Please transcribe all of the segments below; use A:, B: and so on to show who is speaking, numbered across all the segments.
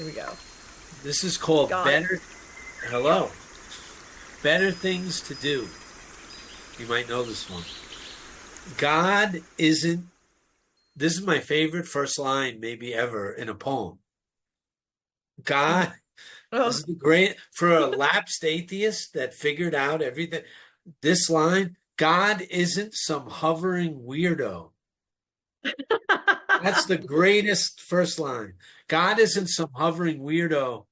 A: Here we go.
B: This is called
A: God.
B: Better. Hello. Better Things to Do. You might know this one. God isn't. This is my favorite first line, maybe ever, in a poem. God,
A: Oh.
B: this is the great, for a lapsed atheist that figured out everything. This line, God isn't some hovering weirdo. That's the greatest first line. God isn't some hovering weirdo.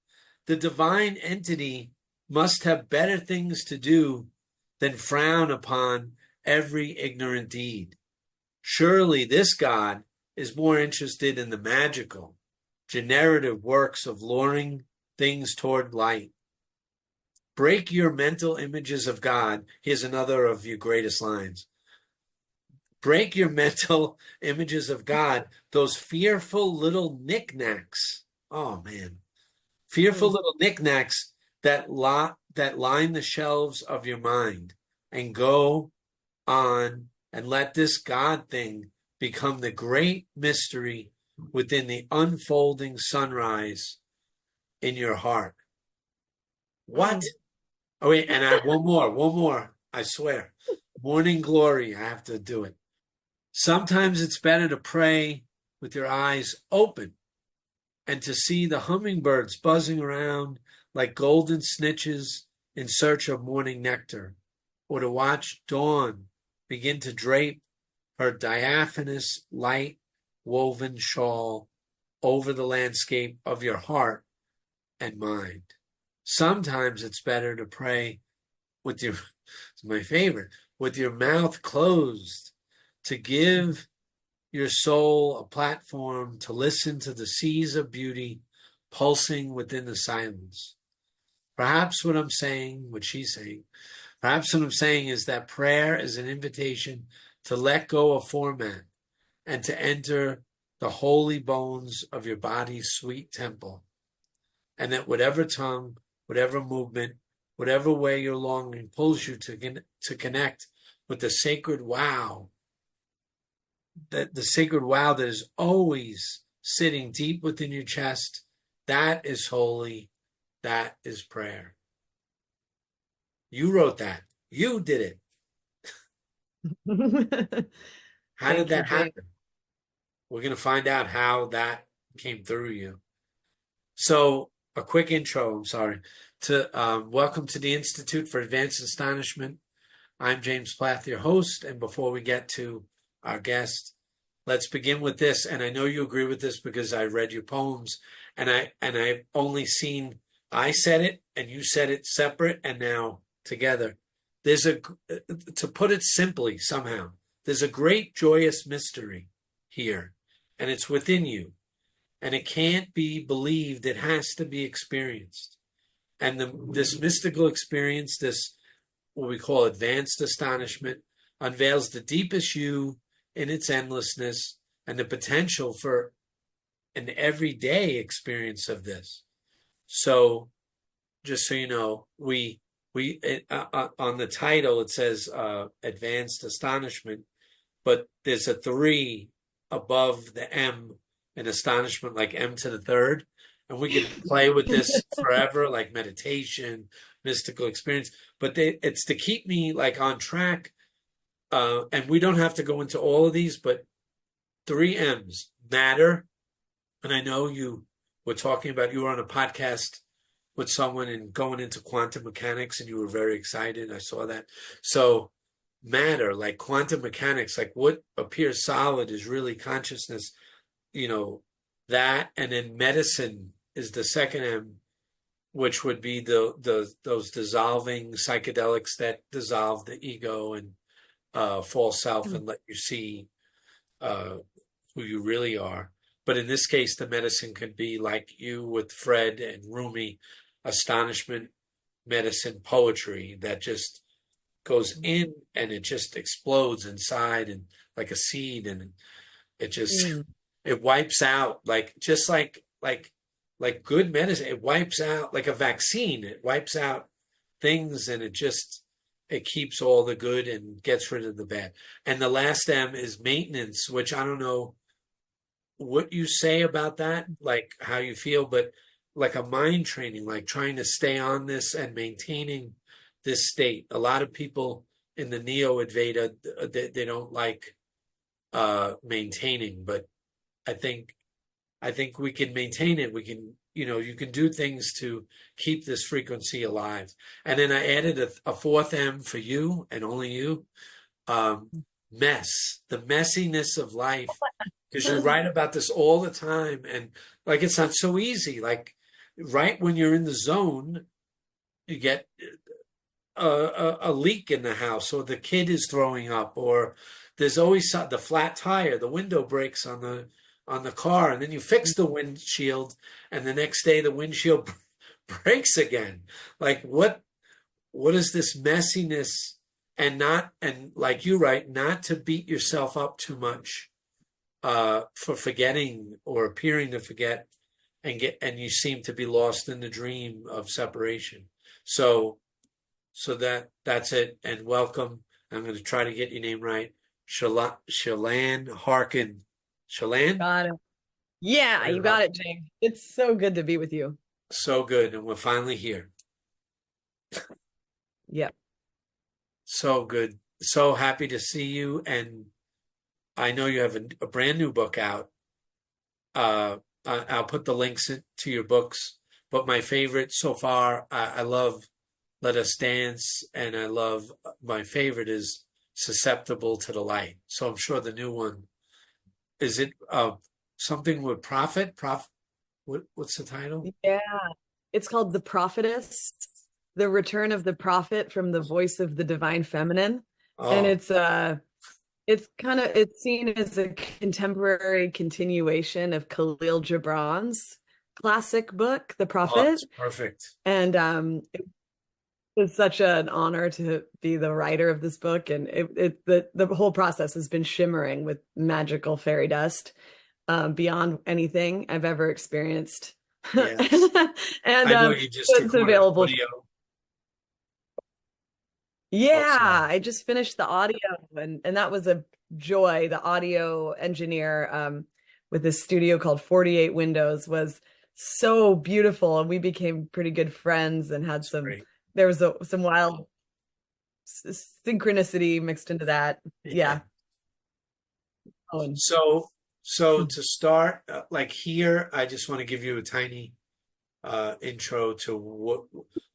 B: The divine entity must have better things to do than frown upon every ignorant deed. Surely this God is more interested in the magical, generative works of luring things toward light. Break your mental images of God. Here's another of your greatest lines. Break your mental images of God, those fearful little knickknacks. Oh, man. Fearful little knickknacks that line the shelves of your mind, and go on and let this God thing become the great mystery within the unfolding sunrise in your heart. What? Oh, wait, and I have one more, I swear. Morning glory, I have to do it. Sometimes it's better to pray with your eyes open and to see the hummingbirds buzzing around like golden snitches in search of morning nectar, or to watch dawn begin to drape her diaphanous light woven shawl over the landscape of your heart and mind. Sometimes it's better to pray with your, it's my favorite, with your mouth closed, to give your soul a platform to listen to the seas of beauty pulsing within the silence. Perhaps what I'm saying, what she's saying, perhaps what I'm saying is that prayer is an invitation to let go of format and to enter the holy bones of your body's sweet temple. And that whatever tongue, whatever movement, whatever way your longing pulls you to connect with the sacred wow, that the sacred wow that is always sitting deep within your chest, that is holy, that is prayer. You wrote that. You did it. How did that happen? We're going to find out how that came through you. So, a quick intro, I'm sorry. Welcome to the Institute for Advanced Astonishment. I'm James Plath, your host, and before we get to our guest, let's begin with this. And I know you agree with this because I read your poems, and I've only seen, I said it and you said it separate and now together. To put it simply somehow, there's a great joyous mystery here, and it's within you, and it can't be believed, it has to be experienced. And this mystical experience, this what we call advanced astonishment, unveils the deepest you in its endlessness and the potential for an everyday experience of this. So, just so you know, we on the title it says advanced astonishment, but there's a 3 above the M in astonishment, like M to the third, and we could play with this forever, like meditation, mystical experience. But it's to keep me like on track. And we don't have to go into all of these, but 3 M's: matter. And I know you were talking about, you were on a podcast with someone and going into quantum mechanics, and you were very excited. I saw that. So matter, like quantum mechanics, like what appears solid is really consciousness, that. And then medicine is the second M, which would be those dissolving psychedelics that dissolve the ego and false self and let you see who you really are. But in this case, the medicine could be like you with Fred and Rumi, astonishment, medicine, poetry that just goes in and it just explodes inside and like a seed, and it just it wipes out like good medicine. It wipes out like a vaccine. It wipes out things, and it keeps all the good and gets rid of the bad. And the last M is maintenance, which I don't know what you say about that, like how you feel, but like a mind training, like trying to stay on this and maintaining this state. A lot of people in the Neo Advaita, they don't like maintaining, but I think we can maintain it. We can, you can do things to keep this frequency alive. And then I added a fourth M for you and only you. Mess, the messiness of life, because you write about this all the time, and like it's not so easy. Like right when you're in the zone, you get a leak in the house, or the kid is throwing up, or there's always the flat tire, the window breaks on the car, and then you fix the windshield, and the next day the windshield breaks again. Like what is this messiness? And like you write, not to beat yourself up too much for forgetting or appearing to forget, and you seem to be lost in the dream of separation. So that's it. And welcome. I'm going to try to get your name right. Chelan Harkin. Chelan?
A: Got it. Yeah, you got it, James. It's so good to be with you.
B: So good. And we're finally here.
A: Yeah.
B: So good. So happy to see you. And I know you have a brand new book out. I'll put the links to your books. But my favorite so far, I love Let Us Dance. And I love, my favorite is Susceptible to the Light. So I'm sure the new one, is it something with Prophet? What's the title?
A: Yeah. It's called The Prophetess, The Return of the Prophet from the Voice of the Divine Feminine. And it's seen as a contemporary continuation of Khalil Gibran's classic book, The Prophet.
B: That's perfect.
A: And it's such an honor to be the writer of this book. And the whole process has been shimmering with magical fairy dust, beyond anything I've ever experienced.
B: Yes.
A: And
B: I know you just
A: it's available.
B: audio.
A: Yeah, I just finished the audio, and that was a joy. The audio engineer with this studio called 48 Windows was so beautiful, and we became pretty good friends and had there was some wild synchronicity mixed into that. Yeah.
B: So to start, like here, I just want to give you a tiny intro to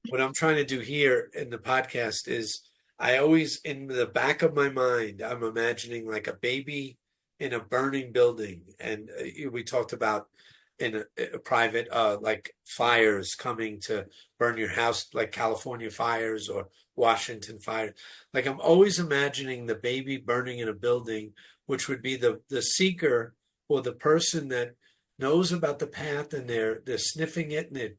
B: what I'm trying to do here in the podcast is I always, in the back of my mind, I'm imagining like a baby in a burning building. And we talked about in a private, like fires coming to burn your house, like California fires or Washington fire. Like I'm always imagining the baby burning in a building, which would be the seeker or the person that knows about the path, and they're sniffing it, and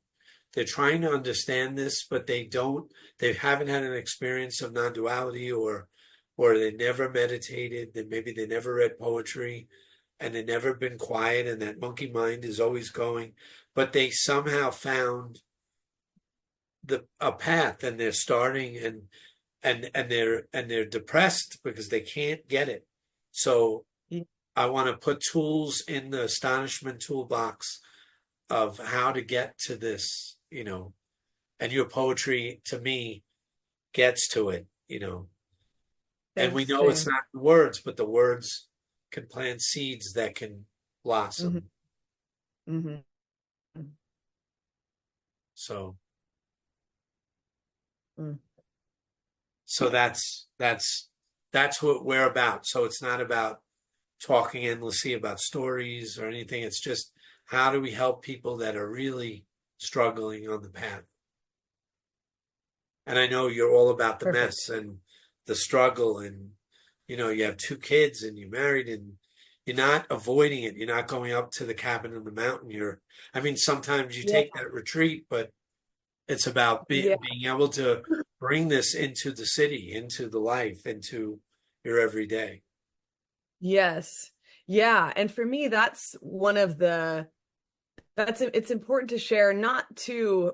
B: they're trying to understand this, but they haven't had an experience of non-duality, or they never meditated, maybe they never read poetry, and they've never been quiet, and that monkey mind is always going, but they somehow found a path, and they're starting, and they're depressed because they can't get it. So I want to put tools in the astonishment toolbox of how to get to this, and your poetry to me gets to it, and we know it's not the words, but the words can plant seeds that can blossom.
A: Mm-hmm. Mm-hmm.
B: So that's what we're about. So it's not about talking endlessly about stories or anything. It's just, how do we help people that are really struggling on the path? And I know you're all about the mess and the struggle, and you have 2 kids and you're married, and you're not avoiding it. You're not going up to the cabin on the mountain. Sometimes you take that retreat, but it's about being able to bring this into the city, into the life, into your everyday.
A: Yes. Yeah. And for me, that's one of it's important to share, not to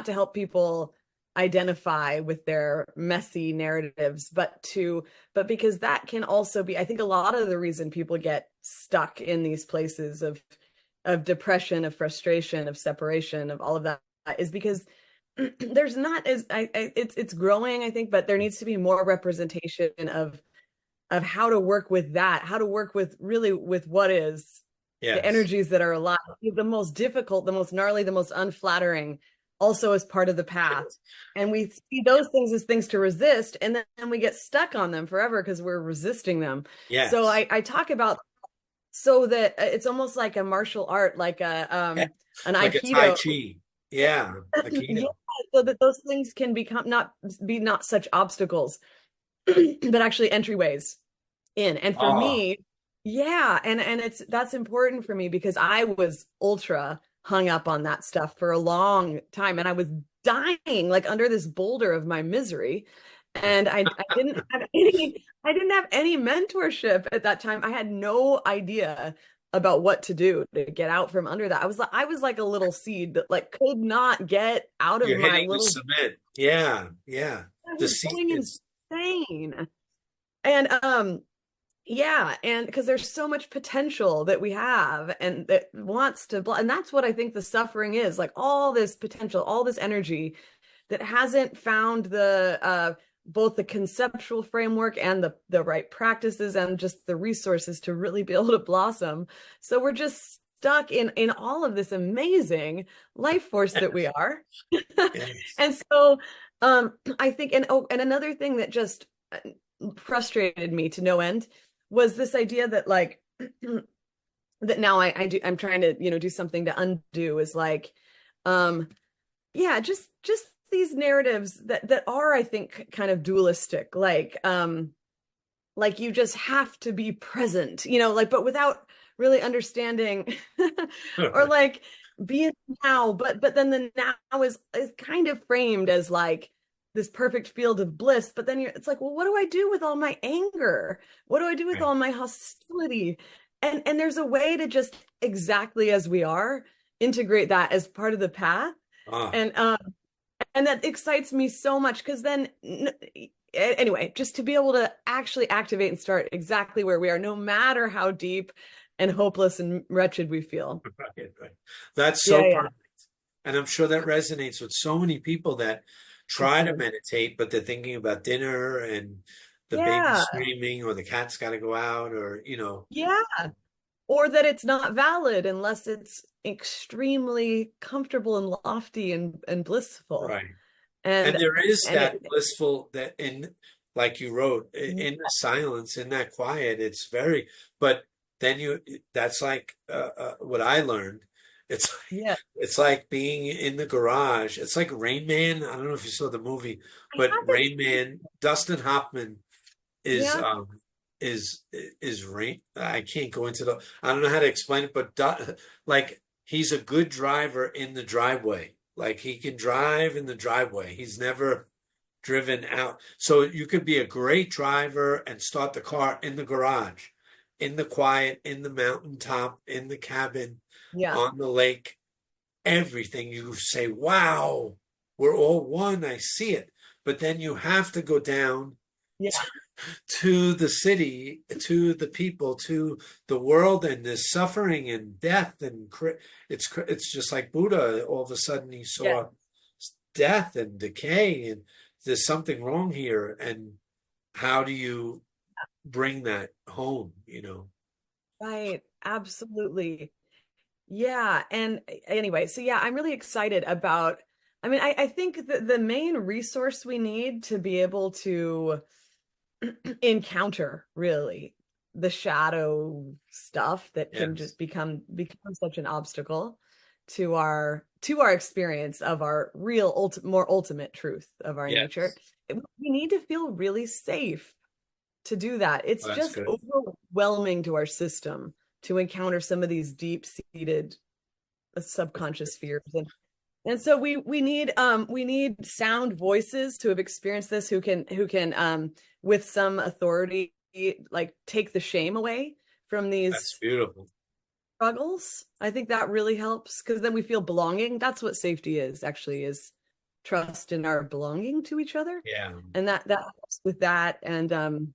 A: help people identify with their messy narratives, but because that can also be, I think, a lot of the reason people get stuck in these places of of depression, of frustration, of separation, of all of that is because there's not as it's growing, I think, but there needs to be more representation of how to work with that, how to work with really with what is the
B: Yes.
A: energies that are alive, the most difficult, the most gnarly, the most unflattering, also as part of the path. And we see those things as things to resist, and then we get stuck on them forever because we're resisting them. So
B: Yes.
A: I talk about so that it's almost like a martial art, like a
B: Yeah.
A: an
B: Like a Tai
A: aikido.
B: Chi. Yeah.
A: Yeah,
B: Aikido.
A: so that those things can become not such obstacles, but actually entryways in. And for
B: Oh,
A: me, yeah, and that's important for me because I was ultra hung up on that stuff for a long time, and I was dying like under this boulder of my misery. And I didn't have any mentorship at that time. I had no idea about what to do to get out from under that. I was like a little seed that like could not get out of
B: you're
A: my
B: hitting the
A: little.
B: cement. Yeah. Yeah.
A: I
B: The
A: was
B: seed
A: going
B: is,
A: insane. And yeah, and because there's so much potential that we have and that wants to, and that's what I think the suffering is, like all this potential, all this energy that hasn't found the both the conceptual framework and the right practices and just the resources to really be able to blossom. So we're just stuck in all of this amazing life force that we are.
B: yes.
A: And so I think, and another thing that just frustrated me to no end was this idea that like that now I'm trying to, do something to undo is like um yeah, just these narratives that are, I think, kind of dualistic, like you just have to be present, like, but without really understanding or like being now, but then the now is kind of framed as like this perfect field of bliss, but then it's like, well, what do I do with all my anger? What do I do with
B: Right.
A: all my hostility? And there's a way to just exactly as we are integrate that as part of the path.
B: Ah,
A: And that excites me so much because then anyway, just to be able to actually activate and start exactly where we are, no matter how deep and hopeless and wretched we feel.
B: right, right. That's
A: Yeah,
B: so
A: yeah.
B: perfect. And I'm sure that resonates with so many people that try to
A: Mhm.
B: meditate, but they're thinking about dinner and the baby
A: Yeah,
B: screaming or the cat's got to go out or,
A: yeah. Or that it's not valid unless it's extremely comfortable and lofty and blissful.
B: right. And
A: And
B: there is
A: and
B: that
A: it
B: blissful that in, like you wrote, in the silence, in that quiet, it's very, but then that's like what I learned. It's
A: yeah,
B: it's like being in the garage. It's like Rain Man. I don't know if you saw the movie,
A: I
B: but
A: haven't.
B: Rain Man, Dustin Hoffman is
A: Yeah,
B: um is Rain. I can't go into I don't know how to explain it, but like he's a good driver in the driveway. Like he can drive in the driveway. He's never driven out. So you could be a great driver and start the car in the garage, in the quiet, in the mountaintop, in the cabin,
A: yeah,
B: on the lake. Everything you say, wow, we're all one. I see it. But then you have to go down
A: yeah,
B: to the city, to the people, to the world, and there's suffering and death, and it's just like Buddha. All of a sudden, he
A: yeah.
B: saw death and decay, and there's something wrong here. And how do you bring that home?
A: Right. Absolutely. Yeah. And anyway, so yeah, I'm really excited about, I mean, I think that the main resource we need to be able to encounter really the shadow stuff that can
B: Yes,
A: just become such an obstacle to our experience of our real more ultimate truth of our nature.
B: yes,
A: We need to feel really safe to do that. It's
B: well, that's
A: just
B: good.
A: overwhelming to our system to encounter some of these deep-seated subconscious fears. And so we need sound voices to have experienced this who can with some authority like take the shame away from
B: That's
A: these
B: beautiful.
A: struggles. I think that really helps because then we feel belonging. That's what safety is actually, is trust in our belonging to each other.
B: Yeah,
A: And that helps with that. And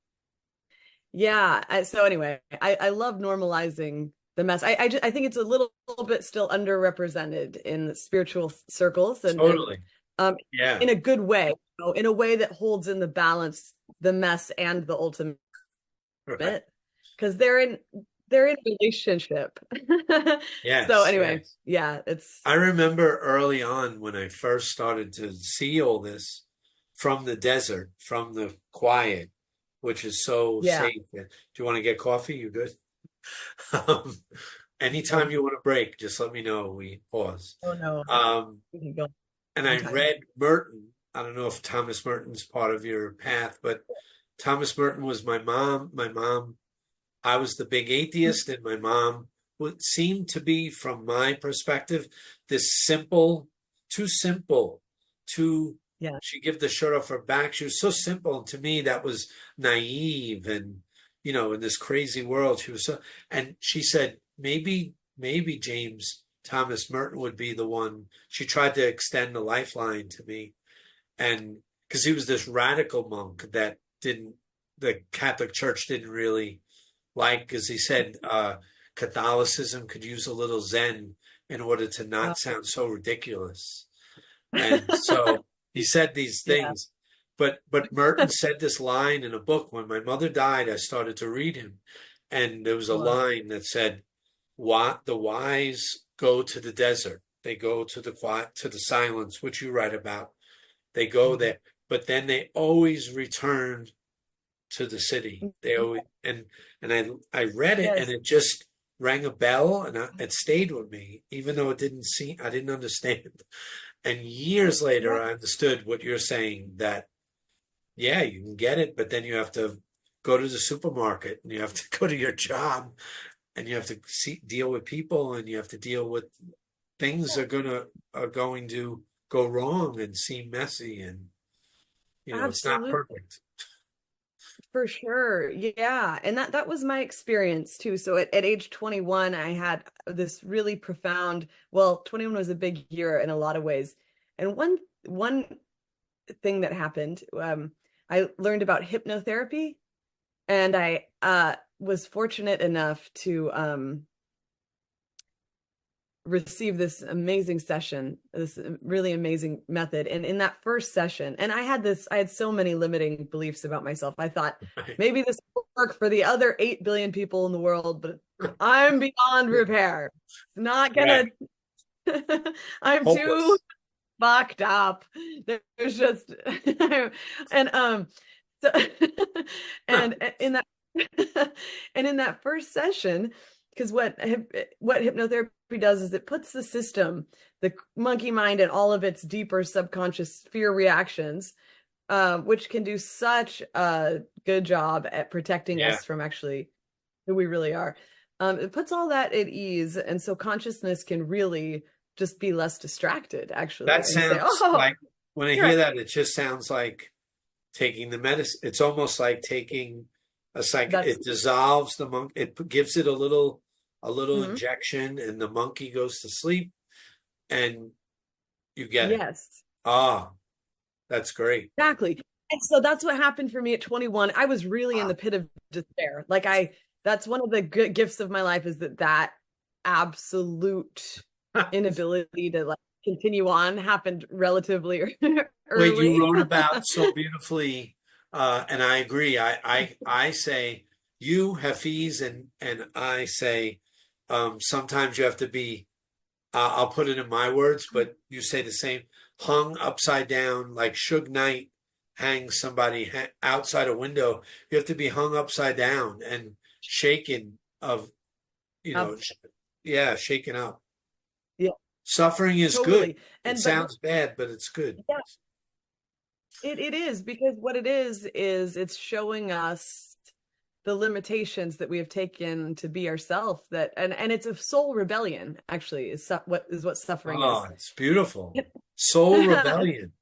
A: yeah, so anyway, I love normalizing the mess. I think it's a little bit still underrepresented in spiritual circles, and
B: Totally.
A: um
B: Yeah.
A: in a good way, in a way that holds in the balance the mess and the ultimate,
B: Right.
A: because they're in a relationship. So
B: Yes.
A: anyway,
B: Yes.
A: yeah, it's
B: I remember early on when I first started to see all this from the desert, from the quiet, which is so
A: yeah.
B: safe. Do you want to get coffee? You good? Um,
A: Oh,
B: anytime you want to break, just let me know. We pause.
A: oh no,
B: Um,
A: we can go a
B: and
A: long
B: I
A: time.
B: read Merton. I don't know if Thomas Merton's part of your path, but Thomas Merton was my mom. My mom, I was the big atheist, and my mom would seem to be, from my perspective, this simple, too.
A: Yeah.
B: She give the shirt off her back. She was so simple, and to me, that was naive. And in this crazy world, she was so. And she said, maybe James Thomas Merton would be the one. She tried to extend a lifeline to me, and because he was this radical monk that didn't, the Catholic Church didn't really like, because he said Catholicism could use a little Zen in order to
A: Uh,
B: not sound so ridiculous. And so he said these
A: yeah.
B: things. But Merton said this line in a book. When my mother died, I started to read him. And there was a
A: Wow.
B: line that said, "What the wise go to the desert. They go to the quiet, to the silence," which you write about. They go
A: Mhm.
B: there, but then they always return to the city. They always, and I read it, and
A: Yes.
B: it just rang a bell, and it stayed with me, even though it didn't seem, I didn't understand. And years later,
A: Yeah,
B: I understood what you're saying, that yeah, you can get it, but then you have to go to the supermarket, and you have to go to your job, and you have to deal with people, and you have to deal with things are going to go wrong and seem messy, and it's not
A: absolutely.
B: perfect.
A: For sure. Yeah. And that was my experience too. So at age 21, I had this really profound, well, 21 was a big year in a lot of ways. And one thing that happened, I learned about hypnotherapy, and I was fortunate enough to receive this amazing session, this really amazing method. And in that first session, and I had so many limiting beliefs about myself. I thought maybe this will work for the other 8 billion people in the world, but I'm beyond repair. It's not
B: Right.
A: gonna, I'm too
B: Hopeless.
A: fucked up. There's just, and so, and in that, and in that first session, because what hypnotherapy does is it puts the system, the monkey mind, and all of its deeper subconscious fear reactions, which can do such a good job at protecting
B: Yeah,
A: us from actually who we really are. It puts all that at ease, and so consciousness can really just be less distracted, actually,
B: that
A: and say,
B: sounds
A: "Oh,
B: like, when I
A: you're right."
B: hear that, it just sounds like taking the medicine. It's almost like taking
A: That's
B: it dissolves the monk. It gives it a little
A: mhm.
B: injection, and the monkey goes to sleep, and you get it.
A: Yes,
B: Ah, that's great.
A: exactly. And so that's what happened for me at 21. I was really in
B: Wow.
A: the pit of despair. That's one of the good gifts of my life, is that absolute inability to like continue on happened relatively
B: Wait, you
A: early.
B: wrote about so beautifully, and I agree. I say you Hafiz, and I say sometimes you have to be. I'll put it in my words, but you say the same. Hung upside down, like Suge Knight hangs somebody outside a window. You have to be hung upside down and shaken of, you know,
A: Abs-
B: yeah, shaken up.
A: yeah,
B: Suffering is good.
A: totally.
B: It
A: And but
B: sounds bad, but it's good.
A: yeah, it is, because what it is it's showing us the limitations that we have taken to be ourselves, that and it's a soul rebellion, actually, what suffering
B: Oh,
A: is.
B: it's beautiful. Soul rebellion.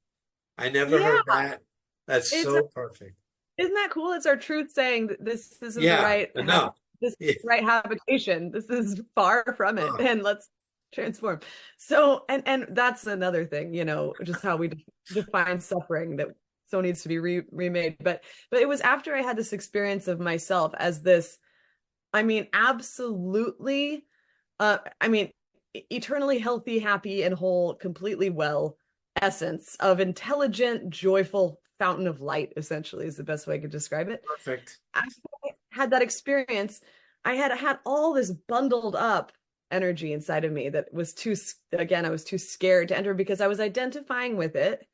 B: I never
A: Yeah,
B: heard that. That's
A: it's
B: so perfect.
A: isn't that cool? It's our truth saying that this isn't the
B: Yeah,
A: right
B: enough.
A: this
B: Yeah.
A: right habitation. This is far from it,
B: Oh,
A: and let's transform. So, and that's another thing, just how we define suffering, that so needs to be remade. But it was after I had this experience of myself as this, I mean, absolutely I mean, eternally healthy, happy, and whole, completely well essence of intelligent, joyful fountain of light, essentially, is the best way I could describe it.
B: Perfect.
A: After I had that experience, I had all this bundled up energy inside of me that was too, again, I was too scared to enter because I was identifying with it.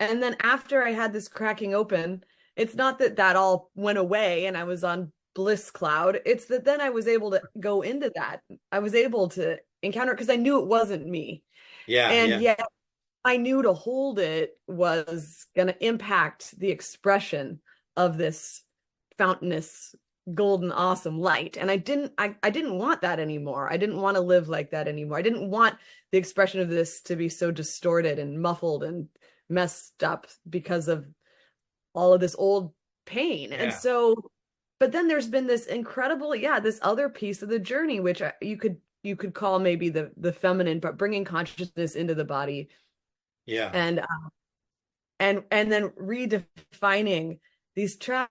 A: And then after I had this cracking open, it's not that that all went away and I was on bliss cloud. It's that then I was able to go into that. I was able to encounter it because I knew it wasn't me.
B: Yeah,
A: And
B: yeah.
A: yet I knew to hold it was going to impact the expression of this fountainous golden awesome light. And I didn't want that anymore. I didn't want to live like that anymore. I didn't want the expression of this to be so distorted and muffled and messed up because of all of this old pain. And
B: Yeah.
A: so, but then there's been this incredible, yeah, this other piece of the journey, which you could call maybe the feminine, but bringing consciousness into the body
B: Yeah.
A: and and then redefining these trapped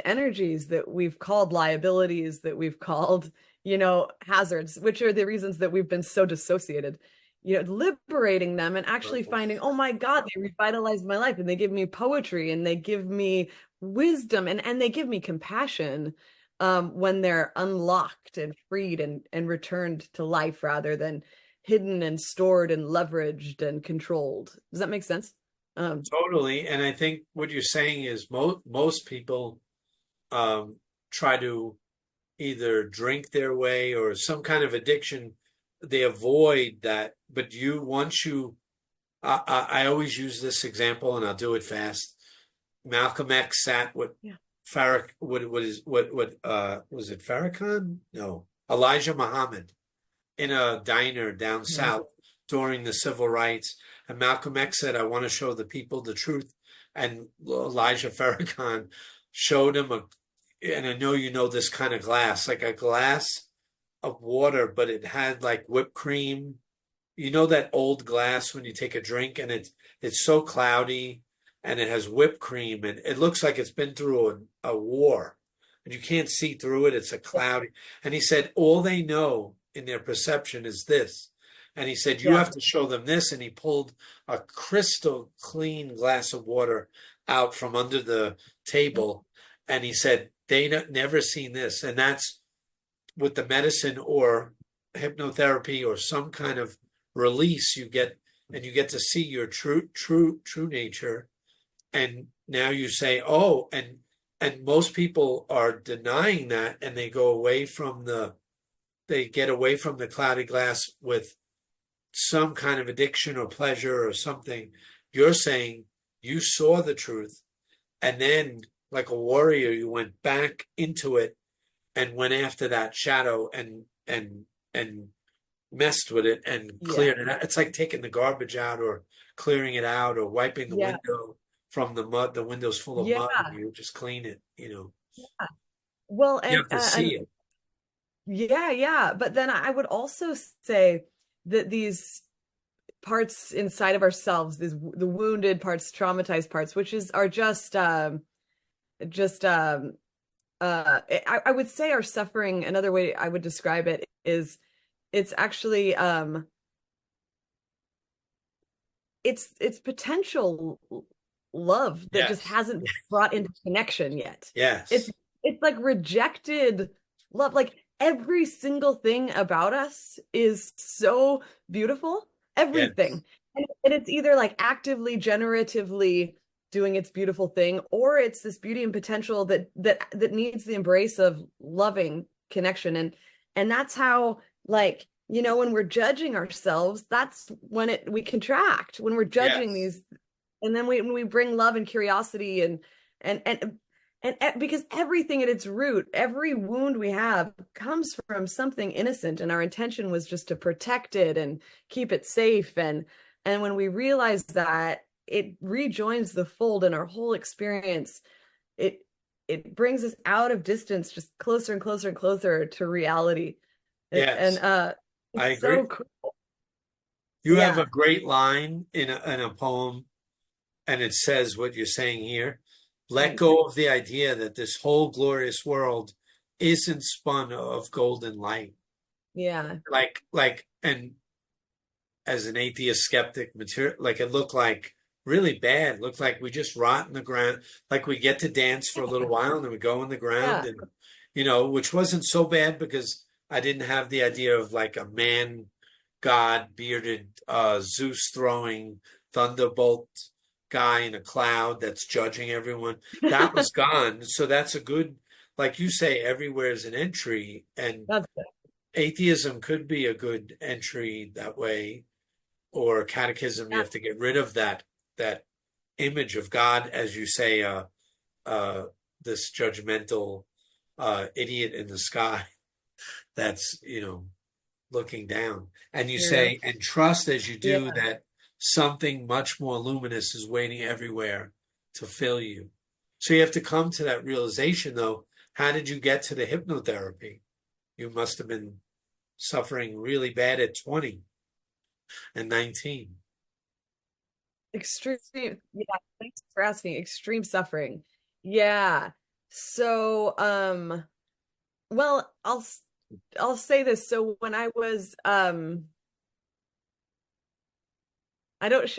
A: energies that we've called liabilities, that we've called, hazards, which are the reasons that we've been so dissociated, liberating them and actually finding, oh my God, they revitalized my life and they give me poetry and they give me wisdom and they give me compassion when they're unlocked and freed and returned to life rather than hidden and stored and leveraged and controlled. Does that make sense?
B: Totally. And I think what you're saying is most people try to either drink their way or some kind of addiction. They avoid that. But I always use this example, and I'll do it fast. Malcolm X sat with Farrakhan. What was it? Farrakhan? No, Elijah Muhammad in a diner down south during the civil rights. And Malcolm X said, I want to show the people the truth. And Elijah Farrakhan showed him and I know you know this kind of glass, like a glass of water, but it had like whipped cream. You know that old glass when you take a drink and it's so cloudy and it has whipped cream and it looks like it's been through a war and you can't see through it. It's a cloudy. And he said, all they know in their perception is this. And he said, you have to show them this. And he pulled a crystal clean glass of water out from under the table. And he said, they never seen this. And that's with the medicine or hypnotherapy or some kind of release you get, and you get to see your true nature. And now you say, oh, and most people are denying that and they get away from the cloudy glass with some kind of addiction or pleasure or something. You're saying you saw the truth and then like a warrior, you went back into it and went after that shadow and messed with it and cleared it out. It's like taking the garbage out or clearing it out or wiping the window from the mud. The window's full of mud and you just clean it,
A: Yeah. Well,
B: you have to see it.
A: Yeah. But then I would also say that these parts inside of ourselves, the wounded parts, traumatized parts, which are I would say our suffering. Another way I would describe it is it's actually it's potential love that just hasn't been brought into connection yet. It's like rejected love. Like every single thing about us is so beautiful. Everything. And it's either like actively, generatively doing its beautiful thing, or it's this beauty and potential that needs the embrace of loving connection. And that's how, like, when we're judging ourselves, that's when we contract, when we're judging these. And then when we bring love and curiosity and because everything at its root, every wound we have comes from something innocent, and our intention was just to protect it and keep it safe. And when we realize that, it rejoins the fold, and our whole experience, it brings us out of distance, just closer and closer and closer to reality. And
B: I agree.
A: So cool.
B: You have a great line in a poem, and it says what you're saying here. Let go of the idea that this whole glorious world isn't spun of golden light.
A: Yeah.
B: And as an atheist skeptic material, like it looked like really bad. It looked like we just rot in the ground. Like we get to dance for a little while and then we go in the ground,
A: Yeah.
B: and which wasn't so bad because I didn't have the idea of like a man god bearded Zeus throwing thunderbolt guy in a cloud that's judging everyone. That was gone. So that's a good, like you say, everywhere is an entry, and
A: That's it.
B: atheism could be a good entry that way, or catechism. You
A: Yeah.
B: have to get rid of that image of God, as you say, uh, this judgmental idiot in the sky that's looking down. And you
A: Yeah.
B: say, and trust as you do
A: Yeah.
B: that something much more luminous is waiting everywhere to fill you. So you have to come to that realization, though. How did you get to the hypnotherapy? You must have been suffering really bad at 20 and 19.
A: Extreme. Yeah. Thanks for asking. Extreme suffering. Yeah. So, well, I'll say this. So when I was, I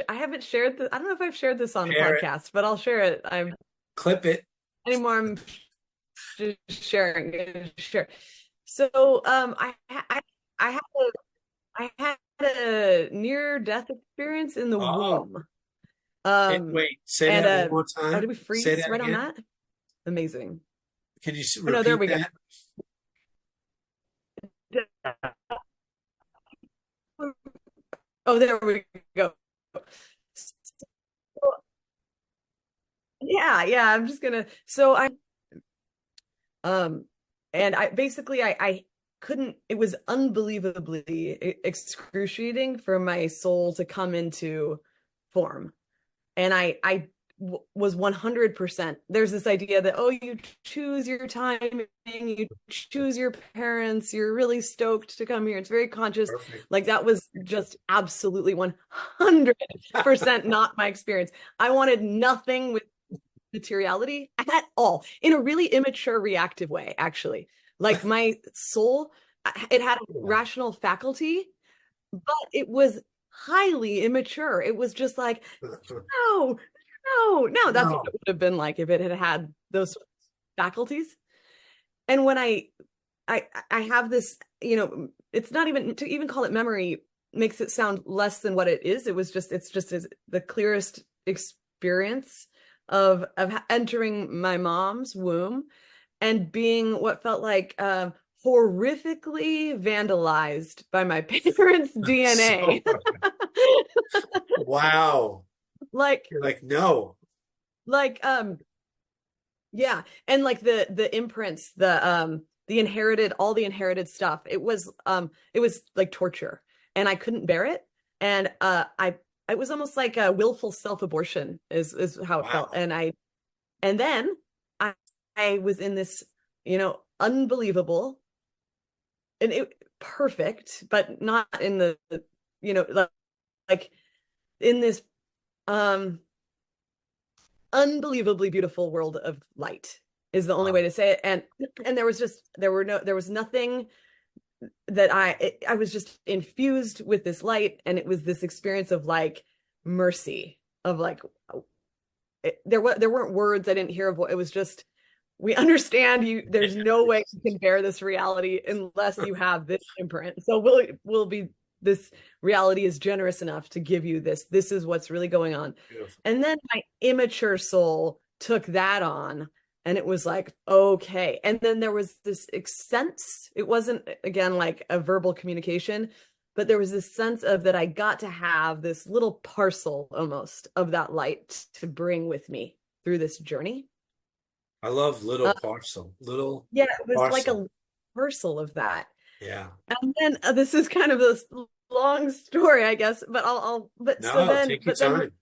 A: haven't shared I don't know if I've shared this on a
B: Share it,
A: podcast, but I'll share it.
B: clip it.
A: Anymore, I'm just sharing. Sure. So, I had I had a near death experience in the
B: Oh,
A: womb. Um,
B: wait, say
A: and
B: that one more
A: oh, did
B: time.
A: we
B: Say
A: freeze
B: that
A: right on
B: again.
A: that? Amazing.
B: Can you
A: Oh no, there
B: repeat
A: we
B: that?
A: go. Oh, there we go. So, yeah, yeah. I'm just gonna. So um, and I basically I couldn't. It was unbelievably excruciating for my soul to come into form, and was 100%. There's this idea that, oh, you choose your timing, you choose your parents, you're really stoked to come here. It's very conscious.
B: Perfect.
A: Like that was just absolutely 100% not my experience. I wanted nothing with materiality at all, in a really immature, reactive way, actually. Like my soul, it had a rational faculty, but it was highly immature. It was just like, no, no, no. That's what
B: No.
A: it would have been like if it had had those faculties. And when I have this, it's not even to even call it memory makes it sound less than what it is. It's just the clearest experience of entering my mom's womb and being what felt like horrifically vandalized by my parents'
B: So,
A: DNA.
B: wow.
A: like
B: You're like, no.
A: like yeah, and like the imprints, the inherited, all the inherited stuff, it was like torture, and I couldn't bear it. And I it was almost like a willful self-abortion is how it felt.
B: Wow.
A: And then I I was in this, unbelievable, and it perfect, but not in the, like in this um unbelievably beautiful world of light is the only way
B: Wow.
A: to say it. And there was nothing that I was just infused with this light, and it was this experience of like mercy, of like there weren't words. I didn't hear of what it was. Just, we understand you. There's no way you can bear this reality unless you have this imprint. So we'll be, this reality is generous enough to give you this. This is what's really going on.
B: Beautiful.
A: And then my immature soul took that on, and it was like, okay. And then there was this sense, it wasn't, again, like a verbal communication, but there was this sense of that I got to have this little parcel almost of that light to bring with me through this journey.
B: I love little
A: Uh,
B: parcel. Little
A: yeah, it was like
B: parcel.
A: a parcel of that.
B: Yeah.
A: And then this is kind of this long story, I guess, but
B: No, take your
A: but then,
B: time.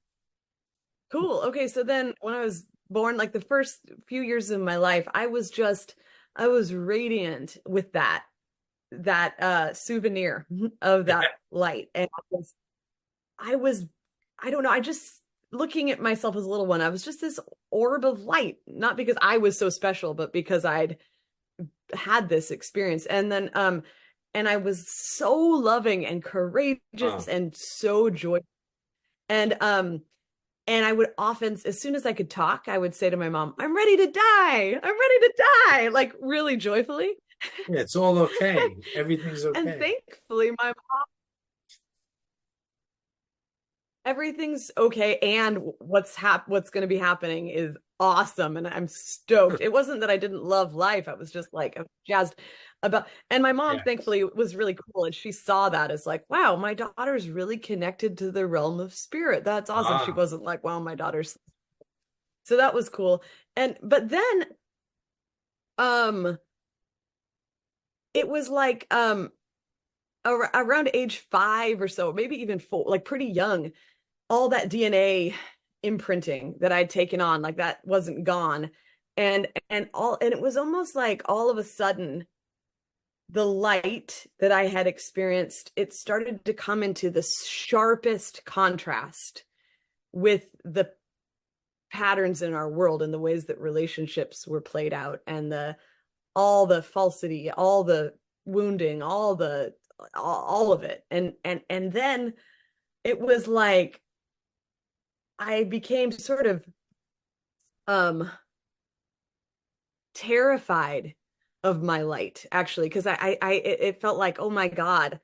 A: cool. Okay, so then when I was born, like the first few years of my life, I was radiant with that souvenir of that light. And I was, I don't know, I just, looking at myself as a little one, I was just this orb of light, not because I was so special, but because I'd had this experience. And then and I was so loving and courageous
B: Oh,
A: and so joyous. And I would often, as soon as I could talk, I would say to my mom, "I'm ready to die. I'm ready to die," like really joyfully.
B: yeah, it's all okay. Everything's
A: And
B: okay.
A: thankfully, my everything's okay, and what's going to be happening is awesome, and I'm stoked. It wasn't that I didn't love life. I was just like, I was jazzed about. And my mom
B: Yes.
A: thankfully was really cool, and she saw that as like, wow, my daughter's really connected to the realm of spirit. That's awesome. She
B: Ah,
A: wasn't like, wow, my daughter's. So that was cool. And but then um it was like around age 5 or so, maybe even 4, like pretty young, all that DNA imprinting that I'd taken on, like that wasn't gone. And it was almost like all of a sudden the light that I had experienced, it started to come into the sharpest contrast with the patterns in our world and the ways that relationships were played out, and the all the falsity, all the wounding, all of it. And then it was like I became sort of um terrified of my light, actually, because it felt like, oh my God,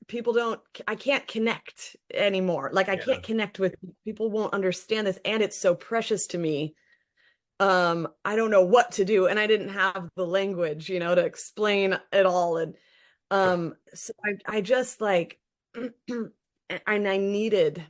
A: people don't, I can't connect anymore. Like I
B: yeah,
A: can't connect with people, won't understand this, and it's so precious to me. I don't know what to do, and I didn't have the language, to explain it all. And
B: sure.
A: so I just like and I needed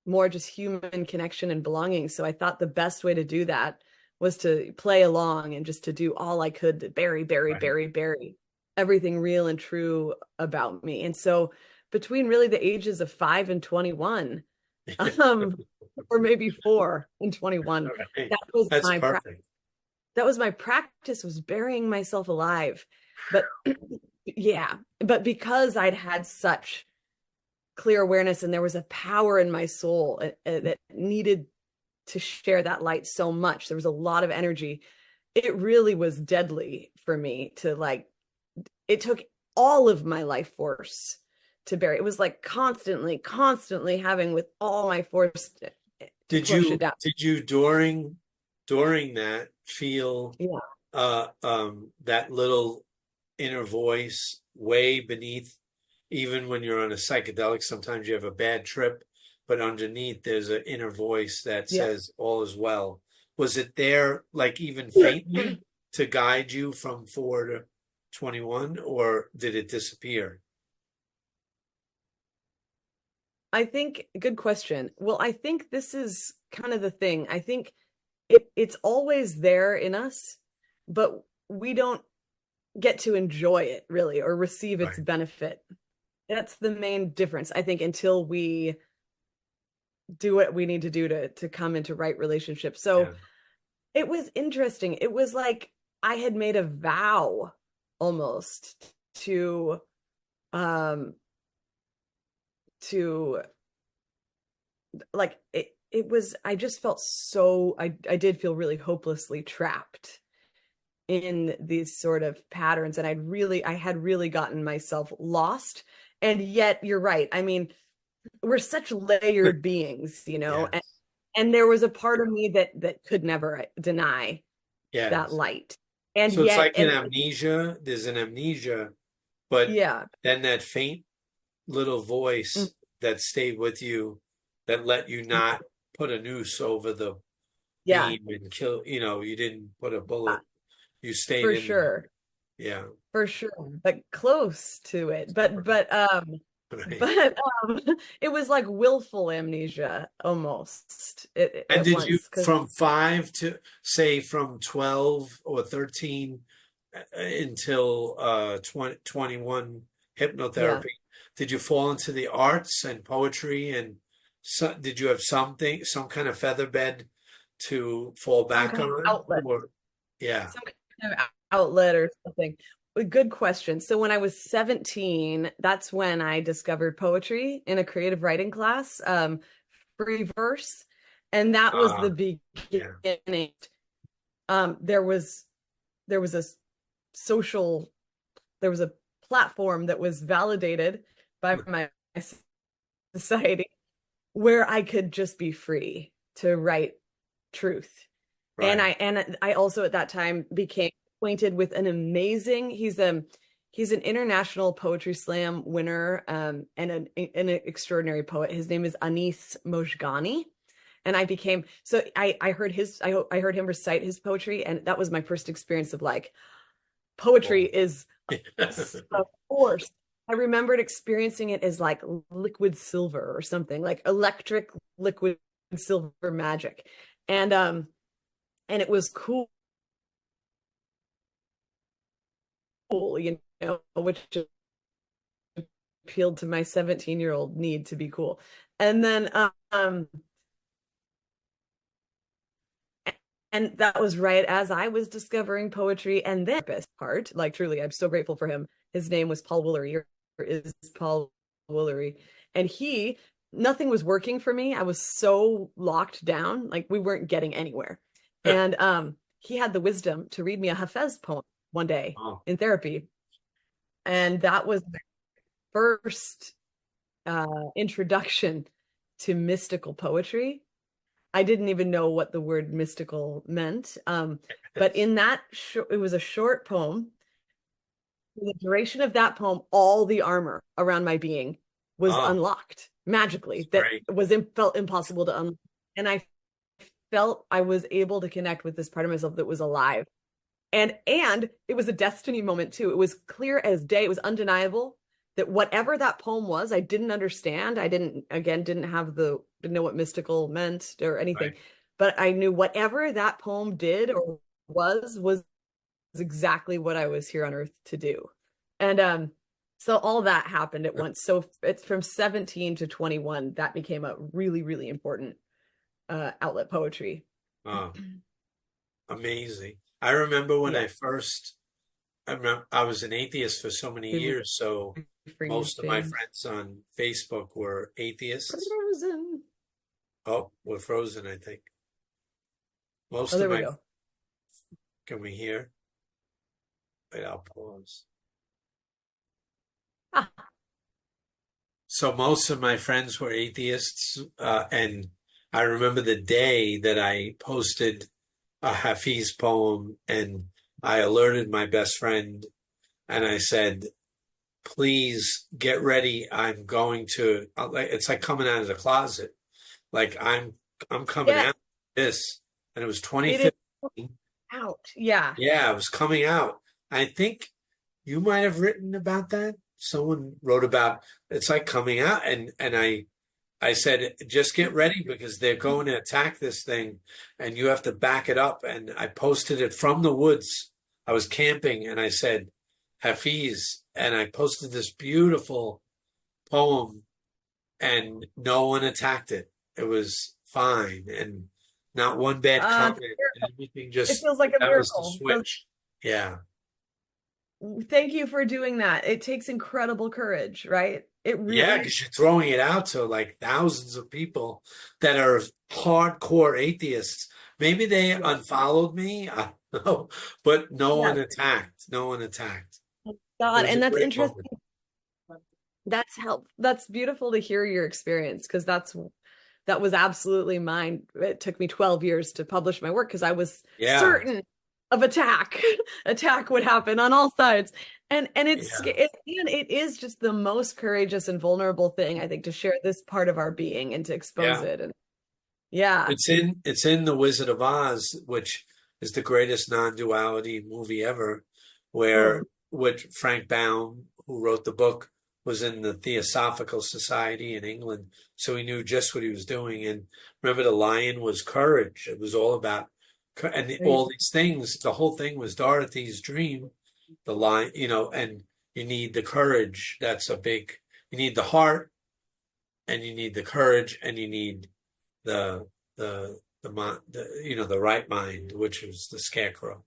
A: more just human connection and belonging. So I thought the best way to do that was to play along and just to do all I could to
B: Right.
A: bury everything real and true about me. And so between really the ages of 5 and 21, um, or maybe 4 and 21,
B: All right.
A: that was
B: That's
A: my
B: perfect.
A: practice, was burying myself alive. But yeah, but because I'd had such clear awareness and there was a power in my soul that needed to share that light so much, there was a lot of energy. It really was deadly for me to like, it took all of my life force to bury. It was like constantly having with all my force to
B: Did
A: push it
B: you
A: down.
B: did you during that feel
A: Yeah.
B: that little inner voice way beneath, even when you're on a psychedelic, sometimes you have a bad trip, but underneath there's an inner voice that
A: Yeah.
B: says all is well. Was it there, like even faintly, to guide you from 4 to 21, or did it disappear?
A: I think, good question. Well, I think this is kind of the thing. I think it's always there in us, but we don't get to enjoy it really or receive its
B: Right.
A: benefit. That's the main difference, I think, until we do what we need to do to come into right relationship. So
B: Yeah.
A: it was interesting. It was like I had made a vow almost um to like it was, I just felt so, I did feel really hopelessly trapped in these sort of patterns, and I had really gotten myself lost. And yet you're right, I mean, we're such layered beings,
B: Yes.
A: and there was a part of me that could never deny that
B: Yes.
A: light. And
B: So it's
A: yet,
B: like an amnesia. There's an amnesia, but
A: yeah.
B: then that faint little
A: Mm,
B: voice that stayed with you, that let you not put a noose over the
A: yeah,
B: beam and kill, you didn't put a
A: uh,
B: bullet. You stayed
A: for
B: in there.
A: sure.
B: Yeah.
A: For sure, but close to it.
B: Right.
A: But it was like willful amnesia almost
B: And
A: at
B: did you,
A: once. Because
B: from 5 to, say, from 12 or 13 until 20, 21
A: yeah,
B: hypnotherapy, did you fall into the arts and poetry, and so, did you have something, some kind of feather bed to fall
A: some
B: back
A: kind of
B: on?
A: outlet,
B: Or, yeah.
A: some kind of outlet or something. A good question. So when I was 17, that's when I discovered poetry in a creative writing class, free verse, and that was the
B: Uh, yeah.
A: beginning. There was a social there was a platform that was validated by my society where I could just be free to write truth.
B: Right.
A: And I also at that time became acquainted with an amazing, he's an international poetry slam winner, and an extraordinary poet. His name is Anis Mojgani. And I became, so I heard I heard him recite his poetry, and that was my first experience of like, poetry
B: Oh.
A: is a force. I remembered experiencing it as like liquid silver or something, like electric liquid silver magic. And it was cool, which appealed to my 17-year-old need to be cool. And then and that was right as I was discovering poetry. And then the best part, like truly, I'm so grateful for him. His name was Paul Woolery, or is Paul Woolery. And nothing was working for me. I was so locked down, like we weren't getting anywhere. And he had the wisdom to read me a Hafez poem one day
B: Oh.
A: in therapy. And that was my first introduction to mystical poetry. I didn't even know what the word mystical meant. But in that, it was a short poem. For the duration of that poem, all the armor around my being was
B: Oh,
A: unlocked magically. That
B: great.
A: felt impossible to unlock. And I felt I was able to connect with this part of myself that was alive. And it was a destiny moment too. It was clear as day. It was undeniable that whatever that poem was, I didn't understand. I didn't know what mystical meant or anything,
B: Right.
A: but I knew whatever that poem did or was exactly what I was here on earth to do. And so all that happened at once. So it's from 17 to 21 that became a really, really important outlet, poetry.
B: Oh, amazing. I remember when
A: Yeah.
B: I was an atheist for so many years, so most of my
A: Freezing.
B: friends on Facebook were atheists.
A: Frozen.
B: Oh, we're frozen, I think.
A: Oh,
B: Most of
A: there we
B: my,
A: go.
B: can we hear? Wait, I'll pause.
A: Ah,
B: So most of my friends were atheists, and I remember the day that I posted a Hafiz poem, and I alerted my best friend, and I said, "Please get ready. I'm going to." It's like coming out of the closet. Like I'm coming
A: yeah,
B: out of this, and it was
A: it is
B: 2015.
A: out. Yeah.
B: Yeah, it was coming out. I think you might have written about that. Someone wrote about it's like coming out, and I said just get ready because they're going to attack this thing, and you have to back it up. And I posted it from the woods. I was camping, and I said Hafiz, and I posted this beautiful poem, and no one attacked it. It was fine, and not one bad
A: It's a
B: comment, and
A: miracle.
B: everything
A: It
B: just
A: feels like a
B: that was the
A: miracle.
B: switch. Yeah.
A: Thank you for doing that. It takes incredible courage, right? It
B: Yeah,
A: really,
B: because you're throwing it out to like thousands of people that are hardcore atheists. Maybe they
A: yeah,
B: unfollowed me, I don't know, but no
A: yeah.
B: one attacked. No one attacked. It
A: God,
B: was a
A: and that's
B: great moment.
A: interesting. That's beautiful to hear your experience, because that was absolutely mine. It took me 12 years to publish my work because I was
B: Yeah,
A: certain of attack. Attack would happen on all sides. And
B: yeah,
A: it is just the most courageous and vulnerable thing, I think, to share this part of our being and to expose
B: yeah.
A: it. And yeah.
B: It's in The Wizard of Oz, which is the greatest non-duality movie ever, where
A: Oh,
B: which Frank Baum, who wrote the book, was in the Theosophical Society in England, so he knew just what he was doing. And remember, the lion was courage. It was all about, and
A: there you
B: all these things. The whole thing was Dorothy's dream. The lion, and you need the courage. That's a big. You need the heart, and you need the courage, and you need the the right mind, which was the scarecrow.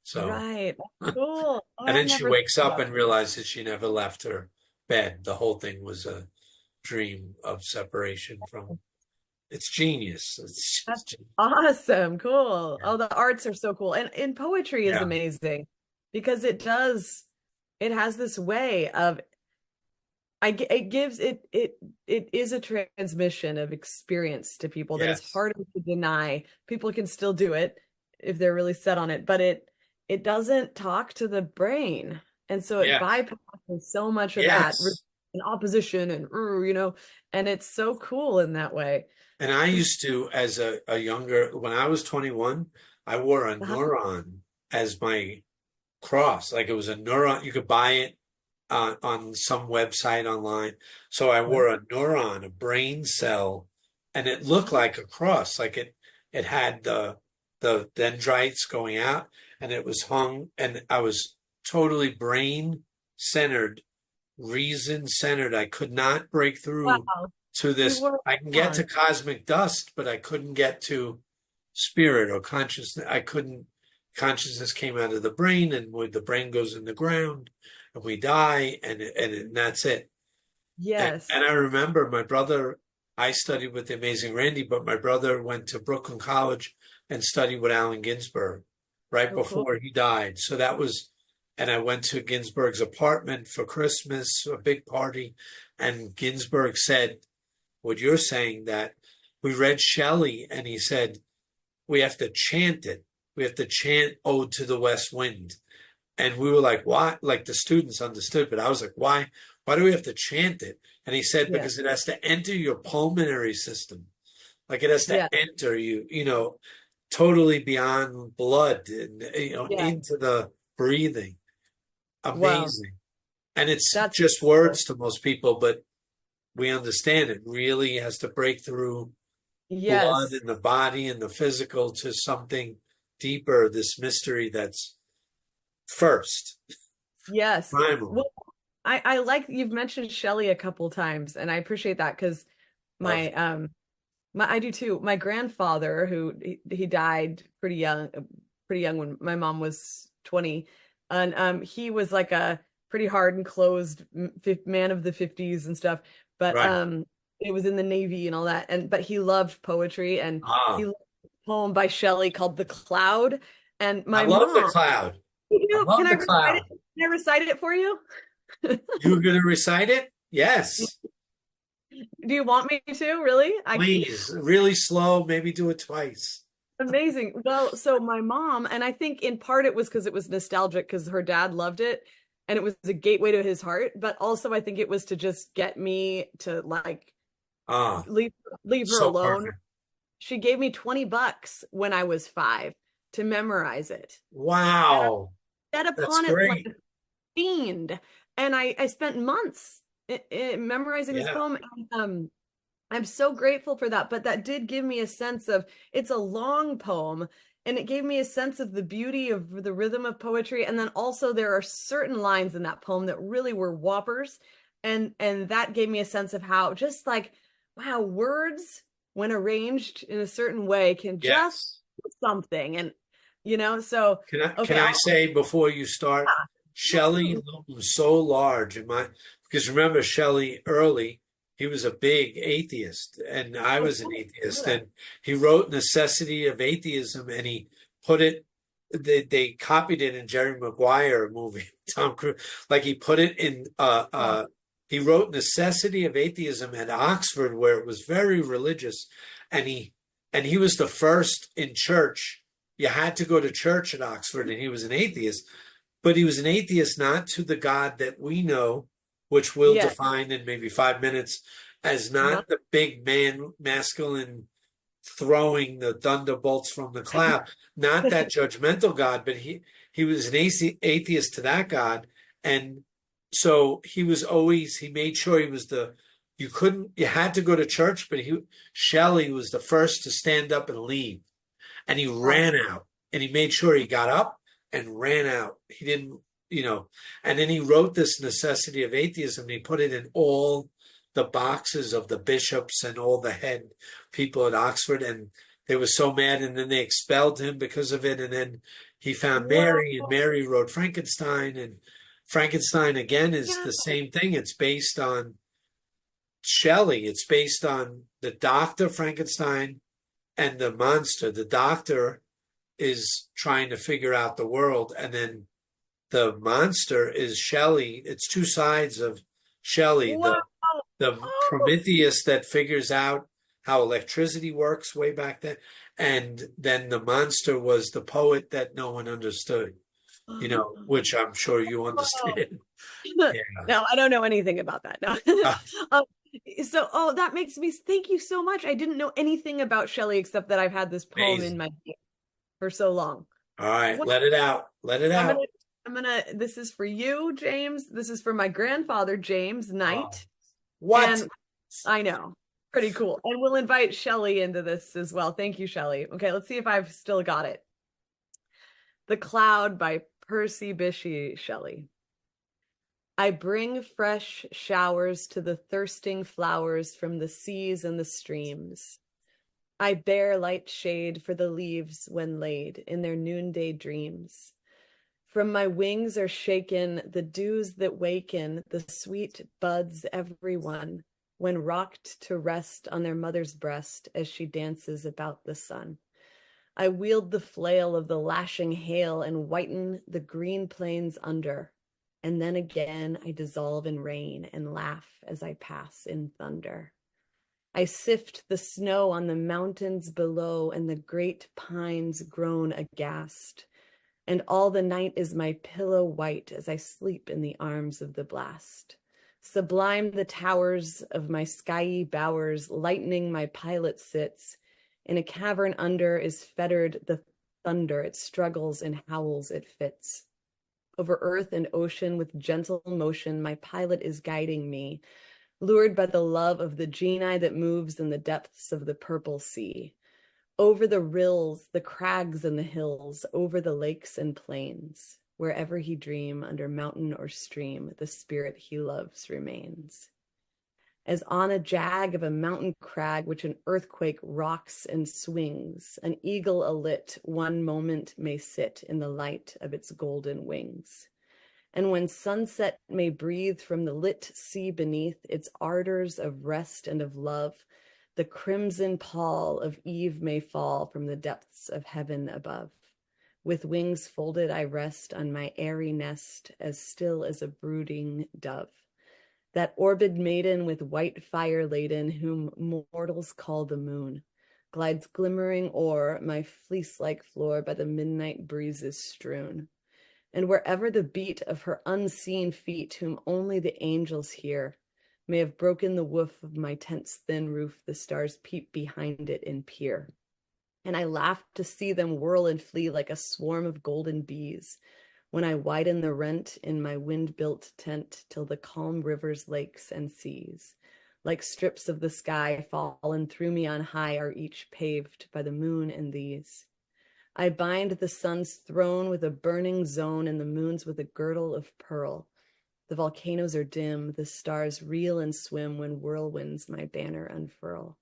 B: So,
A: right. Cool. Oh,
B: and
A: I
B: then she
A: never thought
B: wakes up
A: about
B: and realizes she never left her bed. The whole thing was a dream of separation from. It's genius. It's
A: that.
B: genius.
A: Awesome. Cool. Oh, the arts are so cool. And poetry is
B: Yeah,
A: amazing because it does. it has this way of it gives it is a transmission of experience to people that is
B: Yes.
A: harder to deny. People can still do it if they're really set on it, but it doesn't talk to the brain. And so it
B: Yes.
A: bypasses so much of that
B: Yes.
A: and opposition and and it's so cool in that way.
B: And I used to, as a younger, when I was 21, I wore a
A: Uh-huh.
B: neuron as my cross. Like it was a neuron. You could buy it on some website online. So I wore a neuron, a brain cell, and it looked like a cross. Like it had the dendrites going out, and it was hung, and I was totally brain centered, reason centered. I could not break through
A: Wow.
B: to
A: You
B: this.
A: were
B: I can get to
A: on.
B: cosmic dust, but I couldn't get to spirit or consciousness. I couldn't. Consciousness came out of the brain, and when the brain goes in the ground, and we die, and that's it. And
A: Yes.
B: I remember my brother. I studied with the amazing Randy, but my brother went to Brooklyn College and studied with Allen Ginsberg right
A: Oh, cool.
B: before he died. So that was, and I went to Ginsberg's apartment for Christmas, a big party, and Ginsberg said, "What you're saying that we read Shelley, and he said." We have to chant it. We have to chant Ode to the West Wind. And we were like, why? Like the students understood, but I was like, why? Why do we have to chant it? And he said,
A: Yeah.
B: because it has to enter your pulmonary system. Like it has to
A: Yeah.
B: enter totally beyond blood and,
A: Yeah.
B: into the breathing.
A: Wow.
B: Amazing. And it's
A: That's
B: just
A: cool.
B: words to most people, but we understand it really has to break through blood
A: Yes.
B: in the body and the physical to something deeper, this mystery that's first,
A: Yes.
B: primal.
A: Well, I like you've mentioned Shelley a couple times, and I appreciate that because
B: Love.
A: my I do too. My grandfather, who he died pretty young when my mom was 20, and he was like a pretty hard and closed man of the 50s and stuff. But
B: Right.
A: it was in the Navy and all that, and but he loved poetry, and he
B: Ah,
A: loved a poem by Shelley called "The Cloud." And
B: I
A: my
B: love the
A: mom,
B: cloud. I
A: can
B: love
A: I
B: the
A: recite it?
B: cloud.
A: Can I recite it for you?
B: You were going to recite it? Yes.
A: Do you want me to? Really?
B: Please. Really slow. Maybe do it twice.
A: Amazing. Well, so my mom, and I think in part it was because it was nostalgic because her dad loved it and it was a gateway to his heart, but also I think it was to just get me to like
B: Ah,
A: leave leave her
B: so
A: alone.
B: perfect.
A: She gave me $20 when I was 5 to memorize it. And I
B: Wow.
A: set
B: That's
A: upon it like
B: great.
A: a fiend. And I spent months memorizing this
B: Yeah.
A: poem. And, I'm so grateful for that. But that did give me a sense of it's a long poem and it gave me a sense of the beauty of the rhythm of poetry. And then also there are certain lines in that poem that really were whoppers. And that gave me a sense of how just like, wow, words when arranged in a certain way can just
B: Yes.
A: do something. And so
B: Can
A: okay,
B: I
A: I'll
B: say before you start, Shelley
A: absolutely.
B: looms so large in my because remember Shelley early, he was a big atheist, and I
A: Oh,
B: was an
A: cool. I know
B: atheist,
A: that.
B: and he wrote Necessity of Atheism, and he put it. They copied it in Jerry Maguire movie, Tom Cruise. Like he put it in.
A: Oh,
B: He wrote Necessity of Atheism at Oxford, where it was very religious, and he was the first in church. You had to go to church at Oxford, and he was an atheist, but he was an atheist not to the God that we know, which we'll
A: yeah.
B: define in maybe 5 minutes as
A: Uh-huh.
B: not the big man, masculine, throwing the thunderbolts from the cloud, not that judgmental God, but he was an atheist to that God, and so he made sure he was you had to go to church, but Shelley was the first to stand up and leave and he
A: Awesome.
B: ran out and he made sure he got up and ran out. He didn't, and then he wrote this Necessity of Atheism. And he put it in all the boxes of the bishops and all the head people at Oxford. And they were so mad. And then they expelled him because of it. And then he found
A: Wow.
B: Mary and Mary wrote Frankenstein. And Frankenstein, again, is
A: Yeah.
B: the same thing. It's based on Shelley. It's based on the doctor Frankenstein and the monster. The doctor is trying to figure out the world, and then the monster is Shelley. It's two sides of Shelley,
A: Wow.
B: the
A: Oh.
B: Prometheus that figures out how electricity works way back then, and then the monster was the poet that no one understood, which I'm sure you understand. Yeah.
A: No, I don't know anything about that. No. Um, that makes me, thank you so much. I didn't know anything about Shelley except that I've had this poem in
B: Amazing.
A: my head for so long.
B: All right,
A: What
B: let it out. Let it
A: I'm
B: out.
A: this is for you, James. This is for my grandfather, James
B: Oh,
A: Knight.
B: what?
A: And I know, pretty cool. And we'll invite Shelley into this as well. Thank you, Shelley. Okay, let's see if I've still got it. The Cloud by Percy Bysshe Shelley. I bring fresh showers to the thirsting flowers from the seas and the streams. I bear light shade for the leaves when laid in their noonday dreams. From my wings are shaken the dews that waken the sweet buds every one, when rocked to rest on their mother's breast as she dances about the sun. I wield the flail of the lashing hail and whiten the green plains under. And then again I dissolve in rain and laugh as I pass in thunder. I sift the snow on the mountains below, and the great pines groan aghast. And all the night is my pillow white as I sleep in the arms of the blast. Sublime the towers of my skiey bowers, lightning my pilot sits. In a cavern under is fettered the thunder, it struggles and howls, it fits. Over earth and ocean with gentle motion, my pilot is guiding me, lured by the love of the genii that moves in the depths of the purple sea. Over the rills, the crags and the hills, over the lakes and plains, wherever he dream, under mountain or stream, the spirit he loves remains. As on a jag of a mountain crag which an earthquake rocks and swings, an eagle alit one moment may sit in the light of its golden wings. And when sunset may breathe from the lit sea beneath its ardors of rest and of love, the crimson pall of eve may fall from the depths of heaven above. With wings folded I rest on my airy nest, as still as a brooding dove. That orbed maiden with white fire laden, whom mortals call the moon, glides glimmering o'er my fleece-like floor by the midnight breezes strewn. And wherever the beat of her unseen feet, whom only the angels hear, may have broken the woof of my tent's thin roof, the stars peep behind it and peer. And I laugh to see them whirl and flee like a swarm of golden bees, when I widen the rent in my wind-built tent till the calm rivers, lakes, and seas, like strips of the sky fallen through me on high, are each paved by the moon and these. I bind the sun's throne with a burning zone and the moon's with a girdle of pearl. The volcanoes are dim, the stars reel and swim when whirlwinds my banner unfurl.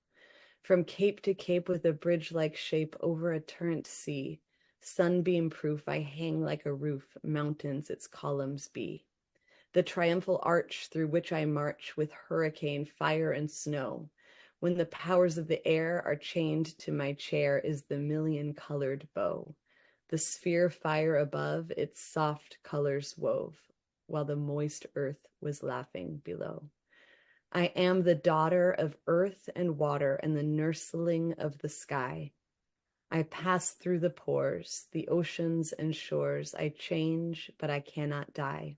A: From cape to cape with a bridge-like shape over a torrent sea, sunbeam-proof I hang like a roof, mountains its columns be. The triumphal arch through which I march with hurricane, fire, and snow, when the powers of the air are chained to my chair, is the million-colored bow. The sphere fire above its soft colors wove, while the moist earth was laughing below. I am the daughter of earth and water and the nursling of the sky. I pass through the pores, the oceans and shores. I change, but I cannot die.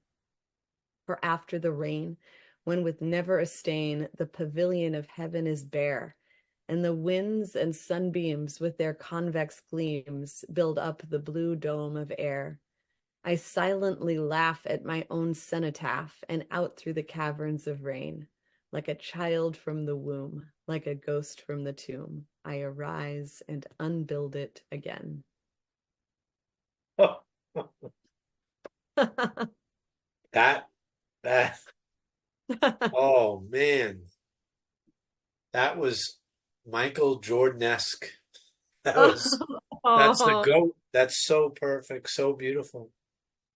A: For after the rain, when with never a stain the pavilion of heaven is bare, and the winds and sunbeams with their convex gleams build up the blue dome of air, I silently laugh at my own cenotaph and out through the caverns of rain. Like a child from the womb, like a ghost from the tomb, I arise and unbuild it again.
B: That, that, oh man, that was Michael Jordan-esque. That's the
A: Oh,
B: goat. That's so perfect, so beautiful.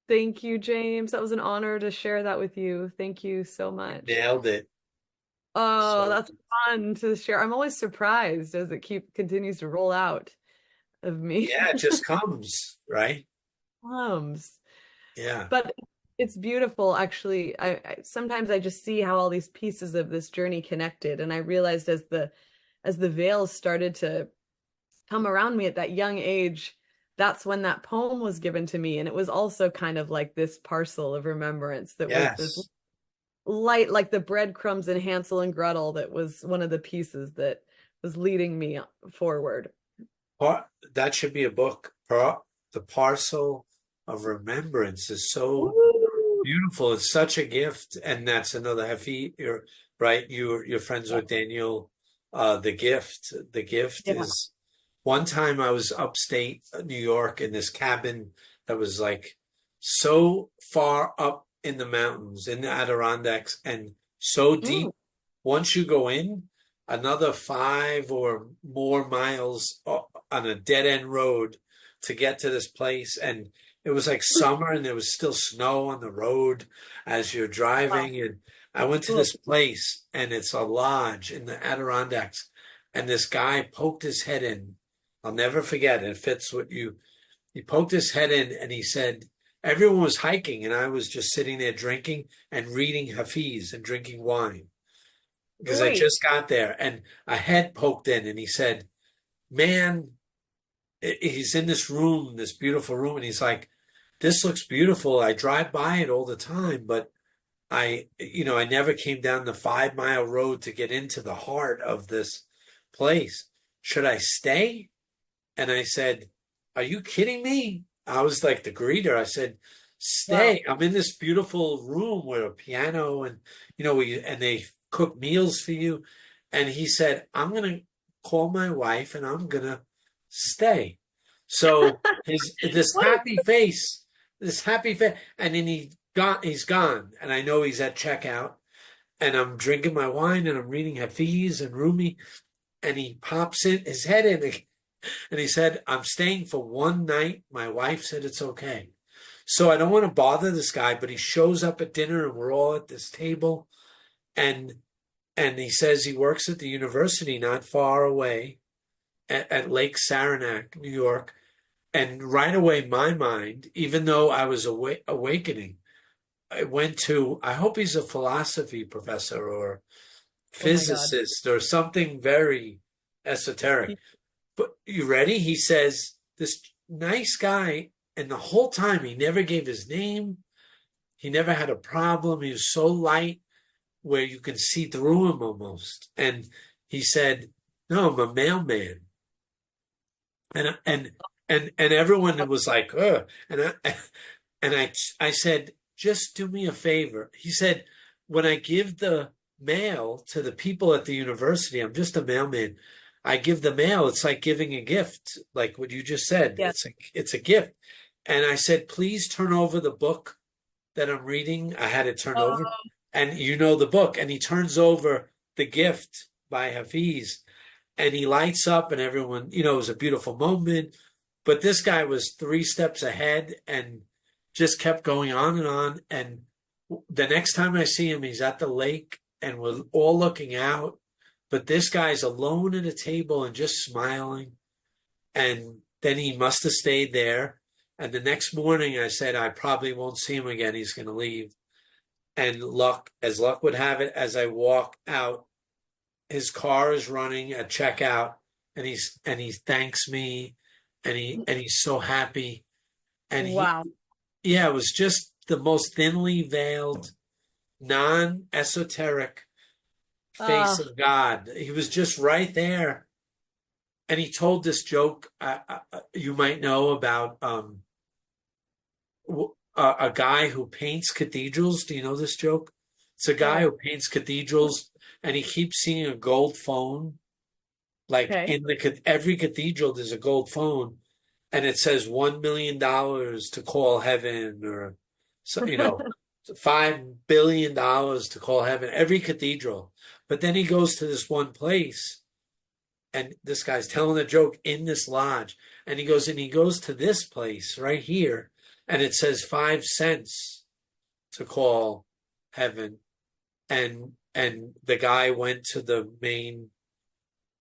A: thank you, James. That was an honor to share that with you. Thank you so
B: You
A: much.
B: nailed it.
A: Oh,
B: So,
A: that's fun to share. I'm always surprised as it continues to roll out of me.
B: yeah, it just comes, right?
A: Plums.
B: Yeah.
A: But it's beautiful, actually. Sometimes I just see how all these pieces of this journey connected, and I realized as the veils started to come around me at that young age, that's when that poem was given to me, and it was also kind of like this parcel of remembrance that was this
B: Yes.
A: light, like the breadcrumbs in Hansel and Gretel, that was one of the pieces that was leading me forward.
B: That should be a book. The Parcel of Remembrance is so
A: Ooh.
B: beautiful. It's such a gift. And that's another heavy, you're right. You're friends with Daniel. The gift. The gift
A: Yeah.
B: is one time I was upstate New York in this cabin that was like so far up in the mountains in the Adirondacks and so
A: Mm.
B: deep. Once you go in, another 5 or more miles on a dead end road to get to this place. And it was like summer and there was still snow on the road as you're
A: Wow.
B: driving. And I went to
A: Cool.
B: this place and it's a lodge in the Adirondacks. And this guy poked his head in. I'll never forget. It fits what he poked his head in and he said, everyone was hiking and I was just sitting there drinking and reading Hafiz and drinking wine because I
A: Wait.
B: just got there and a head poked in and he said, man, he's in this room, this beautiful room. And he's like, this looks beautiful. I drive by it all the time, but I never came down the 5 mile road to get into the heart of this place. Should I stay? And I said, are you kidding me? I was like the greeter. I said,
A: Wow.
B: stay. I'm in this beautiful room with a piano and, and they cook meals for you. And he said, I'm going to call my wife and I'm going to stay. So
A: What a
B: this happy face, and then he's gone. And I know he's at checkout and I'm drinking my wine and I'm reading Hafiz and Rumi and he pops in his head in and he said, I'm staying for one night. My wife said it's okay. So I don't want to bother this guy, but he shows up at dinner and we're all at this table. And he says he works at the university not far away at Lake Saranac, New York. And right away, my mind, even though I was awakening, I went to, I hope he's a philosophy professor or
A: Oh my God.
B: physicist or something very esoteric. But you ready? He says, this nice guy, and the whole time he never gave his name. He never had a problem. He was so light where you can see through him almost. And he said, no, I'm a mailman. And everyone was like, ugh. And I said, just do me a favor. He said, when I give the mail to the people at the university, I'm just a mailman. I give the mail. It's like giving a gift, like what you just said.
A: Yeah.
B: It's a gift. And I said, please turn over the book that I'm reading. I had it turned over,
A: Oh,
B: and you know the book. And he turns over The Gift by Hafiz, and he lights up, and everyone, it was a beautiful moment. But this guy was 3 steps ahead and just kept going on and on. And the next time I see him, he's at the lake, and we're all looking out. But this guy's alone at a table and just smiling. And then he must have stayed there. And the next morning, I said, I probably won't see him again. He's going to leave. And as luck would have it, as I walk out, his car is running at checkout, and he thanks me, and he's so happy. And
A: wow.
B: yeah, it was just the most thinly veiled, non-esoteric face
A: Uh,
B: of God. He was just right there. And he told this joke you might know about a guy who paints cathedrals. Do you know this joke? It's a guy
A: no.
B: who paints cathedrals, and he keeps seeing a gold phone. Like
A: Okay.
B: in every cathedral, there's a gold phone, and it says $1 million to call heaven, or so $5 billion to call heaven. Every cathedral, but then he goes to this one place, and this guy's telling a joke in this lodge, and he goes to this place right here, and it says 5 cents to call heaven, and the guy went to the main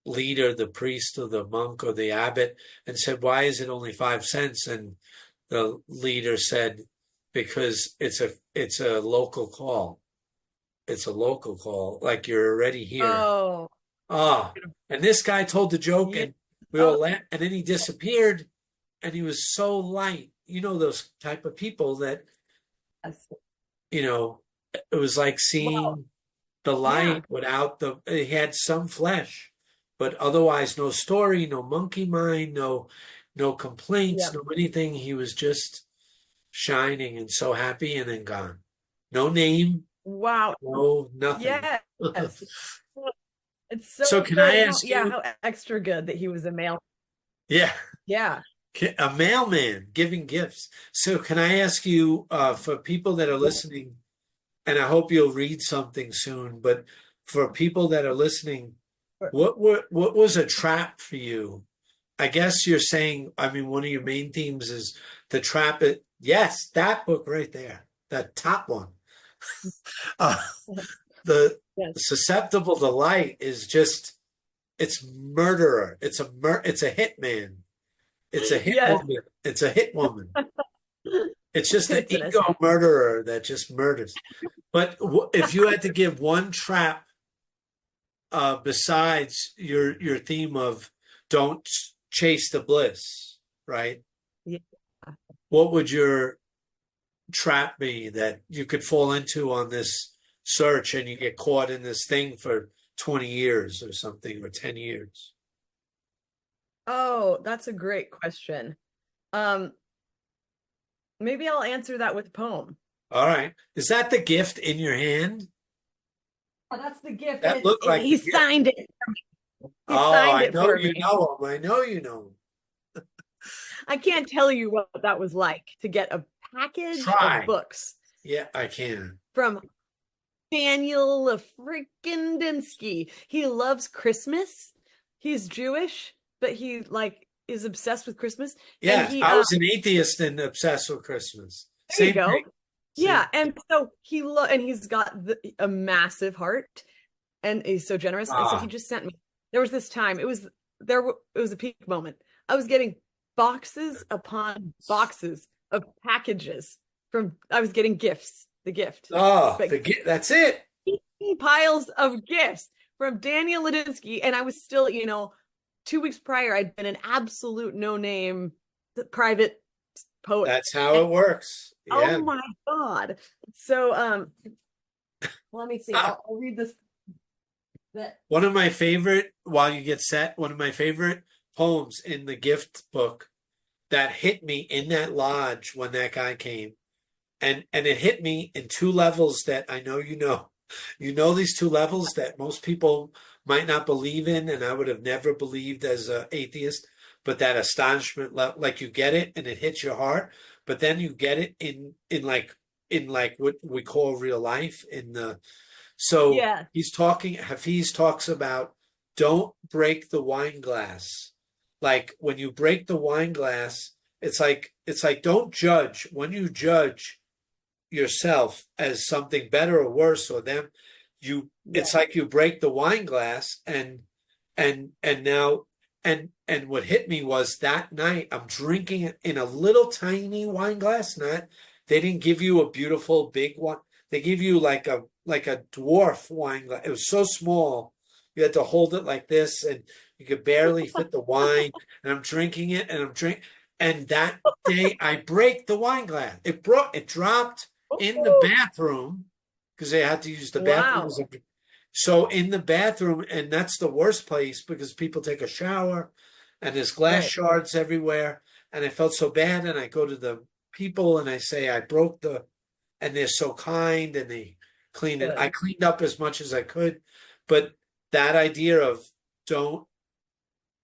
B: leader, the priest or the monk or the abbot, and said, why is it only 5 cents? And the leader said, because it's a local call. It's a local call, like you're already here.
A: Oh,
B: Ah, and this guy told the joke,
A: yeah.
B: and we
A: Oh,
B: all laughed, and then he disappeared, and he was so light. You know those type of people that,
A: yes.
B: you know, it was like
A: Well,
B: seeing the
A: yeah.
B: light without the. He had some flesh, but otherwise no story, no monkey mind, no
A: Yeah.
B: complaints, no anything. He was just shining and so happy, and then gone. No name,
A: Wow.
B: no nothing.
A: Yes. It's so
B: So can
A: good.
B: I
A: How,
B: ask
A: yeah,
B: you?
A: how extra good that he was a male.
B: Yeah.
A: Yeah.
B: A mailman giving gifts. So can I ask you, for people that are listening, and I hope you'll read something soon, but for people that are listening, what was a trap for you? I guess you're saying, I mean, one of your main themes is the trap. Yes, that book right there, that top one. Uh, the
A: Yes.
B: susceptible to light is just it's murderer. It's a hitman. It's a hit
A: Yes.
B: woman. It's a hit woman. It's just an
A: It's an
B: ego murderer that just murders. But if you had to give one trap, besides your theme of don't chase the bliss, right?
A: yeah.
B: What would your trap be that you could fall into on this search and you get caught in this thing for 20 years or something, or 10 years?
A: Oh, that's a great question. Um, Maybe I'll answer that with a poem.
B: All right. Is that the gift in your hand?
A: Oh, that's the gift, and
B: That looked like
A: he
B: the gift.
A: signed it. He
B: Oh,
A: signed
B: I
A: it
B: know
A: for
B: you
A: me.
B: know him. I know you know him.
A: I can't tell you what that was like to get a package of
B: Try.
A: books
B: Yeah, I can.
A: from Daniel freaking Dinsky. He loves Christmas. He's Jewish, but he like is obsessed with Christmas. And
B: Yes, I was an atheist and obsessed with Christmas.
A: there you
B: Same thing.
A: go.
B: Same.
A: Yeah, and so and he's got a massive heart, and he's so generous. And so he
B: Ah,
A: just sent me. There was this time. It was a peak moment. I was getting boxes upon boxes of packages from. I was getting gifts. The gift,
B: oh,
A: but
B: that's it.
A: piles of gifts from Daniel Ladinsky, and I was still, 2 weeks prior, I'd been an absolute no-name private poet.
B: That's how
A: And
B: it works.
A: oh
B: Yeah.
A: my God. So let me see.
B: Ah,
A: I'll read this that
B: one of my favorite, while you get set, one of my favorite poems in the gift book that hit me in that lodge when that guy came. And it hit me in two levels that I know you know. You know these two levels that most people might not believe in, and I would have never believed as an atheist. But that astonishment level, like you get it and it hits your heart, but then you get it in like what we call real life. So
A: yeah.
B: Hafiz talks about don't break the wine glass. Like when you break the wine glass, it's like don't judge. When you judge yourself as something better or worse or them,
A: Yeah.
B: it's like you break the wine glass and now and what hit me was that night I'm drinking it in a little tiny wine glass. Not They didn't give you a beautiful big one. They give you like a dwarf wine glass. It was so small. You had to hold it like this and you could barely fit the wine. And I'm drinking it and I'm drinking. And that day I break the wine glass. It dropped in the
A: Ooh,
B: bathroom because they had to use the bathroom
A: wow.
B: so in the bathroom, and that's the worst place because people take a shower and there's glass
A: Right.
B: shards everywhere. And I felt so bad. And I go to the people and I say, I broke and they're so kind and they clean it. I
A: Good.
B: cleaned up as much as I could. But that idea of don't,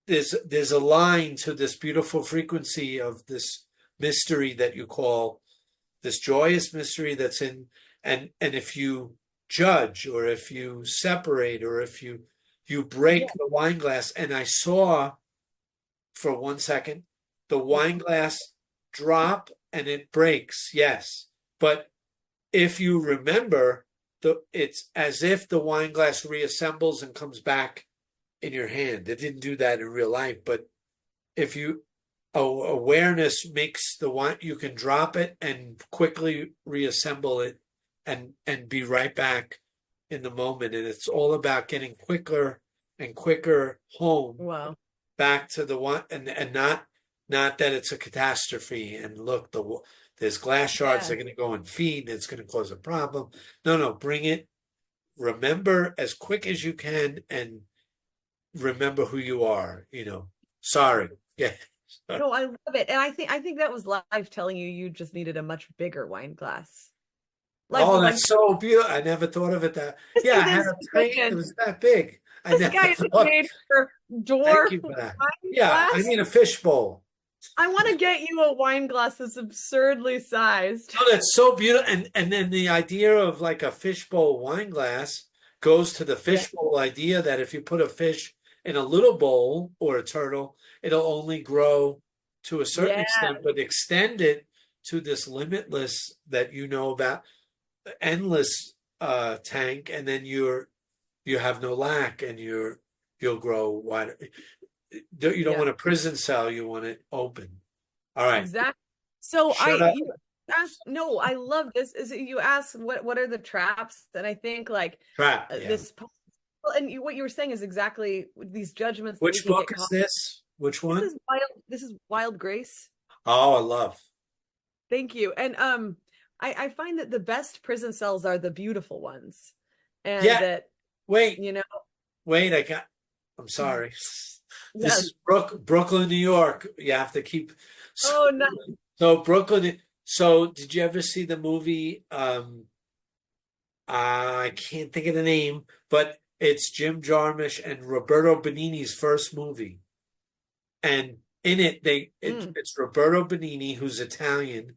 B: there's a line to this beautiful frequency of this mystery that you call this joyous mystery that's in, and if you judge or if you separate or if you
A: Yeah.
B: break the wine glass, and I saw for 1 second the wine glass drop and it breaks, yes, but if you remember, it's as if the wine glass reassembles and comes back in your hand. It didn't do that in real life, but if you awareness makes the one you can drop it and quickly reassemble it and be right back in the moment. And it's all about getting quicker and quicker home
A: Wow.
B: back to the one and not that it's a catastrophe and look there's glass shards that
A: Yeah.
B: are going to go and feed and it's going to cause a problem. No, bring it. Remember as quick as you can and remember who you are. Sorry. Yeah.
A: No, I love it. And I think that was life telling you just needed a much bigger wine glass. Life
B: Oh,
A: was like,
B: that's so beautiful. I never thought of it that.
A: this
B: Yeah,
A: is
B: I had a tiny, it
A: insane.
B: was that big. I
A: This
B: never
A: guy is
B: thought.
A: made for
B: Thank
A: dwarf
B: you for that.
A: wine
B: Yeah, I
A: glass.
B: need a fishbowl.
A: I want to get you a wine glass that's absurdly sized.
B: Oh, that's so beautiful. And then the idea of like a fishbowl wine glass goes to the
A: Yeah.
B: fishbowl idea that if you put a fish in a little bowl or a turtle, it'll only grow to a certain
A: Yeah.
B: extent, but extend it to this limitless that you know about, endless tank, and then you have no lack and you'll grow wider. You don't
A: Yeah.
B: want a prison cell, you want it open. All right.
A: Exactly. So
B: Shut up.
A: you asked, no, I love this. Is you asked what are the traps? And I think like
B: Trap. Yeah.
A: this, and what you were saying is exactly these judgments that we
B: Which
A: can
B: book
A: get
B: is
A: caught.
B: this? Which
A: This
B: one?
A: is wild. This is Wild Grace.
B: Oh, I love.
A: Thank you. And I find that the best prison cells are the beautiful ones, and
B: Yeah.
A: that
B: Wait.
A: you know,
B: Wait. I'm sorry. This
A: yes.
B: is Brooklyn, New York. You have to keep.
A: Oh no.
B: So Brooklyn. So did you ever see the movie? I can't think of the name, but it's Jim Jarmusch and Roberto Benigni's first movie. And in it, it's Roberto Benigni, who's Italian,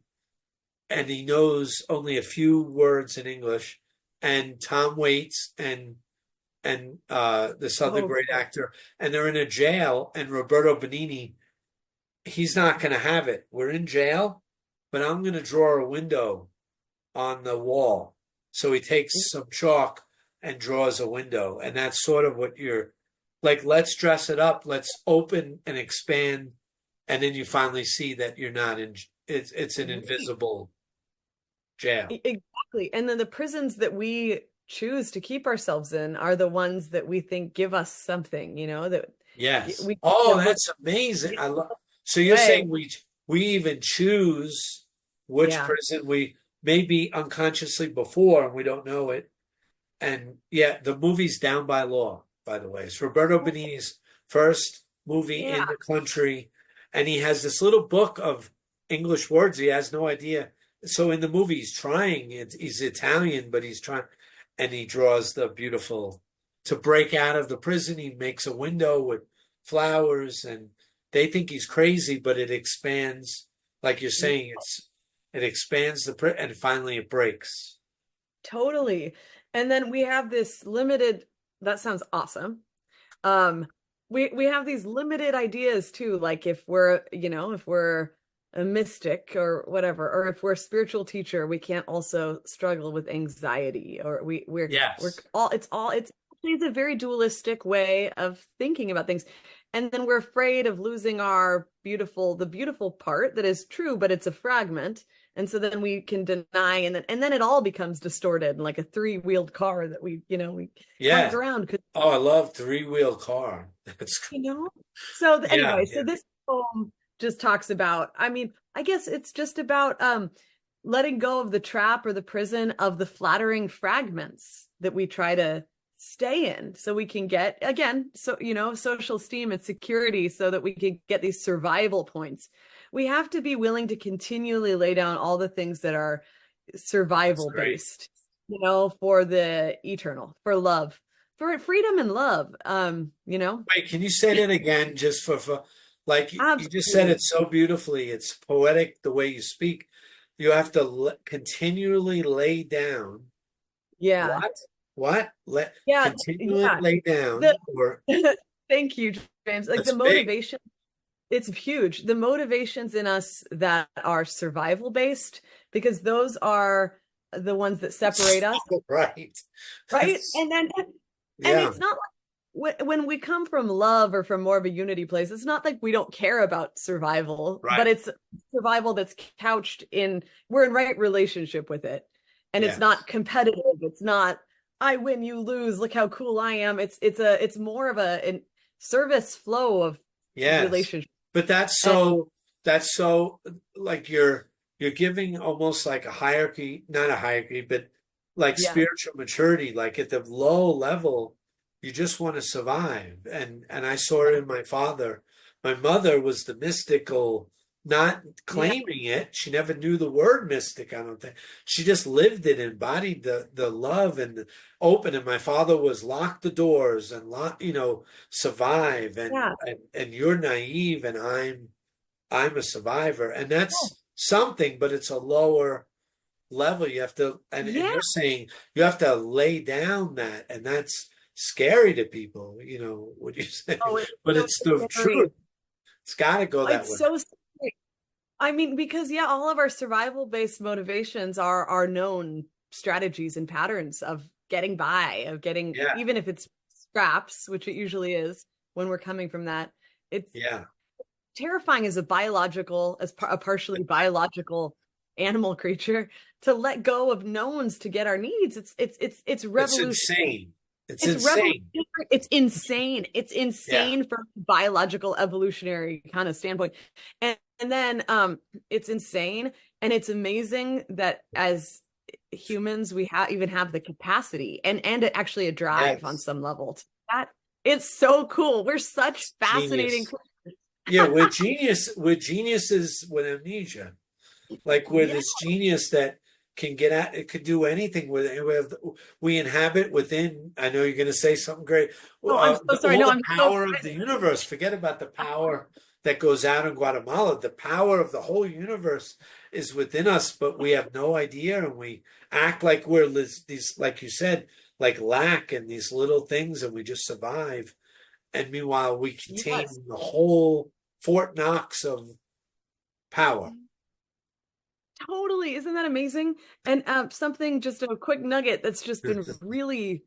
B: and he knows only a few words in English, and Tom Waits and this other
A: Oh,
B: great
A: cool.
B: actor, and they're in a jail, and Roberto Benigni, he's not going to have it. We're in jail, but I'm going to draw a window on the wall. So he takes some chalk and draws a window. And that's sort of what you're like, let's dress it up, let's open and expand. And then you finally see that you're not in it's an invisible jail.
A: Exactly. And then the prisons that we choose to keep ourselves in are the ones that we think give us something, that
B: Yes.
A: we
B: Oh,
A: avoid
B: that's amazing. I love so you're
A: away.
B: saying we even choose which
A: Yeah.
B: prison we maybe unconsciously before and we don't know it. And yeah, the movie's Down by Law, by the way. It's Roberto Benigni's first movie
A: Yeah.
B: in the country. And he has this little book of English words. He has no idea. So in the movie, he's trying. He's Italian, but he's trying. And he draws the beautiful, to break out of the prison, he makes a window with flowers. And they think he's crazy, but it expands. Like you're saying, it expands and finally it breaks.
A: Totally. And then we have this limited, that sounds awesome. We have these limited ideas too, like if we're a mystic or whatever, or if we're a spiritual teacher, we can't also struggle with anxiety, or we're
B: Yes.
A: all it's actually a very dualistic way of thinking about things. And then we're afraid of losing the beautiful part that is true, but it's a fragment. And so then we can deny, and then it all becomes distorted, and like a three-wheeled car that we
B: Yeah.
A: crank around because
B: Oh, I love three-wheel car. That's
A: you know. So
B: yeah,
A: anyway,
B: yeah.
A: so this poem just talks about, I mean, I guess it's just about letting go of the trap or the prison of the flattering fragments that we try to stay in, so we can get, again, social esteem and security, so that we can get these survival points. We have to be willing to continually lay down all the things that are
B: That's
A: survival
B: great.
A: based, for the eternal, for love, for freedom and love.
B: Wait, can you say that again just for like you just said it
A: Absolutely.
B: so beautifully. It's poetic the way you speak. You have to continually lay down.
A: Yeah.
B: What? What?
A: Yeah.
B: Continually
A: Yeah.
B: lay down
A: The
B: or
A: Thank you, James. Like the
B: that's big.
A: motivation, it's huge. The motivations in us that are survival based, because those are the ones that separate us,
B: So right.
A: right?
B: That's
A: And
B: yeah.
A: it's not when we come from love or from more of a unity place, it's not like we don't care about survival, but
B: Right.
A: it's survival that's couched in we're in right relationship with it. And it's
B: Yes.
A: not competitive. It's not I win, you lose, look how cool I am. It's more of a service flow of
B: Yes.
A: relationship.
B: But
A: And
B: that's so like you're giving almost like a hierarchy, not a hierarchy, but like
A: yeah.
B: spiritual maturity. Like at the low level, you just want to survive. And I saw it in my father. My mother was the mystical, not
A: Yeah.
B: claiming it. She never knew the word mystic, I don't think. She just lived it, embodied the love and the open. And my father was lock the doors and lock, survive.
A: Yeah.
B: And you're naive and I'm a survivor. And that's something, but it's a lower level. You have to, and
A: Yeah.
B: you're saying you have to lay down that, and that's scary to people, what you say,
A: Oh, it's
B: but
A: so
B: it's the
A: scary.
B: truth. It's got to go that
A: It's
B: way.
A: so scary. I mean, because yeah, all of our survival-based motivations are known strategies and patterns of getting by, of getting,
B: Yeah.
A: even if it's scraps, which it usually is when we're coming from that. It's
B: Yeah.
A: terrifying as a biological, a partially biological animal creature to let go of knowns to get our needs. It's
B: It's
A: revolutionary.
B: insane. It's
A: It's
B: insane.
A: revolutionary. It's insane. It's
B: Yeah.
A: insane from a biological evolutionary kind of standpoint. And then it's insane and it's amazing that as humans we even have the capacity and actually a drive on
B: Yes.
A: some level to that. It's so cool. We're such fascinating
B: Genius.
A: creatures.
B: Yeah, we're geniuses with amnesia. Like we're
A: Yeah.
B: this genius that can get at it, could do anything with it. We inhabit within. I know you're going to say something great.
A: Oh, I'm so sorry.
B: All
A: No,
B: the
A: I'm so
B: power of the universe. Forget about the power that goes out in Guatemala. The power of the whole universe is within us, but we have no idea, and we act like we're these, like you said, like lack and these little things, and we just survive. And meanwhile, we contain
A: yes.
B: the whole Fort Knox of power.
A: Totally. Isn't that amazing? And something, just a quick nugget that's just been really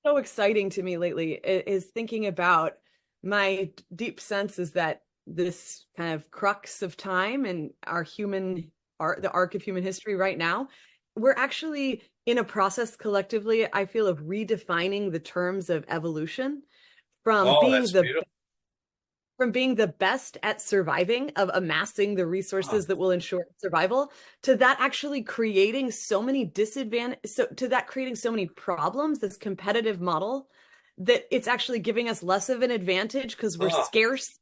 A: so exciting to me lately is thinking about my deep sense is that this kind of crux of time and our human art, the arc of human history right now, we're actually in a process collectively, I feel, of redefining the terms of evolution from
B: Oh,
A: being
B: that's
A: the
B: beautiful.
A: from being the best at surviving, of amassing the
B: Oh,
A: resources that will ensure survival, to that actually creating so many to that creating so many problems, this competitive model, that it's actually giving us less of an advantage because we're
B: oh,
A: scarce,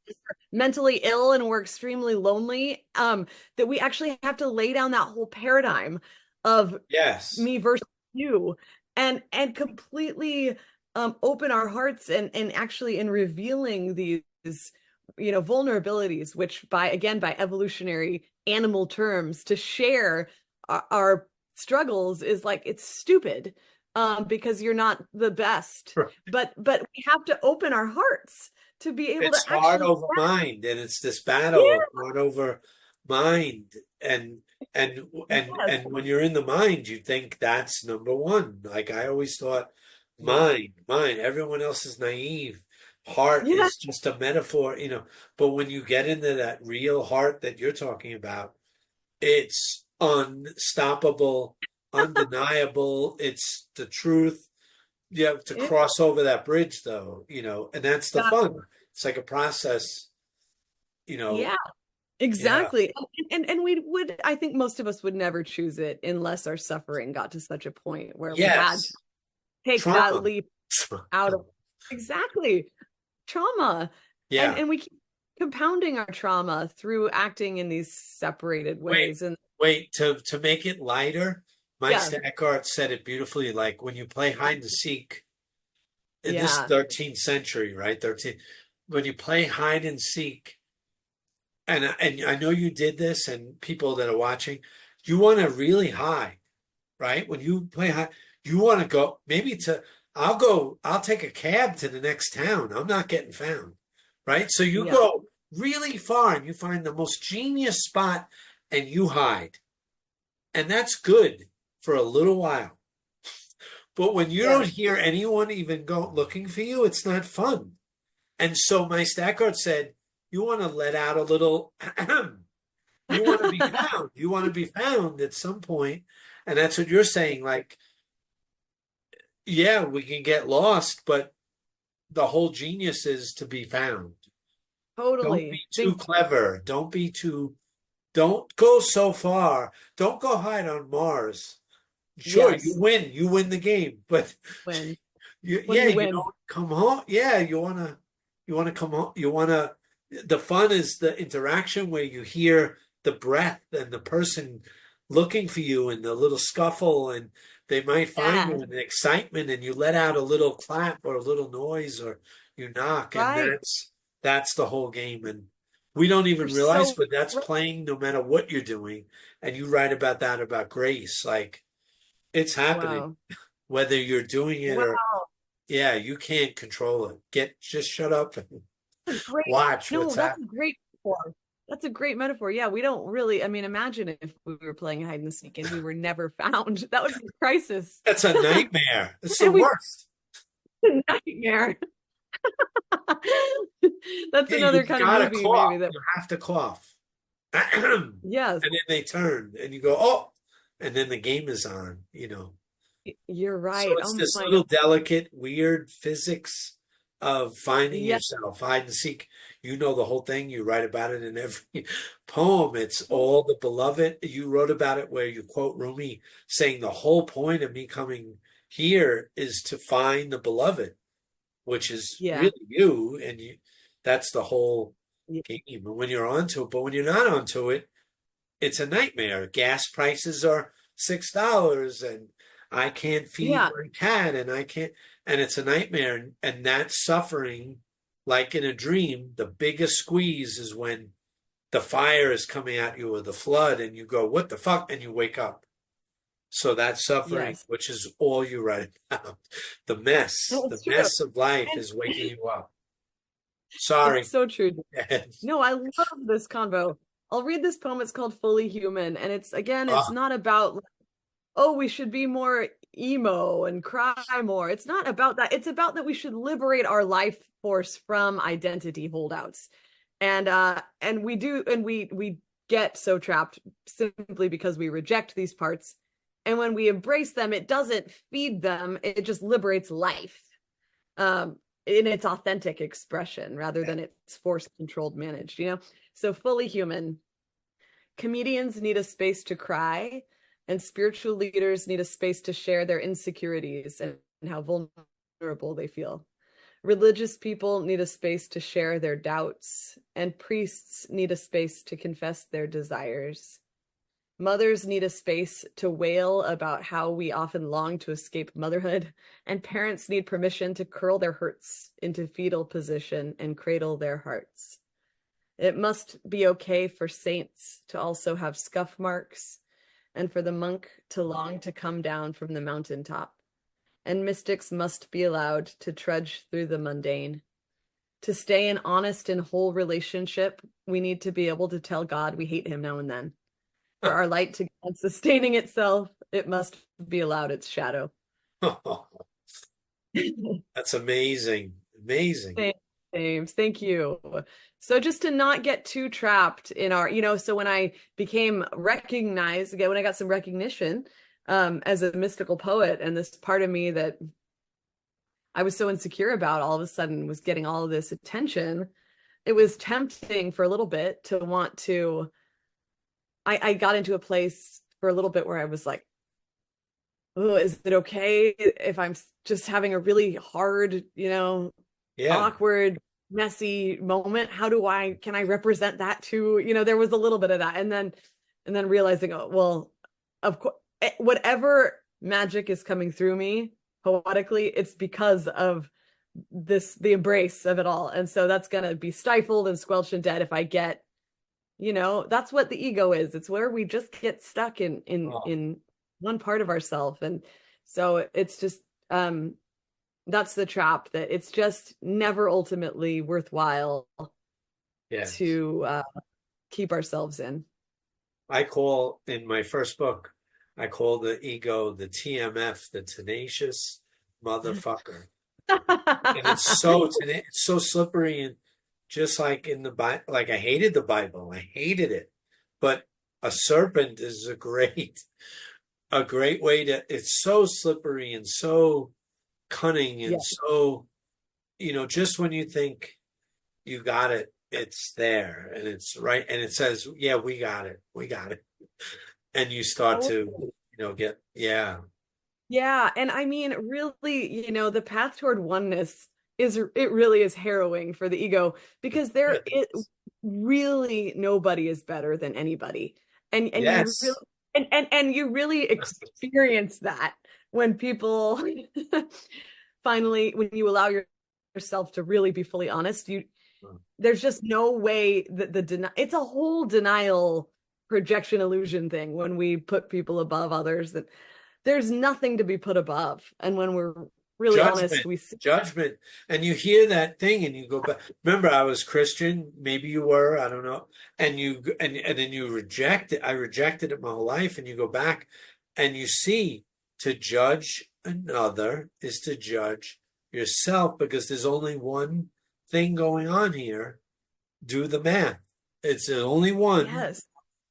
A: mentally ill, and we're extremely lonely. That we actually have to lay down that whole paradigm of
B: yes.
A: me versus you, and completely open our hearts and actually in revealing these vulnerabilities, which by evolutionary animal terms to share our struggles is like it's stupid, because you're not the best, but we have to open our hearts to be able to
B: It's heart
A: actually.
B: over mind, and it's this battle of
A: Yeah.
B: heart over mind. And
A: Yes.
B: and when you're in the mind, you think that's number one. Like I always thought,
A: Yeah.
B: mind. Everyone else is naive. Heart
A: Yeah.
B: is just a metaphor. But when you get into that real heart that you're talking about, it's unstoppable, undeniable. It's the truth. You have to
A: Yeah.
B: cross over that bridge though, and that's the
A: Yeah.
B: fun. It's like a process, you know.
A: Yeah.
B: Yeah.
A: Exactly. And we would, I think most of us would never choose it unless our suffering got to such a point where we had to
B: Yes.
A: take that
B: Trauma.
A: leap out of exactly trauma. and
B: Yeah.
A: and we keep compounding our trauma through acting in these separated
B: Wait,
A: ways. And
B: wait, to make it lighter,
A: yeah.
B: Meister Eckhart said it beautifully, like when you play hide and seek in this
A: Yeah.
B: 13th century, right? 13, when you play hide and seek, and I know you did this, and people that are watching, you want to really hide, right? When you play hide, you want to go maybe I'll take a cab to the next town. I'm not getting found, right? So you
A: Yeah.
B: go really far and you find the most genius spot and you hide. And that's good for a little while. But when you
A: Yeah.
B: don't hear anyone even go looking for you, it's not fun. And so my Stackard said, you want to let out a little, you want to be found. You want to be found at some point. And that's what you're saying. Like, yeah, we can get lost, but the whole genius is to be found. Don't
A: Totally.
B: be too clever. Don't go so far. Don't go hide on Mars. Sure, you
A: Yes.
B: win. You win the game, but
A: Win. What do
B: yeah,
A: you
B: you
A: win?
B: don't come home. Yeah, you wanna come home. The fun is the interaction where you hear the breath and the person looking for you and the little scuffle and they might find
A: Yeah.
B: you in the excitement and you let out a little clap or a little noise or you knock and
A: Right.
B: that's the whole game. And we don't
A: You're
B: even realize,
A: so
B: but that's
A: right.
B: playing no matter what you're doing. And you write about that about grace. Like it's happening,
A: Wow.
B: whether you're doing it
A: Wow.
B: or yeah, you can't control it. Just shut up and
A: That's a great.
B: watch
A: No,
B: what's
A: that's a
B: happening.
A: great metaphor. That's a great metaphor. Yeah, we don't really, I mean, imagine if we were playing hide and seek and we were never found. That would be a crisis.
B: That's a nightmare. It's the
A: And we
B: worst.
A: nightmare. That's
B: Yeah,
A: another
B: you've
A: kind of
B: got to
A: movie,
B: cough.
A: maybe that.
B: You have to cough. And
A: Yes,
B: then they turn and you go, oh, and then the game is on.
A: you're
B: So
A: right.
B: it's
A: Oh
B: this
A: my God.
B: little delicate, weird physics of finding
A: Yeah.
B: yourself, hide and seek. You know the whole thing. You write about it in every poem. It's all the beloved. You wrote about it where you quote Rumi saying the whole point of me coming here is to find the beloved, which is
A: Yeah.
B: really you, and that's the whole
A: Yeah.
B: game. And when you're onto it, but when you're not onto it, it's a nightmare. Gas prices are $6 and I can't feed
A: Yeah.
B: my cat and I can't and it's a nightmare and that suffering like in a dream, the biggest squeeze is when the fire is coming at you or the flood and you go, what the fuck? And you wake up. So that suffering,
A: Yes.
B: which is all you write about,
A: No,
B: the
A: it's true.
B: mess of life
A: And
B: is waking you up. Sorry.
A: it's so true. No, I love this convo. I'll read this poem. It's called Fully Human. And it's, again, it's
B: Ah,
A: not about, oh, we should be more emo and cry more. It's not about that. It's about that we should liberate our life force from identity holdouts. And we do, and we get so trapped simply because we reject these parts. And when we embrace them, it doesn't feed them, it just liberates life. In its authentic expression rather than its forced, controlled, managed. So fully human. Comedians need a space to cry, and spiritual leaders need a space to share their insecurities and how vulnerable they feel. Religious people need a space to share their doubts, and priests need a space to confess their desires. Mothers need a space to wail about how we often long to escape motherhood, and parents need permission to curl their hurts into fetal position and cradle their hearts. It must be okay for saints to also have scuff marks, and for the monk to long to come down from the mountaintop. And mystics must be allowed to trudge through the mundane. To stay in honest and whole relationship, we need to be able to tell God we hate him now and then. For our light to go on sustaining itself, it must be allowed its shadow.
B: that's amazing. Amazing.
A: Thanks, James. Thank you. So just to not get too trapped in so when I became recognized, again, when I got some recognition as a mystical poet, and this part of me that I was so insecure about all of a sudden was getting all of this attention, it was tempting for a little bit to want to, I got into a place for a little bit where I was like, oh, is it okay if I'm just having a really hard,
B: Yeah.
A: awkward, messy moment? Can I represent that too? There was a little bit of that. And then realizing, oh, well, of course, whatever magic is coming through me poetically, it's because of the embrace of it all. And so that's going to be stifled and squelched and dead if I get, that's what the ego is. It's where we just get stuck in
B: Oh,
A: in one part of ourselves. And so it's just that's the trap, that it's just never ultimately worthwhile
B: yes.
A: to keep ourselves in.
B: I call in my first book, I call the ego the TMF, the tenacious motherfucker. And it's so slippery, and just like in the Bible, like I hated the Bible, I hated it, but a serpent is a great way to. It's so slippery and so cunning and
A: Yeah.
B: so, just when you think you got it, it's there and it's right, and it says, "Yeah, we got it," and you start
A: Oh,
B: to, get
A: yeah. And I mean, really, the path toward oneness it really is harrowing for the ego because really nobody is better than anybody. And you really
B: Yes.
A: and you really experience that when people finally, when you allow yourself to really be fully honest, there's just no way that it's a whole denial projection illusion thing when we put people above others, that there's nothing to be put above. And when we're really honest,
B: Judgment,
A: we see.
B: judgment. And you hear that thing and you go back. Remember, I was Christian, maybe you were, I don't know. And then you reject it. I rejected it my whole life. And you go back and you see, to judge another is to judge yourself, because there's only one thing going on here. Do the math. It's the only one.
A: Yes.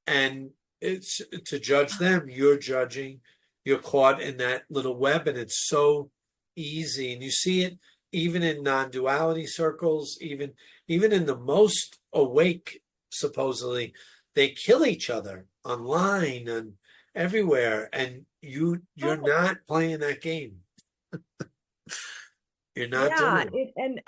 B: And it's to judge them. You're judging. You're caught in that little web, and it's so easy. And you see it even in non-duality circles, even in the most awake, supposedly, they kill each other online and everywhere. And you're not playing that game. You're not
A: Yeah,
B: doing it.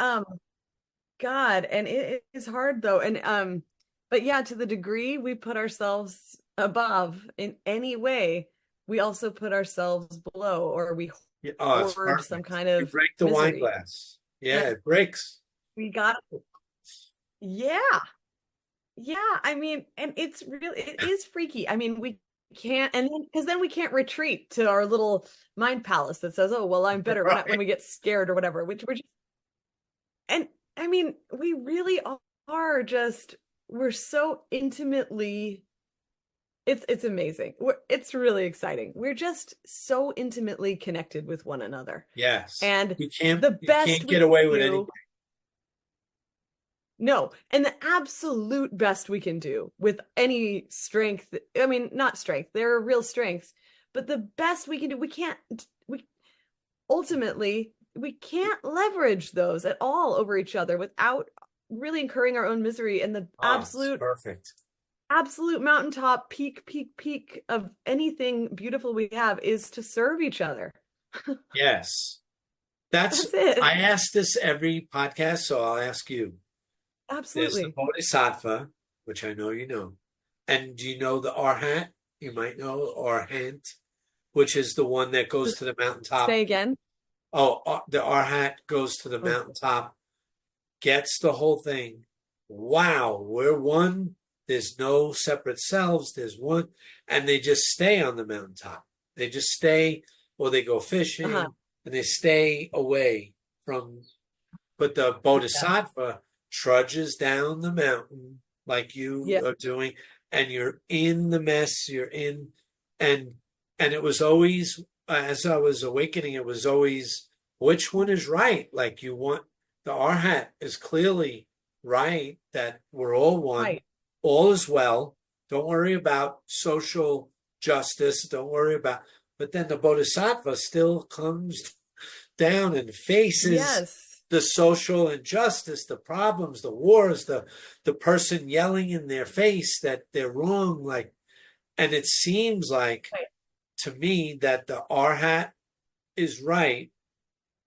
A: God, and it is hard though. And but yeah, to the degree we put ourselves above in any way, we also put ourselves below, or we
B: Oh, it's
A: hoard some
B: perfect.
A: kind
B: You
A: of
B: break the wine
A: misery.
B: glass. Yeah,
A: And
B: it breaks.
A: we got, yeah, yeah. I mean, and it is freaky. I mean, we can't, and then because then we can't retreat to our little mind palace that says, "Oh, well, I'm better," when
B: Right.
A: we get scared or whatever. Which we're just, and I mean, we really are just, we're so intimately. It's amazing. It's really exciting. We're just so intimately connected with one another,
B: Yes.
A: and
B: You can't
A: the
B: you
A: best
B: can't
A: we
B: get
A: can
B: away with anything.
A: do. No, and the absolute best we can do with any strength, I mean, not strength, there are real strengths, but the best we can do, we ultimately, we can't leverage those at all over each other without really incurring our own misery. And the
B: Oh, it's perfect.
A: absolute mountaintop peak of anything beautiful we have is to serve each other.
B: Yes.
A: That's it.
B: I ask this every podcast, so I'll ask you. There's the
A: Absolutely.
B: Bodhisattva, which I know you know. And do you know the Arhat? You might know Arhant, which is the one that goes to the
A: Say
B: mountaintop.
A: again.
B: Oh, the Arhat goes to the
A: Oh,
B: mountaintop, gets the whole thing. Wow, we're one. There's no separate selves. There's one. And they just stay on the mountaintop. They just stay, or they go
A: uh-huh.
B: fishing, and they stay away from. But the
A: Yeah.
B: Bodhisattva trudges down the mountain like you
A: Yeah.
B: are doing, and you're in the mess. You're in, and it was always, as I was awakening, it was always, which one is right? Like, you want, the Arhat is clearly right, that we're all one,
A: Right.
B: all is well. Don't worry about social justice. Don't worry about. But then the Bodhisattva still comes down and faces
A: Yes.
B: the social injustice, the problems, the wars, the person yelling in their face that they're wrong. Like, and it seems like
A: Right.
B: to me that the Arhat is right,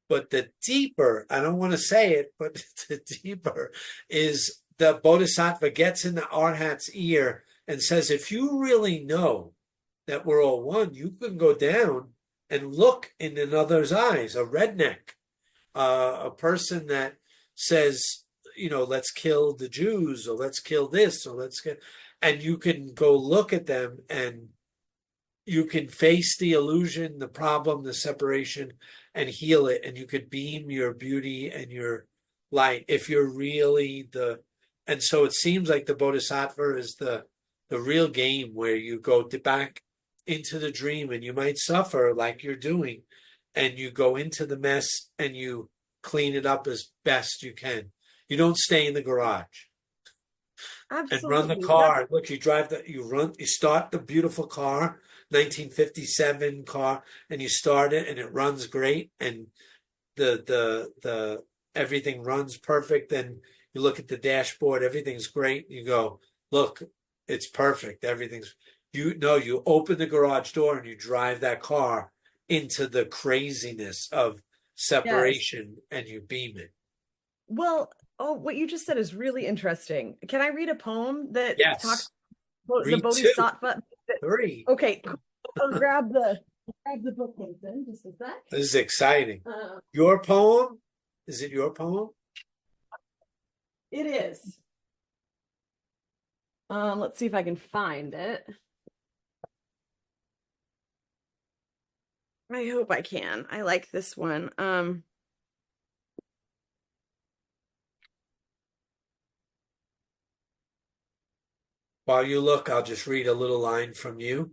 B: but the deeper, I don't want to say it, but the deeper is the Bodhisattva gets in the Arhat's ear and says, if you really know that we're all one, you can go down and look in another's eyes, a redneck, a person that says, let's kill the Jews, or let's kill this, or let's get, and you can go look at them, and you can face the illusion, the problem, the separation, and heal it. And you could beam your beauty and your light if you're really and so it seems like the Bodhisattva is the real game, where you go back into the dream, and you might suffer like you're doing, and you go into the mess and you clean it up as best you can. You don't stay in the garage and run the
A: Absolutely.
B: car. Look, you start the beautiful car, 1957 car, and you start it and it runs great, and the everything runs perfect. Then you look at the dashboard, everything's great. You go, look, it's perfect. You open the garage door and you drive that car into the craziness of
A: Yes.
B: separation and you beam it.
A: Well, oh, what you just said is really interesting. Can I read a poem that talks
B: Yes.
A: about the
B: Read two,
A: Bodhisattva?
B: three.
A: Okay, cool. I'll grab the book then, just a sec.
B: This is exciting.
A: Uh,
B: Your poem? Is it your poem?
A: it is. Let's see if I can find it. I hope I can. I like this one.
B: While you look, I'll just read a little line from you.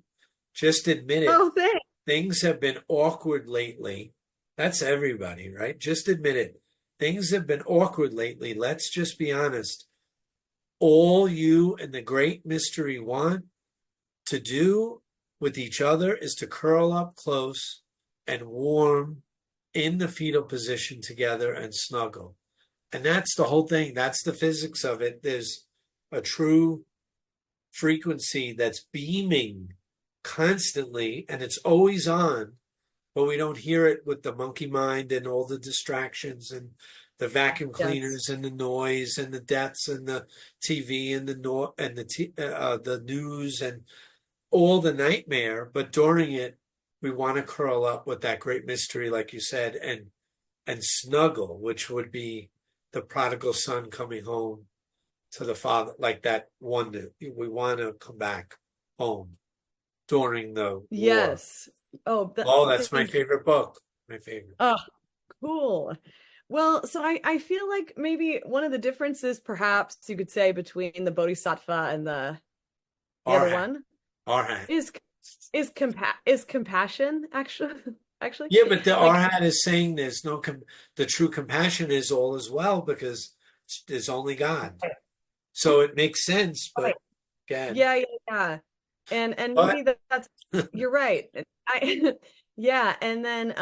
B: Just admit it.
A: Oh, thanks.
B: Things have been awkward lately. That's everybody, right? Just admit it. Things have been awkward lately. Let's just be honest. All you and the great mystery want to do with each other is to curl up close and warm in the fetal position together and snuggle. And that's the whole thing. That's the physics of it. There's a true frequency that's beaming constantly, and it's always on, but we don't hear it with the monkey mind and all the distractions and the vacuum cleaners and the noise and the deaths and the TV and the news and all the nightmare. But during it, we want to curl up with that great mystery, like you said, and snuggle, which would be the prodigal son coming home to the father, like that one that we want to come back home during the
A: Yes.
B: war. That's my favorite book. My favorite.
A: Oh, cool. Well, so I feel like maybe one of the differences, perhaps you could say, between the Bodhisattva and the other one is compassion, actually.
B: Yeah, but the
A: like,
B: Arhat is saying there's no the true compassion is all as well, because there's only God. So it makes sense, but again.
A: Yeah. And maybe that's you're right. Yeah, and then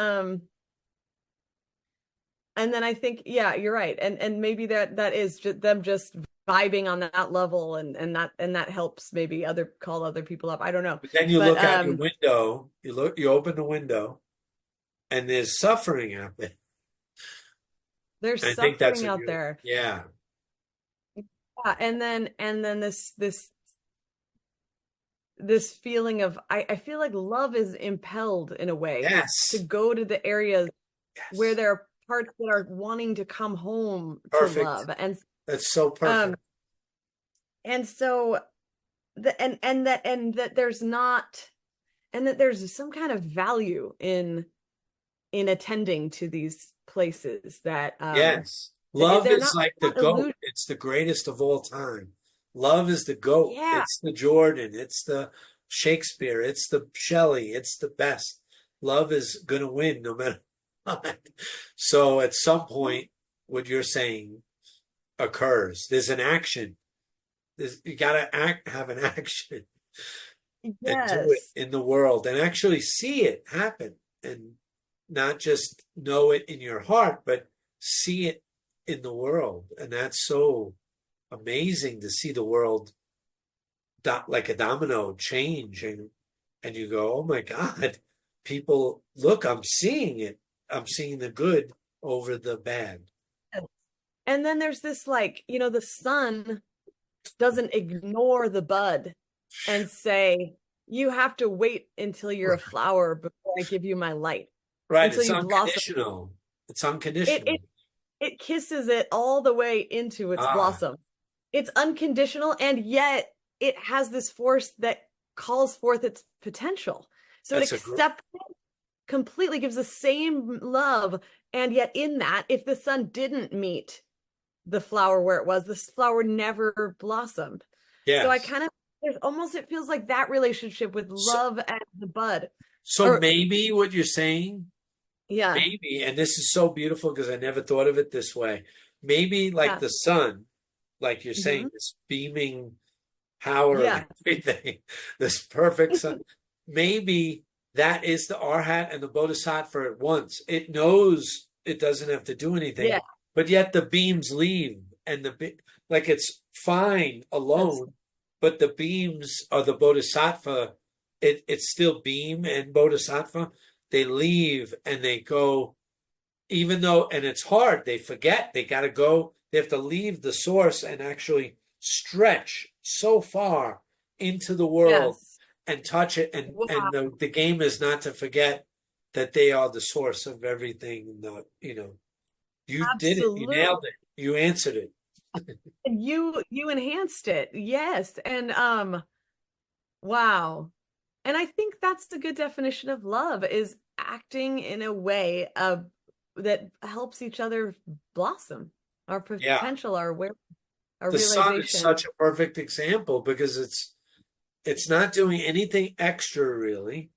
A: I think, yeah, you're right. And maybe that is just them just vibing on that level, and that helps maybe call other people up. I don't know.
B: But then you look out your window, you open the window, and there's suffering out there.
A: There's suffering out there.
B: Yeah.
A: Yeah, and then this feeling of I feel like love is impelled in a way to go to the areas where there are parts that are wanting to come home to love, and
B: that's so perfect.
A: And so that there's not, and that there's some kind of value in attending to these places that
B: yes. Love is like the GOAT. It's the greatest of all time. Love is the GOAT.
A: Yeah.
B: It's the Jordan. It's the Shakespeare. It's the Shelley. It's the best. Love is going to win no matter what. So at some point, what you're saying occurs. There's an action. You got to have an action.
A: Yes.
B: And do it in the world and actually see it happen, and not just know it in your heart, but see it in the world. And that's so amazing to see the world like a domino change, and you go, oh my God, people, look, I'm seeing it. I'm seeing the good over the bad.
A: And then there's this, like, the sun doesn't ignore the bud and say, you have to wait until you're a flower before I give you my light.
B: Right. It's unconditional. It's unconditional.
A: It kisses it all the way into its blossom. It's unconditional, and yet it has this force that calls forth its potential. So it accepts it completely, gives the same love, and yet in that, if the sun didn't meet the flower where it was, this flower never blossomed.
B: Yes.
A: So I kind of there's almost, it feels like that relationship with
B: So,
A: love and the bud.
B: so
A: Or
B: maybe what you're saying,
A: yeah.
B: maybe, and this is so beautiful because I never thought of it this way. Maybe like
A: Yeah.
B: the sun, like you're saying,
A: Hmm.
B: this beaming power of
A: Yeah.
B: everything, this perfect sun. Maybe that is the arhat and the bodhisattva at once. It knows it doesn't have to do anything,
A: Yeah.
B: but yet the beams leave, and like it's fine
A: Yes.
B: alone, but the beams are the bodhisattva. It's still beam and bodhisattva. They leave and they go, even though, and it's hard, they forget, they got to go, they have to leave the source and actually stretch so far into the world
A: Yes.
B: and touch it. And
A: Wow.
B: the game is not to forget that they are the source of everything. You did it, you
A: Absolutely.
B: nailed it, you answered it.
A: And you enhanced it. Yes. And wow. And I think that's the good definition of love, is acting in a way of that helps each other blossom, our
B: Yeah.
A: potential, our aware, our
B: The sun is
A: realization.
B: such a perfect example because it's not doing anything extra really.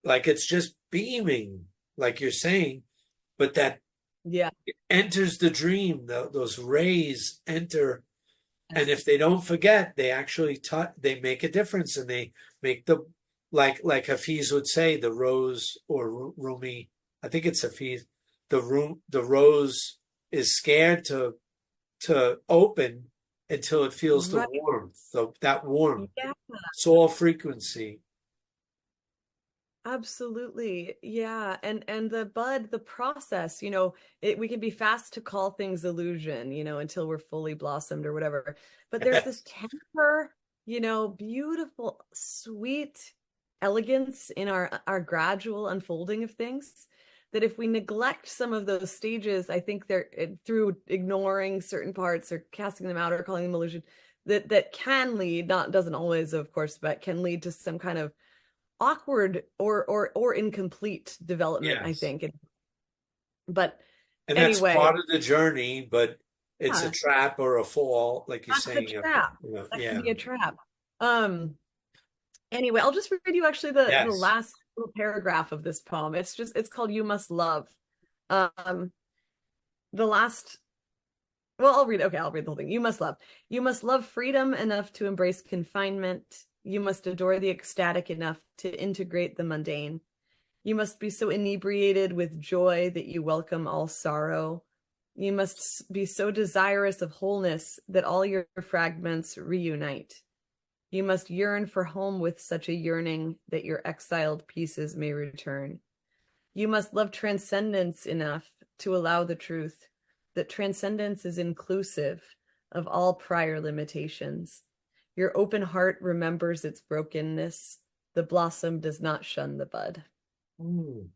B: Like it's just beaming, like you're saying, but that
A: Yeah.
B: enters the dream. Those rays enter, and
A: Yes.
B: if they don't forget, they actually they make a difference, and they make the like Hafiz would say, the rose or Rumi. I think it's Hafiz. The rose is scared to open until it feels the
A: Right.
B: warmth. So that warmth,
A: Yeah.
B: it's all frequency.
A: Absolutely. Yeah. And the bud, the process, we can be fast to call things illusion, until we're fully blossomed or whatever. But there's this tender, beautiful, sweet elegance in our gradual unfolding of things, that if we neglect some of those stages, I think through ignoring certain parts or casting them out or calling them illusion, that can lead, not doesn't always, of course, but can lead to some kind of awkward or incomplete development, I
B: Yes.
A: think. But
B: And that's
A: anyway,
B: part of the journey, but it's a
A: yeah,
B: trap or a fall, like you're
A: that's a
B: saying.
A: trap. That can
B: Yeah.
A: be a trap. Um, anyway, I'll just read you actually the
B: Yes.
A: last little paragraph of this poem. It's called You Must Love. Um, the last well, I'll read the whole thing. You must love. You must love freedom enough to embrace confinement. You must adore the ecstatic enough to integrate the mundane. You must be so inebriated with joy that you welcome all sorrow. You must be so desirous of wholeness that all your fragments reunite. You must yearn for home with such a yearning that your exiled pieces may return. You must love transcendence enough to allow the truth that transcendence is inclusive of all prior limitations. Your open heart remembers its brokenness. The blossom does not shun the bud.
B: Mm,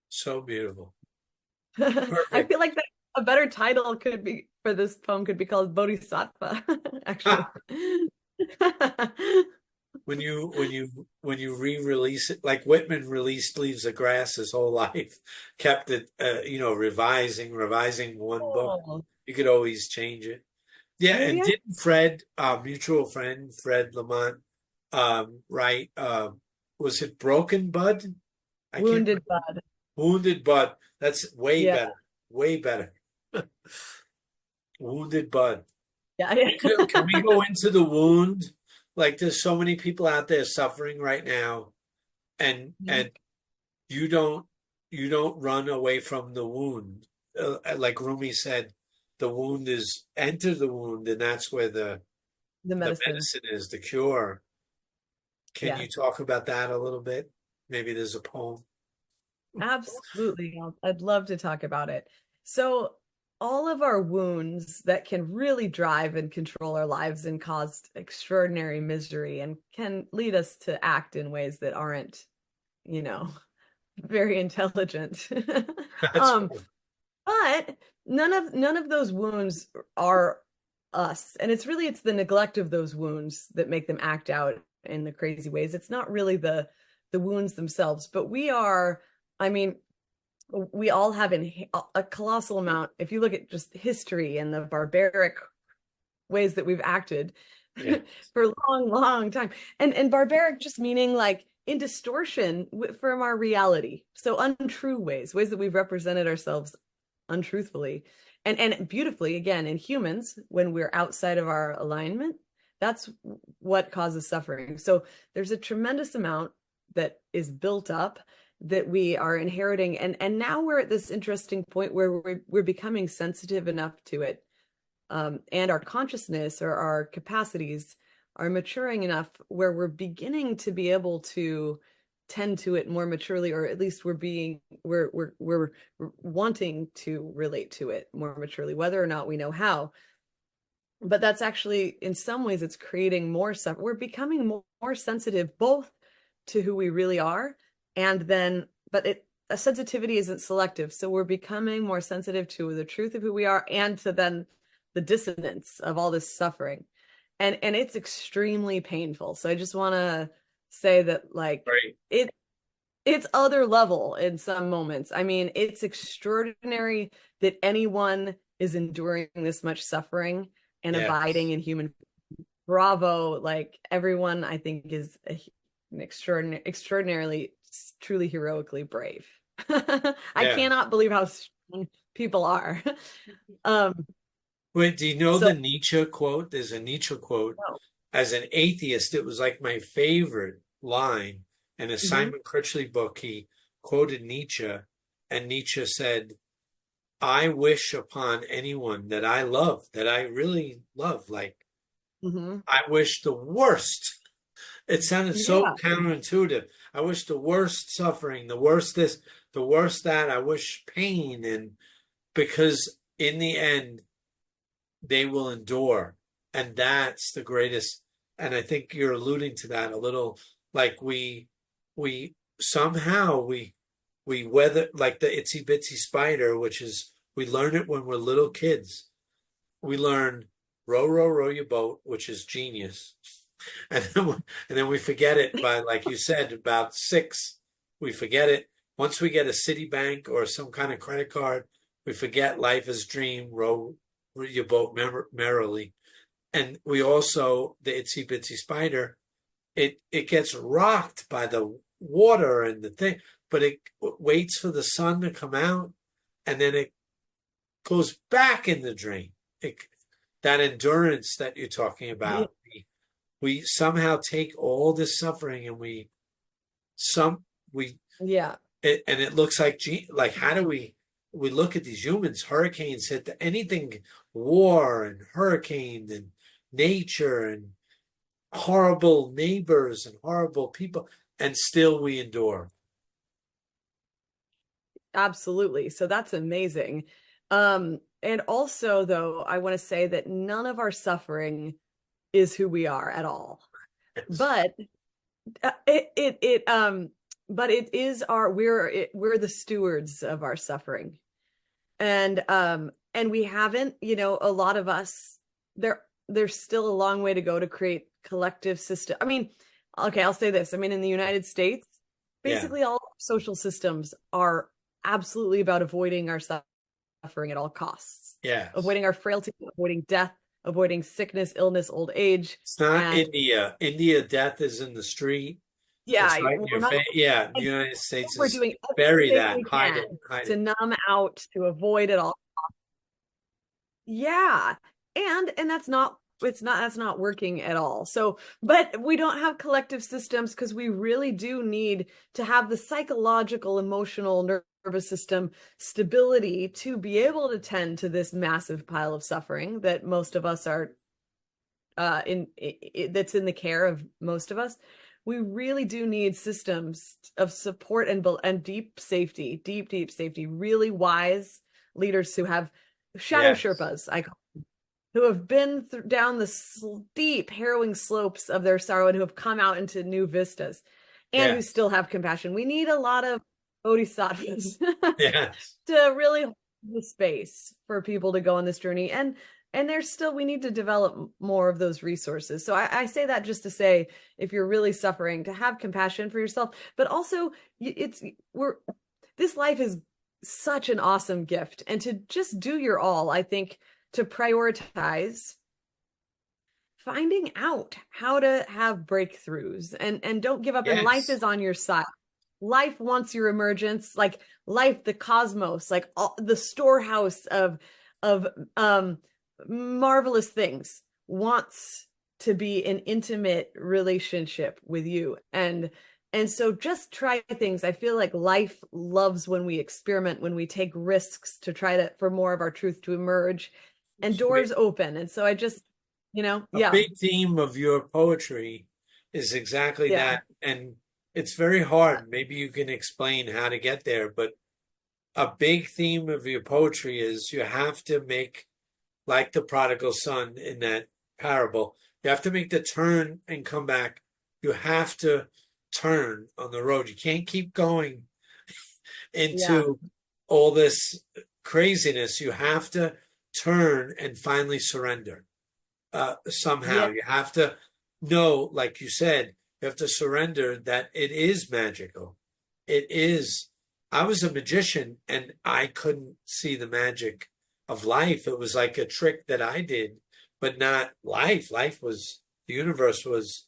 B: so beautiful.
A: I
B: Perfect.
A: feel like that a better title could be for this poem could be called Bodhisattva, actually.
B: When you re-release it, like Whitman released Leaves of Grass his whole life, kept it, revising one book.
A: Oh,
B: You could always change it. Yeah,
A: maybe
B: and
A: I
B: didn't Fred, our mutual friend, Fred Lamont, write, was it Broken Bud? I can't
A: wounded
B: remember.
A: bud.
B: Wounded Bud. That's way
A: Yeah,
B: better. Way better. Wounded Bud.
A: yeah,
B: Can we go into the wound? Like there's so many people out there suffering right now,
A: yeah.
B: and you don't you don't run away from the wound. Like Rumi said, the wound is enter the wound, and that's where
A: The
B: the
A: medicine.
B: medicine is, the cure. Can
A: Yeah,
B: you talk about that a little bit? Maybe there's a poem.
A: absolutely. I'd love to talk about it. So, all of our wounds that can really drive and control our lives and cause extraordinary misery and can lead us to act in ways that aren't, you know, very intelligent.
B: That's
A: um,
B: cool.
A: but none of those wounds are us. And it's the neglect of those wounds that make them act out in the crazy ways. It's not really the wounds themselves, but I mean, we all have a colossal amount. If you look at just history and the barbaric ways that we've acted
B: Yeah.
A: for a long, long time. And barbaric just meaning like in distortion from our reality. So untrue ways that we've represented ourselves untruthfully. And beautifully, again, in humans, when we're outside of our alignment, that's what causes suffering. So there's a tremendous amount that is built up that we are inheriting. And now we're at this interesting point where we're becoming sensitive enough to it. And our consciousness or our capacities are maturing enough where we're beginning to be able to tend to it more maturely, or at least we're wanting to relate to it more maturely, whether or not we know how. But that's actually, in some ways, it's creating more stuff. We're becoming more sensitive both to who we really are, and then, a sensitivity isn't selective. So we're becoming more sensitive to the truth of who we are, and to then the dissonance of all this suffering. And it's extremely painful. So I just want to say that, like,
B: Right.
A: it's other level in some moments. I mean, it's extraordinary that anyone is enduring this much suffering and abiding
B: Yes.
A: in human. Bravo. Like, everyone, I think, is an extraordinarily, truly heroically brave. I
B: Yeah.
A: cannot believe how strong people are. um
B: Wait, do you know
A: so
B: the Nietzsche quote? There's a Nietzsche quote.
A: no.
B: As an atheist, it was like my favorite line. In a
A: Mhm.
B: Simon Critchley book, he quoted Nietzsche, and Nietzsche said, I wish upon anyone that I love, that I really love, like,
A: Mhm.
B: I wish the worst. It sounded so
A: Yeah.
B: counterintuitive. I wish the worst suffering, the worst this, the worst that. I wish pain, and because in the end, they will endure. And that's the greatest. And I think you're alluding to that a little, like we somehow we weather, like the itsy bitsy spider, which is, we learn it when we're little kids. We learn row, row, row your boat, which is genius. And then we forget it by, like you said, about six. We forget it. Once we get a Citibank or some kind of credit card, we forget life is dream, row your boat merrily. And we also, the itsy bitsy spider, it gets rocked by the water and the thing, but it waits for the sun to come out, and then it goes back in the drain. That endurance that you're talking
A: Yeah.
B: about, we somehow take all this suffering, and some we
A: Yeah.
B: and it looks like, how do we look at these humans? Hurricanes hit anything, war and hurricane and nature and horrible neighbors and horrible people, and still we endure.
A: Absolutely. So that's amazing. And also, though, I want to say that none of our suffering is who we are at all.
B: Yes.
A: But but it is we're the stewards of our suffering. And we haven't, a lot of us, there's still a long way to go to create collective system. I mean, okay, I'll say this. I mean, in the United States,
B: Yeah.
A: basically all social systems are absolutely about avoiding our suffering at all costs,
B: Yes.
A: avoiding our frailty, avoiding death, avoiding sickness, illness, old age.
B: It's not
A: And
B: India. India, death is in the street.
A: yeah,
B: It's right in
A: we're
B: your
A: not,
B: face. Yeah, the United States
A: we're
B: is
A: doing
B: bury
A: everything
B: that,
A: we
B: hide it,
A: can
B: hide
A: to
B: it.
A: numb out, to avoid it all. Yeah. And that's not working at all. So, but we don't have collective systems because we really do need to have the psychological, emotional, nervous system stability to be able to tend to this massive pile of suffering that most of us are that's in the care of most of us. We really do need systems of support and deep safety, really wise leaders who have shadow
B: Yes.
A: Sherpas, who have been down the steep, harrowing slopes of their sorrow and who have come out into new vistas and who
B: Yes.
A: still have compassion. We need a lot of bodhisattvas
B: Yes.
A: to really hold the space for people to go on this journey. And there's still, we need to develop more of those resources. So I say that just to say, if you're really suffering, to have compassion for yourself, but also this life is such an awesome gift, and to just do your all, I think, to prioritize finding out how to have breakthroughs and don't give up. And life
B: Yes.
A: is on your side. Life wants your emergence, like life, the cosmos, like the storehouse of marvelous things wants to be an intimate relationship with you. And so just try things. I feel like life loves when we experiment, when we take risks to try to for more of our truth to emerge and doors open. And so I just,
B: A
A: yeah,
B: big theme of your poetry is exactly
A: yeah,
B: that. And it's very hard. Maybe you can explain how to get there, but a big theme of your poetry is you have to make, like the prodigal son in that parable, you have to make the turn and come back. You have to turn on the road. You can't keep going
A: yeah,
B: into all this craziness. You have to turn and finally surrender. Somehow.
A: yeah,
B: You have to know, like you said, you have to surrender that it is magical. It is. I was a magician and I couldn't see the magic of life. It was like a trick that I did, but not life. Life was, the universe was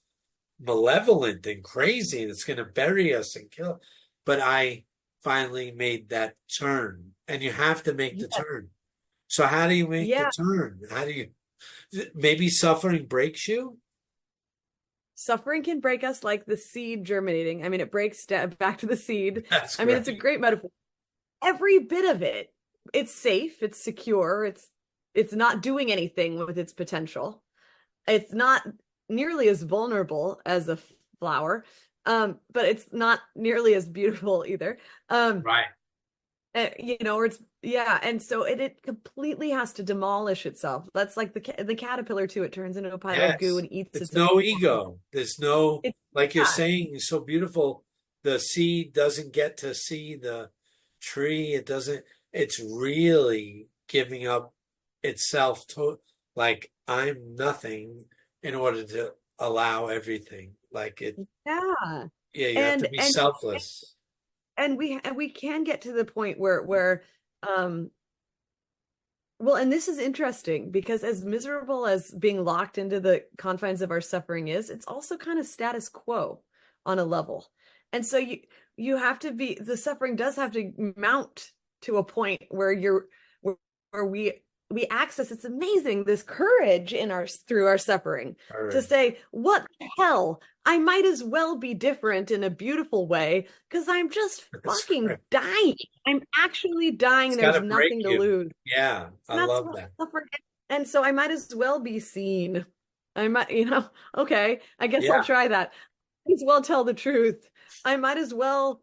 B: malevolent and crazy and it's going to bury us and kill. But I finally made that turn and you have to make the
A: yeah,
B: turn. So how do you make the
A: yeah.
B: turn? How do you, maybe suffering breaks you?
A: Suffering can break us like the seed germinating. I mean, it breaks back to the seed.
B: That's
A: I mean, it's a
B: great.
A: great metaphor. Every bit of it, it's safe, it's secure, it's not doing anything with its potential. It's not nearly as vulnerable as a flower, but it's not nearly as beautiful either.
B: Right.
A: Or it's yeah, and so it completely has to demolish itself. That's like the caterpillar too. It turns into a pile of goo
B: Yes.
A: and eats
B: It's
A: its own
B: no
A: form.
B: ego. There's no,
A: It's
B: like you're
A: yeah,
B: saying, it's so beautiful. The seed doesn't get to see the tree. It doesn't, it's really giving up itself to, like, I'm nothing in order to allow everything. Like it,
A: yeah,
B: yeah, you have to
A: and
B: be
A: and
B: selfless.
A: we can get to the point where um well, and this is interesting because as miserable as being locked into the confines of our suffering is, it's also kind of status quo on a level. And so you have to be the suffering does have to mount to a point where where, where we access it's amazing this courage in our through our suffering to
B: Courage.
A: say what the hell I might as well be different in a beautiful way because I'm just
B: That's
A: fucking
B: great.
A: dying. I'm actually dying
B: It's
A: and
B: got
A: there's
B: to break
A: nothing to
B: you.
A: lose.
B: Yeah, I
A: That's
B: love
A: what
B: that.
A: suffering is. And so I might as well be seen. I might, okay, I guess I'll
B: Yeah.
A: try that. Might as well tell the truth. I might as well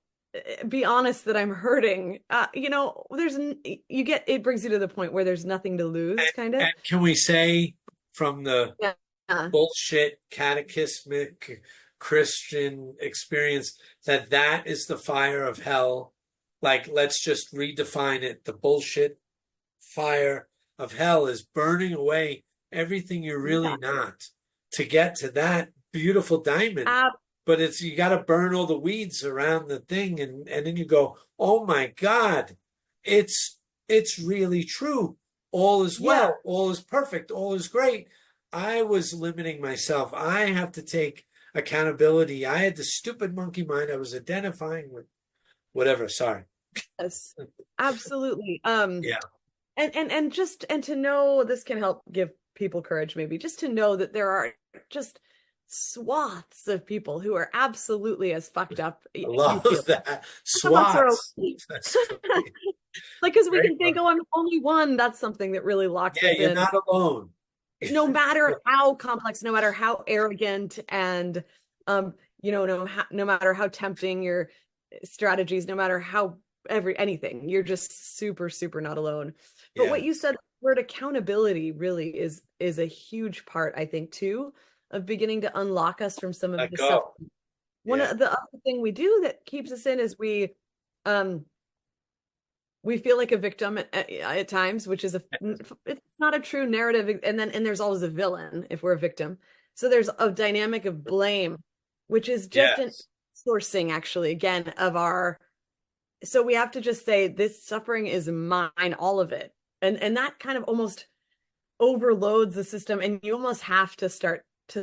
A: be honest that I'm hurting. You get it brings you to the point where there's nothing to lose,
B: And,
A: kind of.
B: and can we say from the
A: Yeah.
B: bullshit catechismic Christian experience that that is the fire of hell? Like, let's just redefine it. The bullshit fire of hell is burning away everything you're
A: Yeah.
B: really not to get to that beautiful diamond.
A: Ab-
B: But it's you got to burn all the weeds around the thing, and then you go, oh my God, it's really true. All is
A: yeah.
B: well, all is perfect, all is great. I was limiting myself. I have to take accountability. I had the stupid monkey mind. I was identifying with whatever. Sorry.
A: Yes. Absolutely.
B: Yeah.
A: And just and to know this can help give people courage maybe just to know that there are just swaths of people who are absolutely as fucked up
B: I
A: you feel
B: love that.
A: some of us are
B: SWATs.
A: okay.
B: That's great.
A: Like because we
B: Great
A: can think
B: word.
A: oh I'm only one that's something that really locks
B: Yeah,
A: us
B: you're
A: in
B: not alone.
A: no matter how complex no matter how arrogant and no matter how tempting your strategies no matter how anything you're just super super not alone but
B: Yeah.
A: what you said word accountability really is a huge part I think too of beginning to unlock us from some of
B: Let
A: the stuff
B: go.
A: one
B: Yeah.
A: of the other thing we do that keeps us in is um we feel like a victim at times, which is it's not a true narrative. And there's always a villain if we're a victim. So there's a dynamic of blame, which is just an
B: Yes.
A: sourcing actually again of our. So we have to just say this suffering is mine, all of it, and that kind of almost overloads the system, and you almost have to start to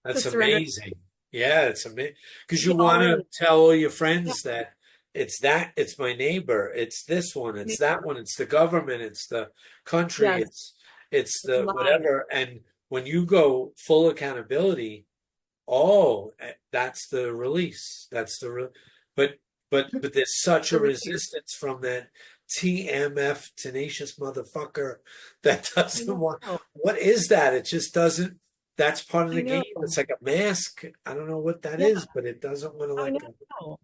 B: That's
A: surrender
B: amazing. Yeah, it's amazing because you
A: it all
B: want to
A: in.
B: tell all your
A: Yeah.
B: friends that it's my neighbor, it's this one, it's that one, it's the government, it's the country,
A: Yes,
B: it's
A: it's
B: the
A: mine.
B: whatever. And when you go full accountability, oh, that's the release. That's the but there's such
A: The
B: a
A: release.
B: resistance from that TMF tenacious motherfucker that
A: I
B: doesn't want.
A: know.
B: What is that? It just doesn't. That's part of
A: I
B: the game.
A: know.
B: It's like a mask. I don't know what that
A: Yeah,
B: is, but it doesn't want to
A: I
B: let go.
A: know.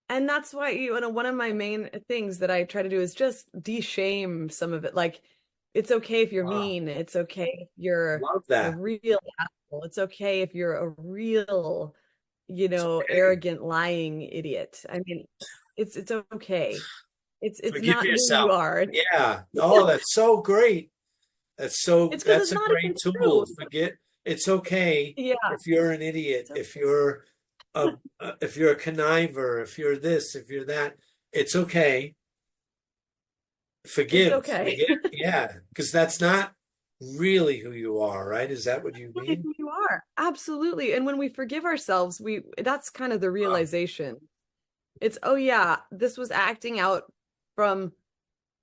A: And that's why one of my main things that I try to do is just de-shame some of it. Like, it's okay if you're
B: Wow,
A: mean. It's okay if you're
B: love
A: a
B: that.
A: real asshole. It's okay if you're a real,
B: It's okay.
A: arrogant, lying idiot. I mean, it's okay. It's
B: Forgive
A: not who you
B: yourself.
A: are.
B: Yeah. Oh, that's so great.
A: It's because
B: That's
A: it's
B: a
A: not
B: great
A: even true.
B: tool. Forget it's okay
A: Yeah.
B: if you're an idiot,
A: It's okay.
B: if you're a conniver, if you're this, if you're that, it's okay.
A: It's
B: Forgive,
A: okay.
B: forget, yeah, because that's not really who you are, right? Is that what you
A: Really
B: mean?
A: who you are. Absolutely. And when we forgive ourselves, we that's kind of the
B: Wow.
A: realization. It's, oh yeah, this was acting out from,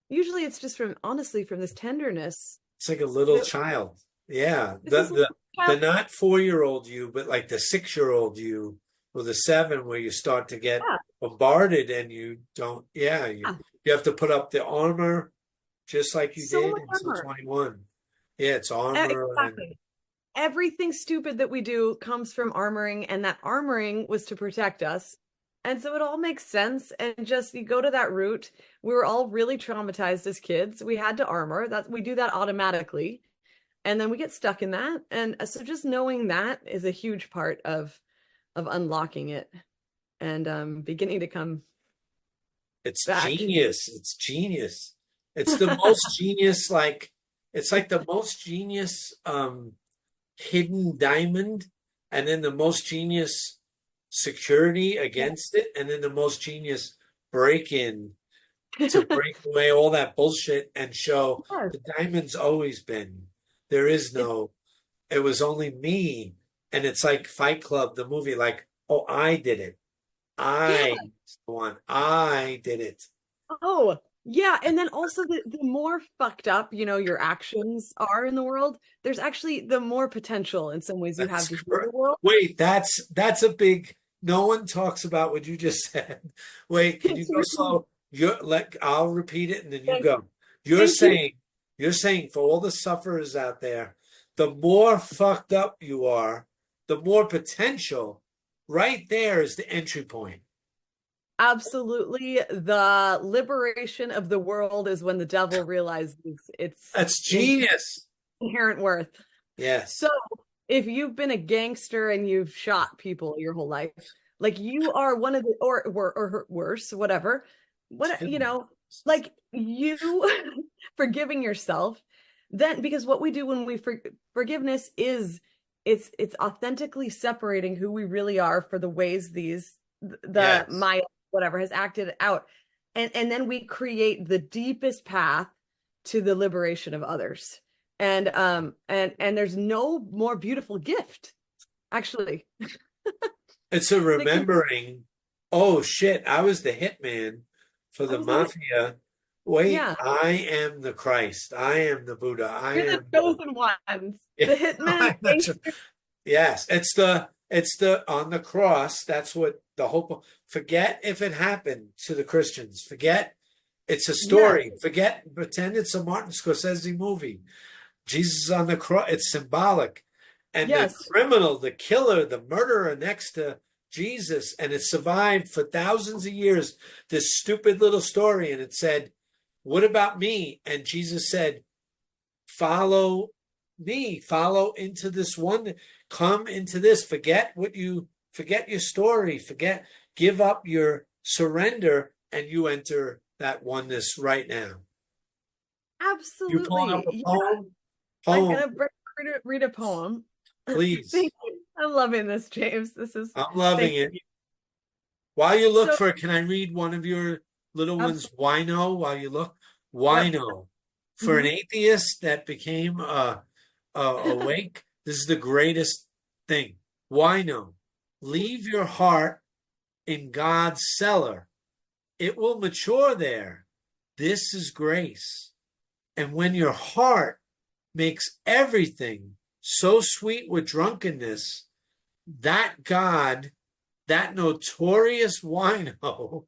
A: usually it's just from, honestly, from this tenderness.
B: It's like a little
A: That
B: child. Yeah.
A: This is like,
B: The
A: yeah,
B: not 4-year-old you, but like the 6-year-old you or the 7 where you start to get bombarded and you don't, yeah,
A: yeah.
B: you have to put up the armor just like you
A: So
B: did
A: much
B: until
A: armor.
B: 21. Yeah, it's armor and
A: Exactly. Everything stupid that we do comes from armoring, and that armoring was to protect us. And so it all makes sense. And just you go to that route. We were all really traumatized as kids. We had to armor. That we do that automatically. And then we get stuck in that. And so just knowing that is a huge part of unlocking it and beginning to come
B: it's
A: back.
B: genius. It's genius. It's the most genius, like it's like the most genius hidden diamond, and then the most genius security
A: Yeah.
B: against it, and then the most genius break in to break away all that bullshit and show
A: Yes.
B: the diamond's always been. There is
A: It's
B: no, it was only me. And it's like Fight Club, the movie, like, oh, I did it.
A: yeah.
B: I won. I did it.
A: Oh, yeah. And then also the more fucked up, your actions are in the world, there's actually the more potential in some ways you have
B: That's
A: to heal the
B: correct.
A: world.
B: Wait, that's a big. No one talks about what you just said. Wait, can you
A: It's
B: go
A: really,
B: slow? I'll repeat it and then you
A: thank,
B: go. You're
A: thank you.
B: saying, you're saying for all the sufferers out there, the more fucked up you are, the more potential. Right there is the entry point.
A: Absolutely. The liberation of the world is when the devil realizes its
B: That's genius.
A: inherent worth. So
B: Yes.
A: if you've been a gangster and you've shot people your whole life, like you are one of the, or worse, whatever, like you forgiving yourself, then because what we do when we forgiveness is it's authentically separating who we really are for the ways the
B: Yes.
A: Maya whatever has acted out, and then we create the deepest path to the liberation of others. And there's no more beautiful gift, actually.
B: It's a
A: That can,
B: remembering, oh shit, I was the hitman for
A: I
B: the
A: was the hit.
B: mafia. Wait,
A: Yeah,
B: I am the Christ. I am the Buddha. I
A: you're the
B: am the
A: chosen ones,
B: yeah,
A: the hitman.
B: I'm not sure. Yes, it's the on the cross. That's what the hope. Forget if it happened to the Christians. Forget it's a
A: Yes,
B: story. Forget pretend it's a Martin Scorsese movie. Jesus is on the cross. It's symbolic. And the
A: yes,
B: criminal, the killer, the murderer next to Jesus, and it survived for thousands of years, this stupid little story. And it said, what about me? And Jesus said, follow me, follow into this one, come into this, forget your story, give up your surrender, and you enter that oneness right now. You pulling up
A: absolutely.
B: a
A: Yeah,
B: poem?
A: I'm
B: Poem,
A: gonna read a poem.
B: please.
A: Thank you. I'm loving this, James.
B: I'm loving
A: Thank
B: it.
A: you.
B: While you look
A: So,
B: for it, can I read one of your little ones,
A: absolutely.
B: Wino, while you look?
A: Yep.
B: Wino. For an atheist that became awake, this is the greatest thing. Why no? Leave your heart in God's cellar. It will mature there. This is grace. And when your heart makes everything so sweet with drunkenness, that God, that notorious wino,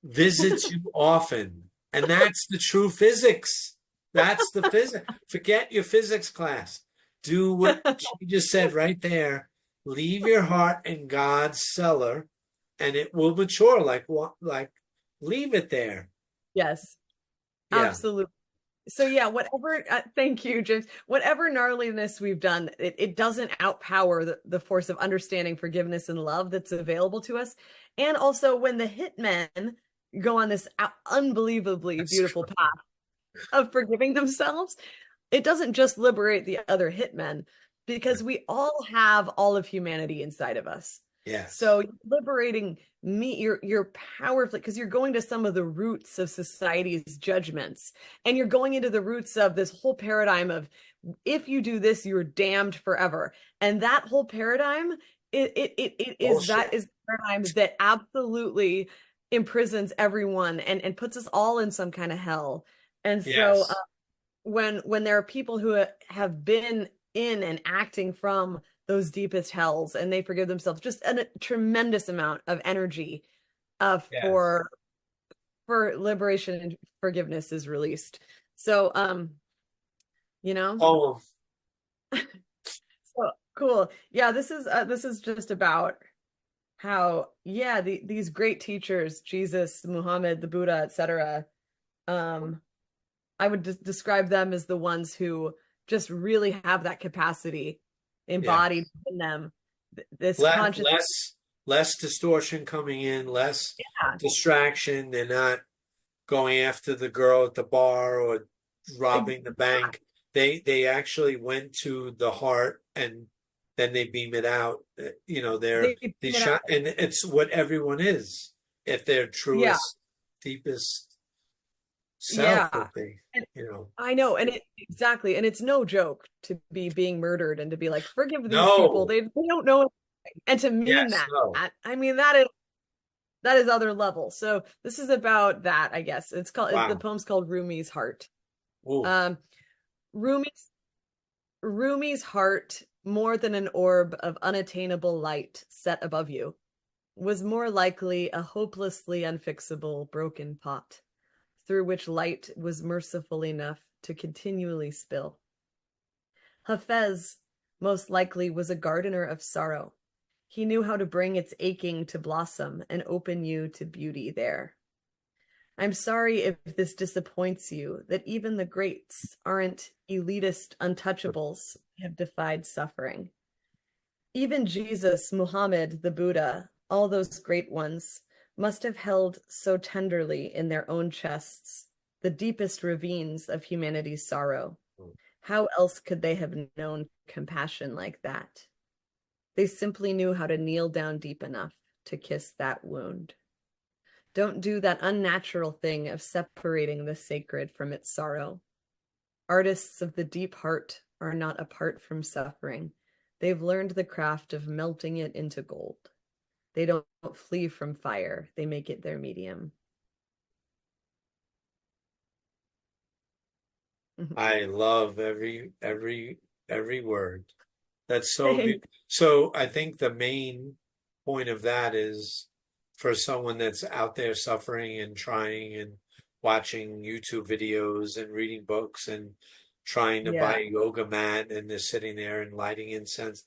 B: visits you often. And that's the true physics. That's the physics. Forget your physics class. Do what she just said right there. Leave your heart in God's cellar, and it will mature. Like leave it there.
A: Yes,
B: Yeah.
A: absolutely. So yeah, whatever, thank you, James. Whatever gnarliness we've done, it doesn't outpower the force of understanding, forgiveness, and love that's available to us. And also when the hitmen go on this unbelievably
B: That's
A: beautiful
B: true.
A: path of forgiving themselves, it doesn't just liberate the other hitmen, because we all have all of humanity inside of us.
B: Yes.
A: So liberating me, you're powerfully, because you're going to some of the roots of society's judgments, and you're going into the roots of this whole paradigm of, if you do this, you're damned forever. And that whole paradigm, it is, that is the paradigm that absolutely imprisons everyone and puts us all in some kind of hell. And so
B: Yes.
A: when there are people who have been in and acting from those deepest hells and they forgive themselves, just a tremendous amount of energy
B: Yes.
A: for liberation and forgiveness is released. So you know,
B: Oh,
A: so cool. Yeah, this is just about how, yeah, these great teachers, Jesus, Muhammad, the Buddha, etc., um I would describe them as the ones who just really have that capacity
B: yeah.
A: embodied in them, this
B: Less,
A: conscious.
B: less, less distortion coming in, less
A: Yeah,
B: distraction. They're not going after the girl at the bar or robbing the bank. They actually went to the heart and then they beam it out. You know,
A: they
B: they
A: you know,
B: shot, and it's what everyone is at their
A: yeah,
B: truest, deepest self.
A: yeah.
B: That they,
A: And
B: you know,
A: I know, and exactly, and it's no joke to be being murdered and to be like, forgive these people,
B: no,
A: they don't know anything. And to mean
B: yes,
A: that,
B: no,
A: I mean, that is other level. So this is about that, I guess. The
B: wow,
A: poem's called Rumi's Heart.
B: ooh,
A: um Rumi's Rumi's heart, more than an orb of unattainable light set above you, was more likely a hopelessly unfixable broken pot, through which light was merciful enough to continually spill. Hafez most likely was a gardener of sorrow. He knew how to bring its aching to blossom and open you to beauty there. I'm sorry if this disappoints you, that even the greats aren't elitist untouchables who have defied suffering. Even Jesus, Muhammad, the Buddha, all those great ones must have held so tenderly in their own chests the deepest ravines of humanity's sorrow. How else could they have known compassion like that? They simply knew how to kneel down deep enough to kiss that wound. Don't do that unnatural thing of separating the sacred from its sorrow. Artists of the deep heart are not apart from suffering. They've learned the craft of melting it into gold. They don't flee from fire, they make it their medium.
B: I love every word. That's so beautiful. So I think the main point of that is for someone that's out there suffering and trying and watching YouTube videos and reading books and trying to buy
A: Yeah.
B: a yoga mat and they're sitting there and lighting incense.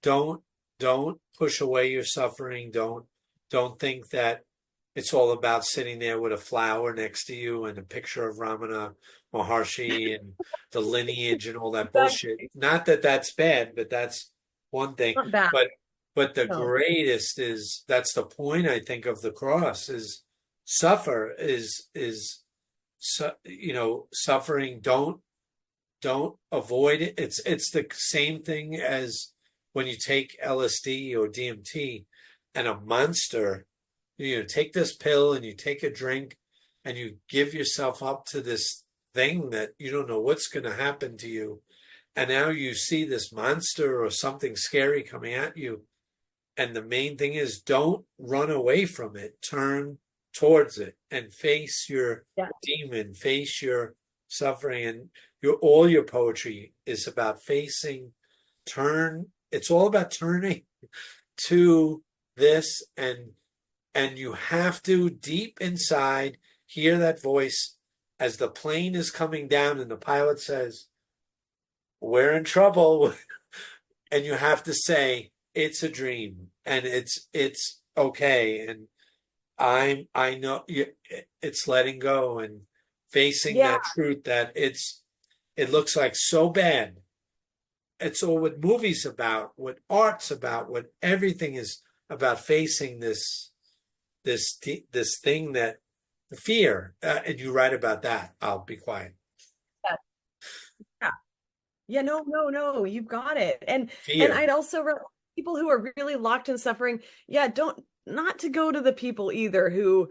B: Don't don't push away your suffering. Don't think that it's all about sitting there with a flower next to you and a picture of Ramana Maharshi and the lineage and all that bullshit.
A: Exactly.
B: Not that that's bad, but that's one thing.
A: Not bad.
B: But the
A: No.
B: greatest is that's the point I think of the cross is suffer is you know suffering. Don't avoid it. It's the same thing as when you take LSD or DMT and a monster. You know, take this pill and you take a drink and you give yourself up to this thing that you don't know what's going to happen to you. And now you see this monster or something scary coming at you. And the main thing is don't run away from it. Turn towards it and face your
A: Yeah.
B: demon, face your suffering. And all your poetry is about facing, it's all about turning to this, and you have to deep inside hear that voice as the plane is coming down and the pilot says, we're in trouble. And you have to say, it's a dream and it's okay. And I know it's letting go and facing
A: Yeah.
B: that truth that it looks like so bad. It's all what movies about, what art's about, what everything is about, facing this thing, that the fear. And you write about that. I'll be quiet.
A: Yeah. Yeah, no, you've got it. And
B: Fear.
A: I'd also people who are really locked in suffering, yeah, don't not to go to the people either who,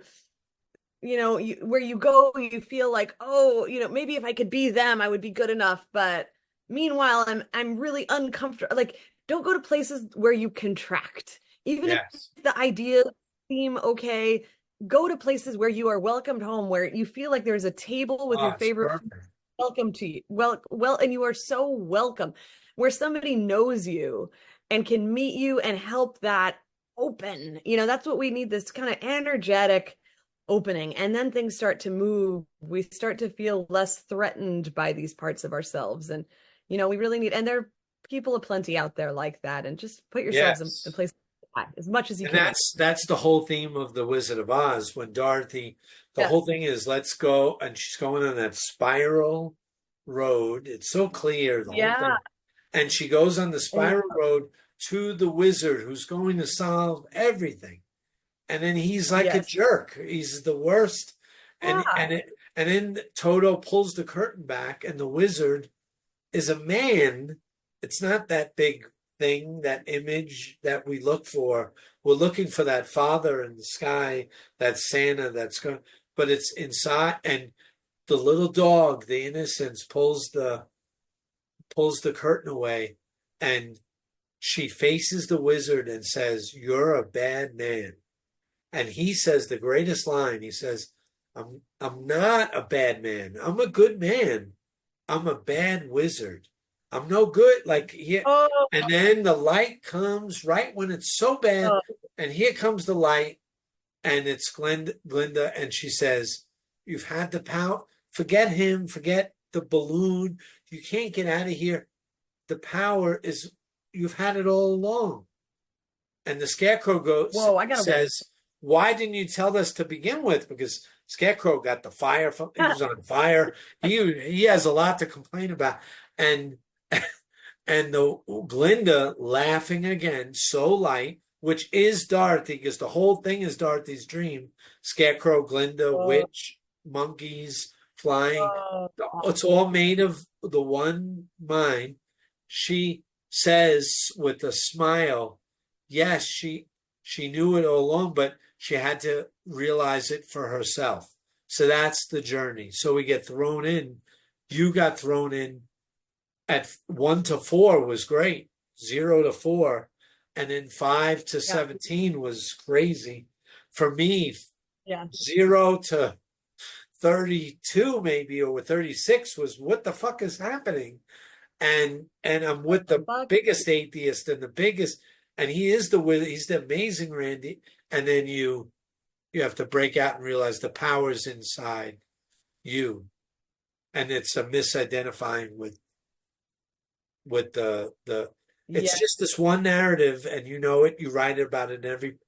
A: where you go, you feel like, oh, maybe if I could be them, I would be good enough. But meanwhile, I'm really uncomfortable. Like, don't go to places where you contract. Even if
B: Yes.
A: the ideas seem okay, go to places where you are welcomed home, where you feel like there's a table with
B: Oh,
A: your
B: it's
A: favorite food.
B: perfect.
A: Welcome to you. Well, and you are so welcome, where somebody knows you and can meet you and help that open. That's what we need, this kind of energetic opening. And then things start to move. We start to feel less threatened by these parts of ourselves. And, we really need, and there are people aplenty out there like that. And just put yourselves in
B: Yes.
A: place as much as you
B: And
A: can.
B: that's the whole theme of the Wizard of Oz. When Dorothy, the
A: Yeah.
B: whole thing is let's go, and she's going on that spiral road. It's so clear, the whole
A: Yeah.
B: thing. And she goes on the
A: Yeah.
B: spiral road to the wizard who's going to solve everything. And then he's like a
A: Yes.
B: jerk. He's the worst. And
A: Yeah.
B: and it, and then Toto pulls the curtain back, and the wizard is a man. It's not that big thing, that image that we look for. We're looking for that father in the sky, that Santa that's going, but it's inside. And the little dog, the innocence, pulls the curtain away, and she faces the wizard and says, "You're a bad man." And he says the greatest line. He says, I'm not a bad man. I'm a good man. I'm a bad wizard. I'm no good." Like here,
A: Oh,
B: and then the light comes right when it's so bad,
A: oh,
B: and here comes the light, and it's Glinda, and she says, "You've had the power. Forget him. Forget the balloon. You can't get out of here. The power is, you've had it all along." And the Scarecrow
A: whoa, I gotta
B: says, "Why didn't you tell us to begin with?" Because Scarecrow got the fire from, he was on fire. He has a lot to complain about. And and the Glinda laughing again, so light, which is Dorothy, because the whole thing is Dorothy's dream. Scarecrow, Glinda,
A: whoa,
B: witch, monkeys flying.
A: whoa.
B: It's all made of the one mind. She says with a smile, yes, she knew it all along, but she had to realize it for herself. So that's the journey. So we get thrown in. You got thrown in at 1 to 4 was great. 0 to 4. And then 5 to 17 was crazy. For me,
A: Yeah.
B: 0 to 32 maybe, or 36 was, what the fuck is happening? And I'm with the biggest atheist and the biggest, and he's the amazing Randy. And then you have to break out and realize the power's inside you, and it's a misidentifying with the it's
A: Yeah.
B: just this one narrative, and you know it. You write about it in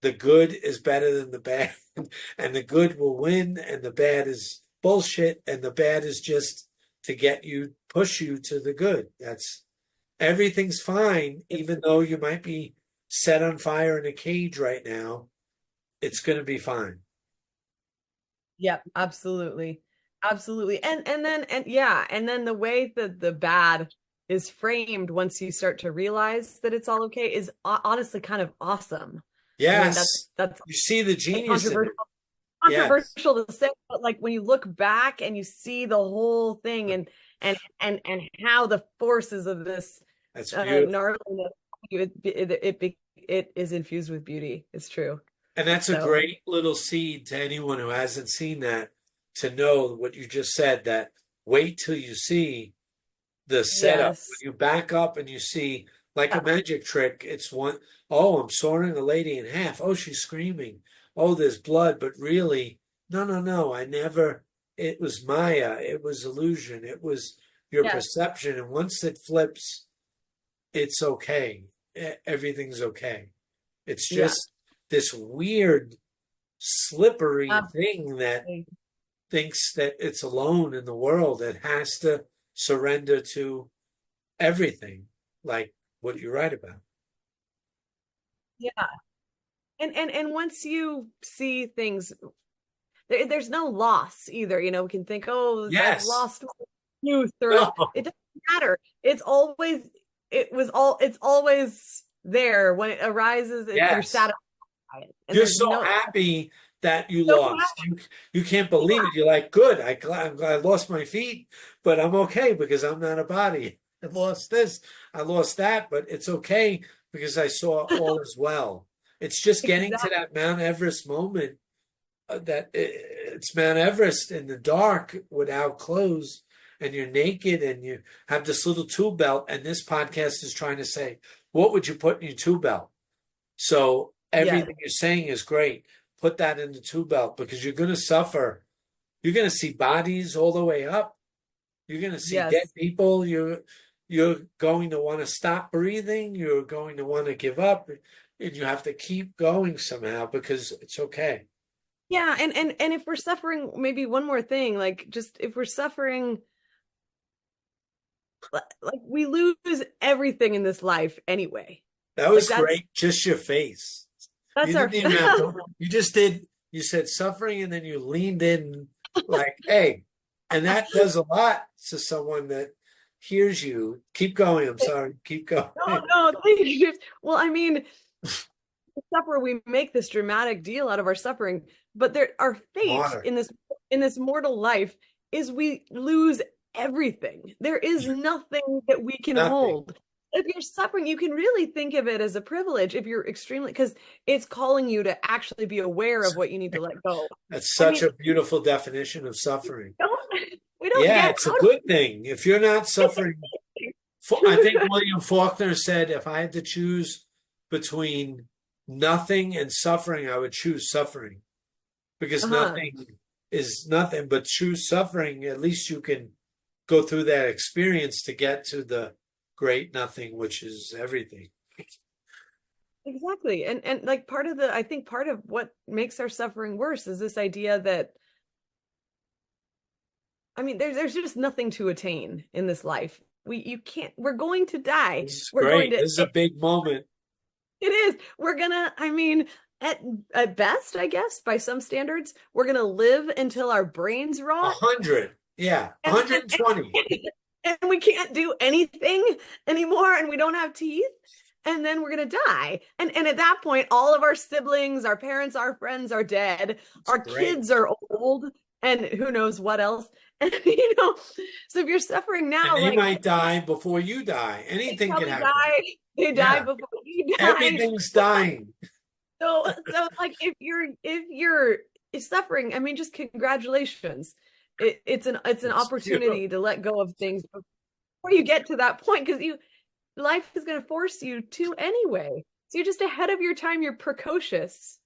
B: the good is better than the bad, and the good will win, and the bad is bullshit, and the bad is just to push you to the good. Everything's fine, even though you might be set on fire in a cage right now. It's going to be fine.
A: Yep, absolutely. Absolutely. And then the way that the bad is framed once you start to realize that it's all okay is honestly kind of awesome. I mean,
B: Yes,
A: that's
B: you see the genius in it.
A: controversial.
B: Yes.
A: controversial to say, but like when you look back and you see the whole thing and how the forces of this
B: That's beautiful.
A: gnarliness, it is infused with beauty. It's true.
B: And that's a
A: So
B: great little seed to anyone who hasn't seen that to know what you just said, that wait till you see the setup. When
A: yes,
B: you back up and you see like a
A: yeah,
B: magic trick, it's one, oh, I'm sawing a lady in half. Oh, she's screaming. Oh, there's blood. But really, no, no, no. I never, it was Maya. It was illusion. It was your
A: yes,
B: perception. And once it flips, it's okay. Everything's okay. It's
A: yeah,
B: just this weird, slippery thing that
A: absolutely.
B: thinks that it's alone in the world. It has to surrender to everything, like what you write about.
A: Yeah. And once you see things, there's no loss either. We can think, oh, I've
B: Yes.
A: lost my youth, or
B: No.
A: it doesn't matter. It's always there when it arises. You're
B: Yes.
A: satisfied, and
B: You're
A: there's
B: so
A: no
B: happy that you
A: so
B: lost. You can't believe it. You're like, good. I'm glad I lost my feet, but I'm okay because I'm not a body. I lost this. I lost that, but it's okay because I saw all as well. It's just getting to
A: exactly.
B: that Mount Everest moment that it's Mount Everest in the dark without clothes, and you're naked and you have this little tool belt. And this podcast is trying to say, what would you put in your tool belt? So
A: Yes,
B: everything you're saying is great. Put that in the tool belt because you're going to suffer. You're going to see bodies all the way up. You're going to see dead
A: yes,
B: people. You're going to want to stop breathing. You're going to want to give up, and you have to keep going somehow because it's okay.
A: yeah. And if we're suffering, maybe one more thing, like just if we're suffering, like we lose everything in this life anyway.
B: That
A: Like
B: was great. Just your face. You
A: that's our
B: didn't even have to. You just did. You said suffering, and then you leaned in like, "Hey," and that does a lot to someone that hears you. Keep going. I'm sorry. Keep going.
A: no, no, thank you. Well, I mean, suffer, we make this dramatic deal out of our suffering, but our fate
B: Martyr.
A: in this mortal life is we lose everything. There is nothing that we can
B: Nothing.
A: hold. If you're suffering, you can really think of it as a privilege if you're extremely, because it's calling you to actually be aware of what you need to let go.
B: That's
A: I
B: such
A: mean,
B: a beautiful definition of suffering.
A: we don't
B: Yeah,
A: get
B: it's a
A: out of
B: good thing. If you're not suffering, I think
A: it.
B: William Faulkner said, if I had to choose between nothing and suffering, I would choose suffering because
A: Uh-huh.
B: nothing is nothing, but choose suffering. At least you can go through that experience to get to the great nothing, which is everything.
A: Exactly. And like I think part of what makes our suffering worse is this idea that, I mean, there's just nothing to attain in this life. You can't, we're going to die.
B: This is
A: We're going
B: great.
A: to,
B: This is a big moment.
A: it is. We're gonna, I mean, at best, I guess, by some standards, we're gonna live until our brains rot
B: 100. Yeah,
A: and
B: 120.
A: and we can't do anything anymore and we don't have teeth. And then we're gonna die. And at that point, all of our siblings, our parents, our friends are dead.
B: It's
A: Our
B: great.
A: kids are old, and who knows what else. And so if you're suffering
B: And
A: now,
B: they
A: like
B: might die before you die.
A: they
B: Anything can
A: probably
B: happen.
A: die. They die
B: Yeah,
A: before you die.
B: everything's dying.
A: So like if you're suffering, I mean, just congratulations. It's an
B: It's beautiful.
A: opportunity to let go of things before you get to that point, because you life is going to force you to anyway. So you're just ahead of your time. You're precocious.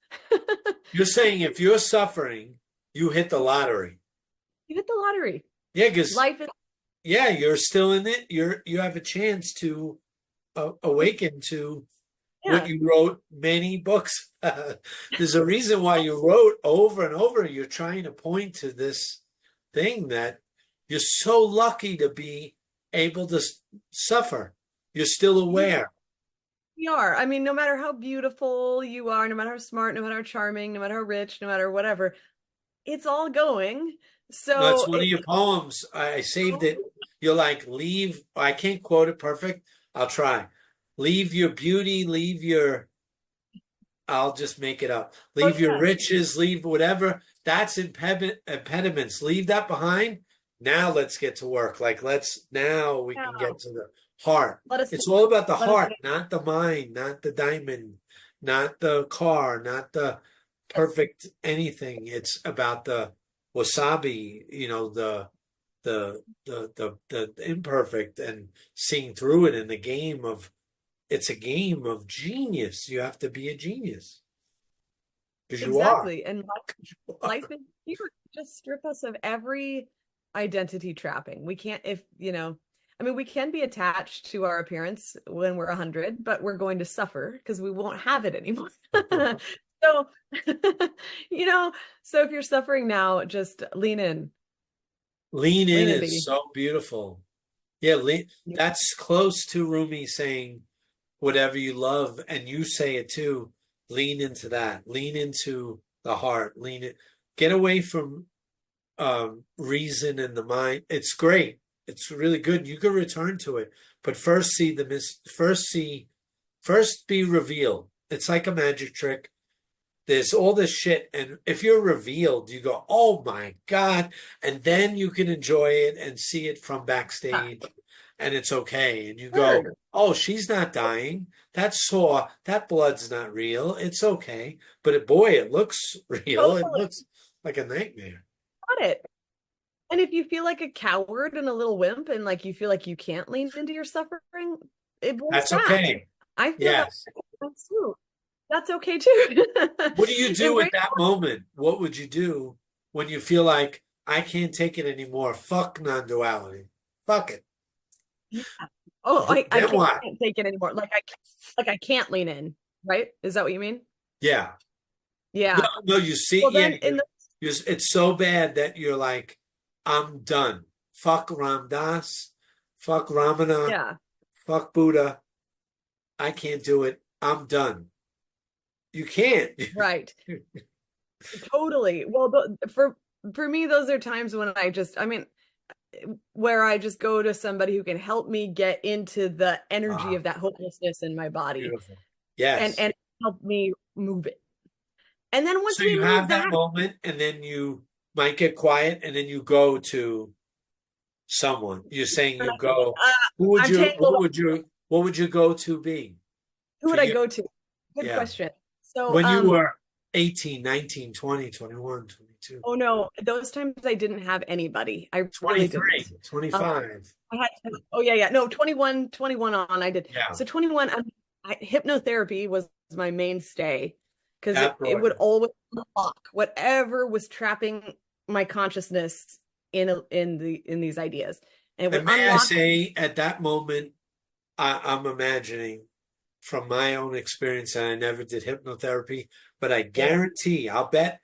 B: You're saying if you're suffering, you hit the lottery.
A: You hit the lottery.
B: Yeah, because
A: Life is,
B: yeah, you're still in it. You have a chance to awaken to what
A: yeah,
B: you wrote many books. There's a reason why you wrote over and over. You're trying to point to this thing that you're so lucky to be able to suffer. You're still
A: yeah,
B: aware.
A: we are. I mean, no matter how beautiful you are, no matter how smart, no matter how charming, no matter how rich, no matter whatever, it's all going.
B: That's
A: So
B: one of your poems. I saved it. You're like, leave. I can't quote it perfect. I'll try. Leave your beauty, leave your I'll just make it up.
A: Oh
B: Leave your
A: yeah.
B: riches, leave whatever. That's impediments. Leave that behind. Now let's get to work. Like now we can
A: Yeah.
B: get to the heart.
A: Let us
B: It's all about the
A: let us
B: heart, not the mind, not the diamond, not the car, not the perfect anything. It's about the wasabi, the imperfect and seeing through it in the game of it's a game of genius. You have to be a genius because you are.
A: exactly. And life is here to just strip us of every identity trapping. We can't, if I mean, we can be attached to our appearance when we're 100, but we're going to suffer because we won't have it anymore. So, you know, so if you're suffering now, just lean in.
B: Lean in
A: Lean in,
B: is
A: baby.
B: so beautiful. Yeah, that's close to Rumi saying whatever you love, and you say it too. Lean into that. Lean into the heart. Lean it. Get away from reason and the mind. It's great. It's really good. You can return to it, but first be revealed. It's like a magic trick. There's all this shit, and if you're revealed, you go, "Oh my God," and then you can enjoy it and see it from backstage, and it's okay. And you go,
A: Word.
B: "Oh, she's not dying. That's sore. That blood's not real. It's okay." But boy, it looks real. It
A: Totally
B: looks like a nightmare.
A: got it. And if you feel like a coward and a little wimp and like you feel like you can't lean into your suffering, it won't
B: That's
A: stop.
B: okay.
A: I feel that
B: Yes.
A: too. That's okay too.
B: What do you do at
A: Embrace.
B: that moment? What would you do when you feel like I can't take it anymore? Fuck non-duality. Fuck it.
A: Yeah. Oh, I
B: Then what?
A: can't take it anymore. Like I can't lean in, right? Is that what you mean?
B: Yeah. No,
A: Yeah.
B: no, you see,
A: Well,
B: yeah,
A: then in the
B: it's so bad that you're like, I'm done. Fuck Ram Dass, fuck Ramana,
A: yeah,
B: fuck Buddha. I can't do it. I'm done. You can't.
A: right. Totally. Well, for me, those are times when I mean, where I just go to somebody who can help me get into the energy
B: Ah,
A: of that hopelessness in my body
B: beautiful. Yes.
A: and help me move it. And then once
B: So
A: we
B: you have
A: move
B: that
A: that,
B: moment, and then you might get quiet, and then you go to someone. You're saying you go. Who would
A: I'm
B: you?
A: tangled.
B: What would you go to be
A: Who
B: for
A: would I
B: you?
A: go to? Good
B: Yeah.
A: question. So,
B: When you were 18, 19, 20, 21, 22,
A: oh no, those times I didn't have anybody. I really didn't.
B: 23,
A: Um,
B: 25.
A: I had, oh yeah, yeah. No, 21 on, I did.
B: Yeah.
A: So 21, hypnotherapy was my mainstay because
B: That
A: it
B: brought
A: would
B: you.
A: always unlock whatever was trapping my consciousness in these ideas. And it would
B: And may I
A: unlock.
B: say, at that moment, I'm imagining from my own experience, and I never did hypnotherapy, but I
A: Yeah.
B: guarantee, I'll bet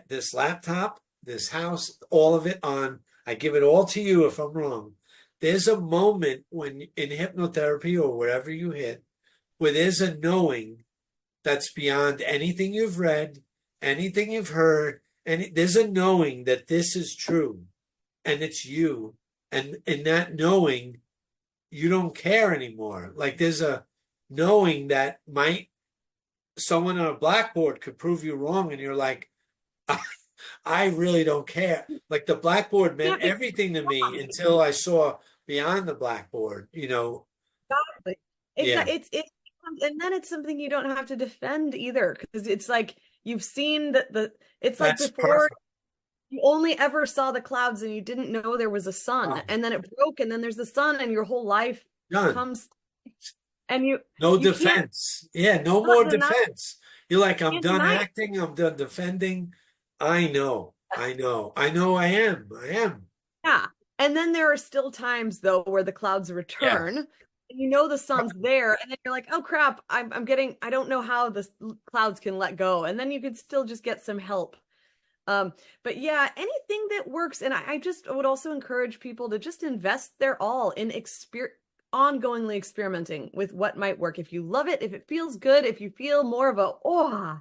B: this laptop, this house, all of it on, I give it all to you if I'm wrong. There's a moment when in hypnotherapy or wherever you hit, where there's a knowing that's beyond anything you've read, anything you've heard, and there's a knowing that this is true and it's you. And in that knowing, you don't care anymore. Like there's a knowing that might someone on a blackboard could prove you wrong, and you're like, I really don't care. Like the blackboard
A: Yeah,
B: meant everything to me until I saw beyond the blackboard.
A: exactly.
B: Yeah,
A: Exactly. And then it's something you don't have to defend either because it's like you've seen it's like
B: that's
A: before
B: perfect.
A: you only ever saw the clouds and you didn't know there was a sun
B: Oh,
A: and then it broke and then there's the sun and your whole life
B: done.
A: comes and you
B: No
A: you can't
B: defense. Yeah, no
A: not
B: more
A: deny
B: defense. You're like, I'm
A: can't
B: done
A: deny it.
B: acting. I'm done defending. I know. I know. I know I am. I am.
A: Yeah. And then there are still times though where the clouds return
B: Yes.
A: and you know the sun's there and then you're like, oh crap, I'm getting I don't know how the clouds can let go. And then you could still just get some help. But yeah, anything that works. And I just would also encourage people to just invest their all in ongoingly experimenting with what might work. If you love it, if it feels good, if you feel more of oh,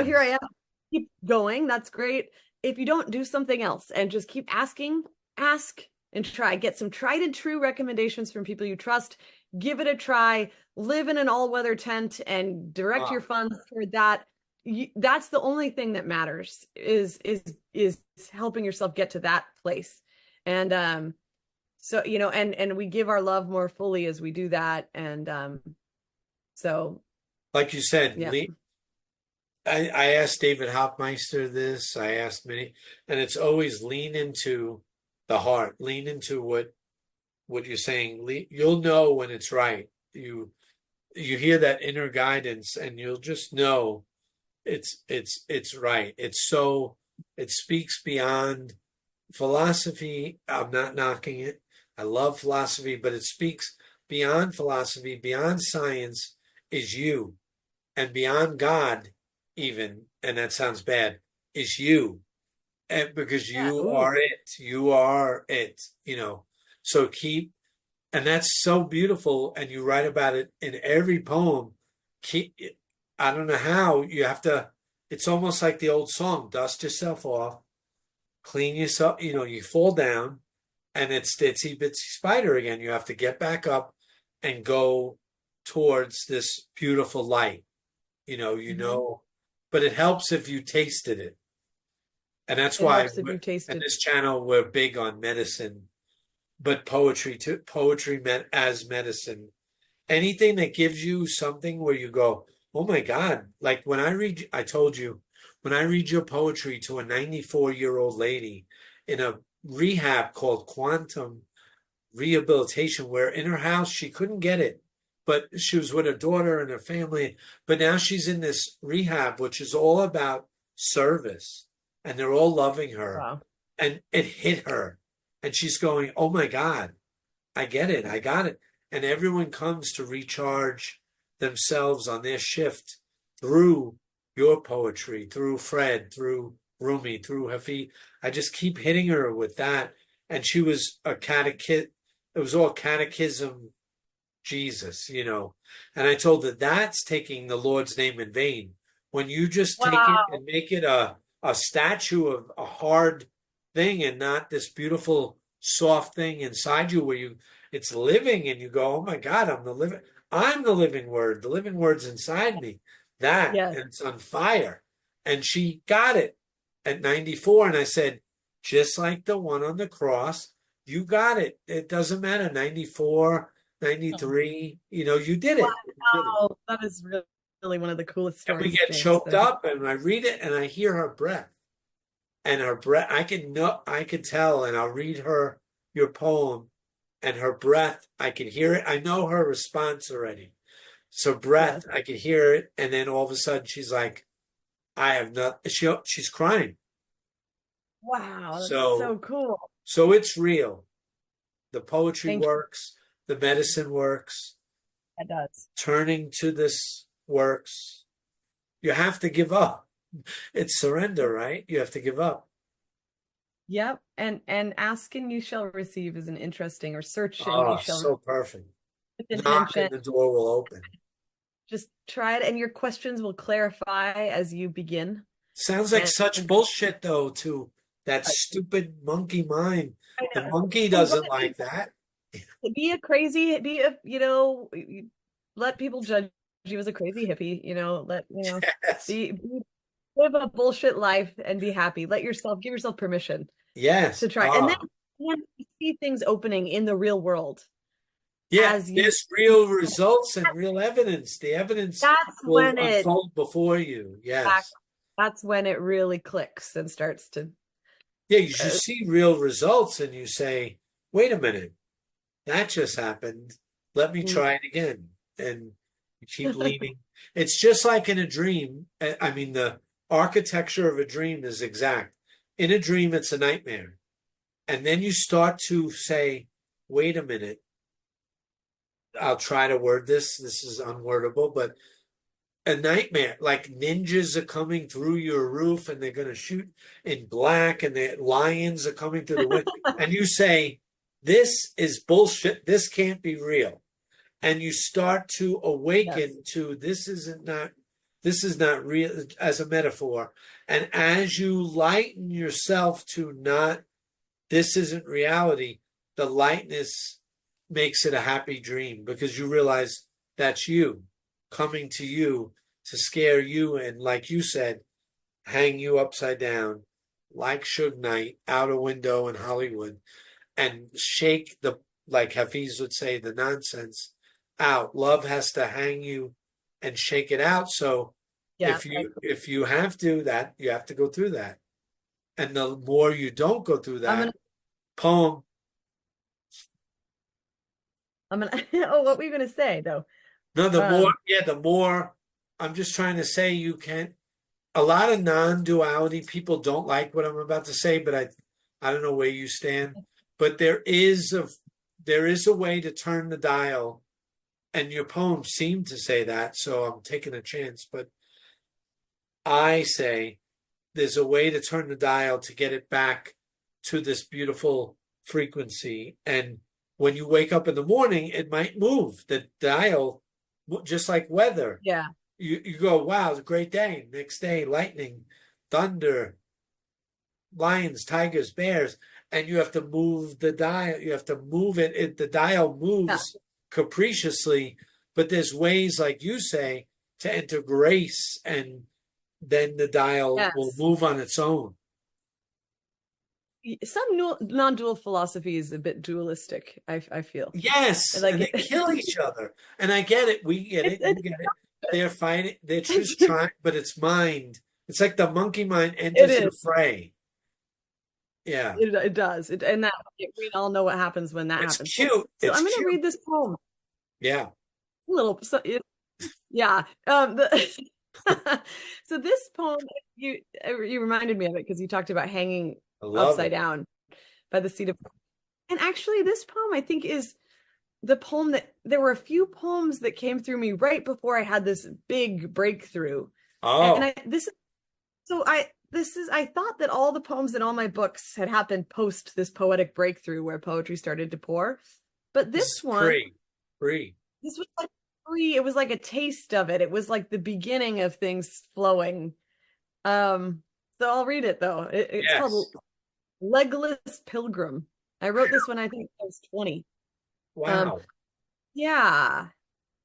A: here I
B: Yes.
A: am, keep going. That's great. If you don't, do something else and just keep asking, ask and try. Get some tried and true recommendations from people you trust. give it a try, live in an all-weather tent and direct your funds toward that. That's the only thing that matters is helping yourself get to that place. And so, you know, and we give our love more fully as we do that. And so
B: like you said,
A: yeah.
B: I asked David Hoffmeister this, I asked many, and it's always lean into the heart, lean into what you're saying. You'll know when it's right. You hear that inner guidance, and you'll just know it's right. It speaks beyond philosophy. I'm not knocking it. I love philosophy, but it speaks beyond philosophy, beyond science is you, and beyond God even, and that sounds bad, is you. And because you are it. You are it, you know. So and that's so beautiful, and you write about it in every poem. I don't know how, you have to, it's almost like the old song, dust yourself off, clean yourself, you know, you fall down, and it's itsy bitsy spider again. You have to get back up and go towards this beautiful light. You know, but it helps if you tasted it. And that's why in this channel, we're big on medicine, but poetry too, poetry as medicine. Anything that gives you something where you go, oh my God, like when I told you, when I read your poetry to a 94-year-old lady in a rehab called Quantum Rehabilitation, where in her house, she couldn't get it, but she was with her daughter and her family. But now she's in this rehab, which is all about service, and they're all loving her.
A: Wow.
B: And it hit her. And she's going, oh my God, I get it. I got it. And everyone comes to recharge themselves on their shift through your poetry, through Fred, through Rumi, through Hafiz. I just keep hitting her with that. And she was a catechist. It was all catechism, Jesus, you know. And I told her that's taking the Lord's name in vain. When you just take it and make it a statue of a hard thing, and not this beautiful soft thing inside you where it's living, and you go, oh my God, I'm the living word. The living word's inside me. And it's on fire. And she got it at 94. And I said, just like the one on the cross, you got it. It doesn't matter, 94, 93, you know, you did it.
A: Wow, that is really one of the coolest stories.
B: And we get choked up, and I read it and I hear her breath. And her breath, I can tell, and I'll read her your poem, and her breath, I can hear it. I know her response already. So breath, I can hear it, and then all of a sudden she's like, I have not. She's crying.
A: Wow, that's so cool.
B: So it's real. The poetry works. The medicine works.
A: It does.
B: Turning to this works. You have to give up. It's surrender, right? You have to give up.
A: Yep. And ask and you shall receive is an interesting, or search and you shall
B: so perfect.
A: With
B: knock and the door will open.
A: Just try it, and your questions will clarify as you begin.
B: Sounds like such bullshit, though, to that stupid monkey mind. The monkey doesn't like that.
A: Be a crazy, let people judge you as a crazy hippie, live a bullshit life and be happy. Give yourself permission.
B: Yes.
A: To try. And then you see things opening in the real world.
B: Yeah, there's real results and real evidence. The evidence will unfold before you. Yes.
A: That's when it really clicks and starts to.
B: Yeah, you see real results and you say, wait a minute, that just happened. Let me try it again. And you keep leading. It's just like in a dream. I mean, the architecture of a dream is exact. In a dream, it's a nightmare. And then you start to say, wait a minute. I'll try to word this. This is unwordable, but a nightmare, like ninjas are coming through your roof and they're going to shoot in black and the lions are coming through the window. And you say, this is bullshit. This can't be real. And you start to awaken to this is not real as a metaphor. And as you lighten yourself to not, this isn't reality, the lightness makes it a happy dream because you realize that's you coming to you to scare you and, like you said, hang you upside down like Suge Knight out a window in Hollywood and shake the, like Hafiz would say, the nonsense out. Love has to hang you and shake it out. So
A: Yeah.
B: if you have to, that you have to go through that. And the more you don't go through
A: I'm
B: that,
A: gonna
B: poem.
A: oh, what were you gonna say though?
B: No,
A: Um,
B: the more I'm just trying to say you can a lot of non-duality people don't like what I'm about to say, but I don't know where you stand. But there is a way to turn the dial, and your poem seemed to say that, so I'm taking a chance. But I say there's a way to turn the dial to get it back to this beautiful frequency. And when you wake up in the morning, it might move the dial, just like weather.
A: yeah.
B: You go, wow, it's a great day. Next day, lightning, thunder, lions, tigers, bears, and you have to move the dial. You have to move it. The dial
A: Yeah.
B: moves capriciously, but there's ways, like you say, to enter grace, and then the dial will
A: Yes.
B: move on its own.
A: Some non-dual philosophy is a bit dualistic, I feel.
B: Yes,
A: Like
B: and they kill each other. And I get it. We get it. You
A: it's
B: get it. They're fighting. They're
A: it's
B: just trying, but it's mind. It's like the monkey mind
A: it
B: enters the
A: is.
B: fray. Yeah.
A: It does. And that we all know what happens when that
B: It's
A: happens.
B: cute.
A: So
B: It's
A: I'm going to
B: cute.
A: read this poem.
B: Yeah.
A: A little. Yeah. So this poem, you reminded me of it because you talked about hanging
B: I love
A: upside
B: it.
A: down by the seat of. And actually, this poem I think is the poem that there were a few poems that came through me right before I had this big breakthrough. And
B: Oh,
A: I this is so I thought that all the poems in all my books had happened post this poetic breakthrough where poetry started to pour. But
B: this
A: this
B: is
A: one,
B: free. Free.
A: this was like free, it was like a taste of it. It was like the beginning of things flowing. Um, so I'll read it though. It's called
B: Yes.
A: Legless Pilgrim. I wrote this when I think I was 20. Um,
B: Wow.
A: yeah.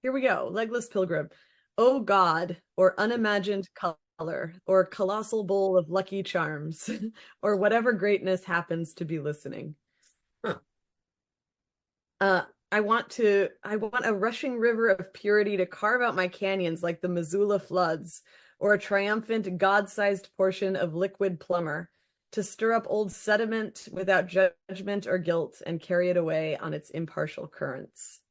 A: Here we go. Legless Pilgrim. Oh God, or unimagined color, or colossal bowl of lucky charms, or whatever greatness happens to be listening.
B: Huh.
A: Uh, I want a rushing river of purity to carve out my canyons like the Missoula floods, or a triumphant God-sized portion of liquid plumber to stir up old sediment without judgment or guilt and carry it away on its impartial currents.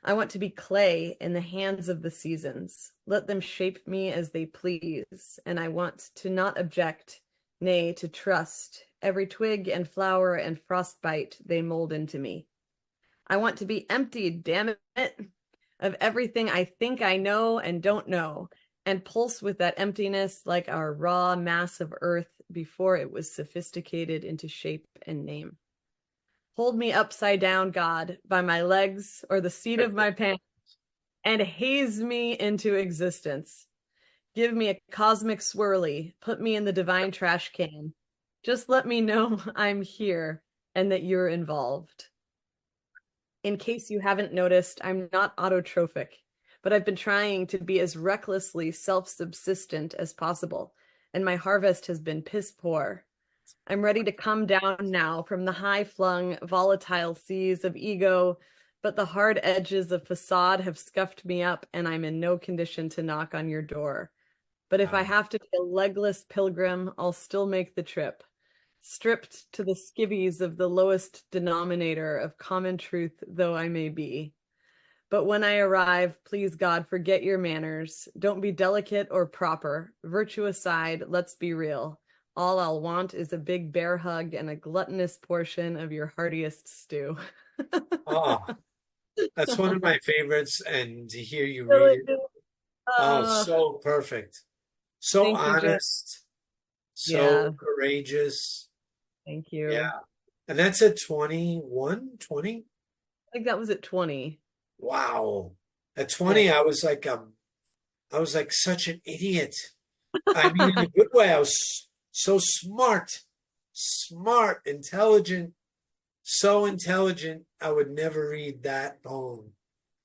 A: I want to be clay in the hands of the seasons. Let them shape me as they please, and I want to not object, nay, to trust every twig and flower and frostbite they mold into me. I want to be emptied, damn it, of everything I think I know and don't know, and pulse with that emptiness like our raw mass of earth before it was sophisticated into shape and name. Hold me upside down, God, by my legs or the seat of my pants, and haze me into existence. Give me a cosmic swirly, put me in the divine trash can. Just let me know I'm here and that you're involved. In case you haven't noticed, I'm not autotrophic, but I've been trying to be as recklessly self-subsistent as possible, and my harvest has been piss poor. I'm ready to come down now from the high-flung, volatile seas of ego, but the hard edges of facade have scuffed me up, and I'm in no condition to knock on your door. But if I
B: Wow.
A: have to be a legless pilgrim, I'll still make the trip, stripped to the skivvies of the lowest denominator of common truth though I may be. But when I arrive, please God, forget your manners. Don't be delicate or proper. Virtue aside, let's be real. All I'll want is a big bear hug and a gluttonous portion of your heartiest stew.
B: Oh, that's one of my favorites. And to hear you read
A: Really?
B: it, oh, so perfect. So
A: Thank you, Jen.
B: honest, so
A: Yeah,
B: courageous.
A: thank
B: Yeah.
A: you.
B: And that's at 21, 20.
A: I think that was at 20.
B: Wow. At
A: Yeah.
B: 20, I was like such an idiot. I mean, in a good way. I was so smart, intelligent, so intelligent, I would never read that poem.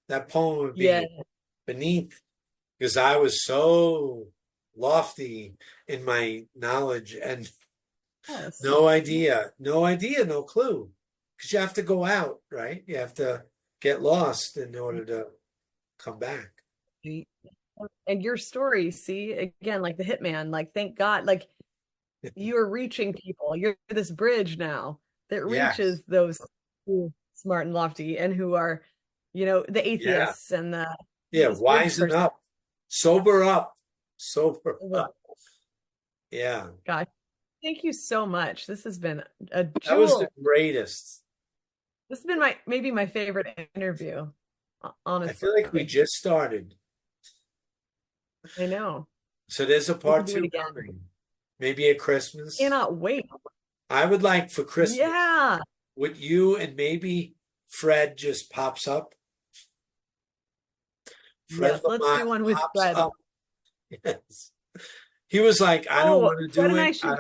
B: That poem would
A: Yeah.
B: be beneath, because I was so lofty in my knowledge and
A: Yes.
B: no idea, no clue. Because you have to go out, right? You have to get lost in order to come back.
A: And your story, see, again, like the hitman, like thank God, like you're reaching people. You're this bridge now that
B: Yes.
A: reaches those who smart and lofty and who are, the
B: Yeah.
A: atheists and
B: Yeah.
A: this bridge
B: Wisen
A: person.
B: up. Sober up. Sober up. Yeah.
A: God, thank you so much. This has been a
B: That was the
A: jewel.
B: greatest.
A: This has been maybe my favorite interview,
B: I
A: honestly.
B: feel like we just started.
A: I know.
B: So there's a
A: We can
B: part
A: do it
B: two
A: again.
B: coming. Maybe at Christmas.
A: Cannot wait.
B: I would like for Christmas
A: Yeah.
B: with you and maybe Fred just pops up. Fred
A: Yes, let's
B: Lamont
A: do one with
B: pops
A: Fred.
B: up. Yes. He was like, I don't
A: Oh,
B: want to
A: Fred
B: do
A: and I
B: it.
A: should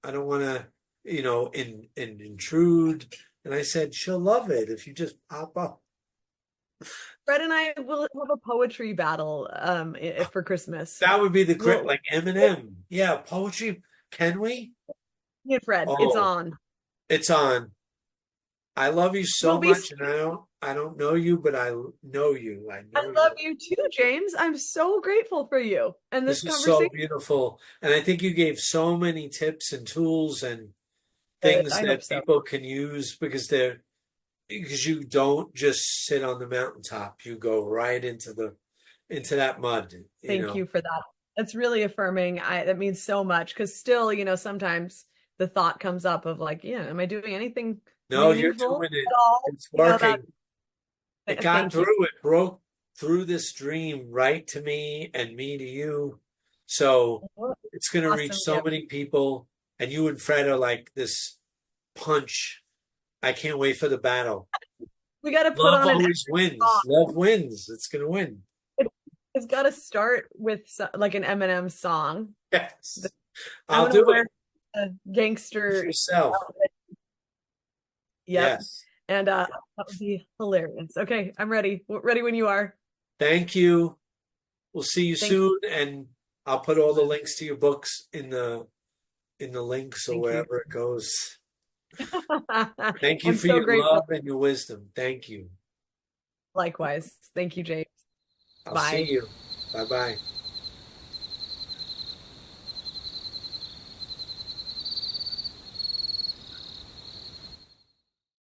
B: I don't want to, intrude. And I said, she'll love it if you just pop up.
A: Fred and I will have a poetry battle for Christmas.
B: That would be the
A: We'll
B: like Eminem. Yeah, poetry. Can we?
A: me and Fred, it's
B: Oh,
A: on.
B: it's on. I love you so
A: We'll be
B: much, and I don't know you, but I know you. I
A: I
B: know
A: love
B: you.
A: you too, James. I'm so grateful for you and this
B: This is so
A: conversation.
B: beautiful, and I think you gave so many tips and tools and things
A: I hope
B: that
A: so.
B: people can use because you don't just sit on the mountaintop. You go right into that mud.
A: Thank you for that. That's really affirming. That means so much because still, sometimes the thought comes up of like, yeah, am I doing anything
B: No, you're
A: meaningful
B: doing it.
A: at all?
B: It's working. It got
A: Thank you.
B: through. It broke through this dream right to me and me to you. So it's going to reach
A: Awesome
B: so
A: gift.
B: many people. And you and Fred are like this punch. I can't wait for the battle.
A: We got to put
B: Love
A: on an
B: always wins.
A: song.
B: Love wins. It's going to win.
A: It's got to start with like an Eminem song.
B: Yes.
A: I'm
B: I'll
A: gonna
B: do
A: wear
B: it.
A: a gangster
B: Yourself.
A: outfit. Yep.
B: Yes.
A: And that would be hilarious. Okay, I'm ready. Ready when you are.
B: Thank you. We'll see you
A: Thank
B: soon. And I'll put all the links to your books in the links or
A: Thank you.
B: wherever it goes. Thank you
A: I'm
B: for
A: so
B: your
A: grateful.
B: love and your wisdom. Thank you.
A: Likewise. Thank you, James.
B: I'll
A: Bye.
B: see you. Bye-bye.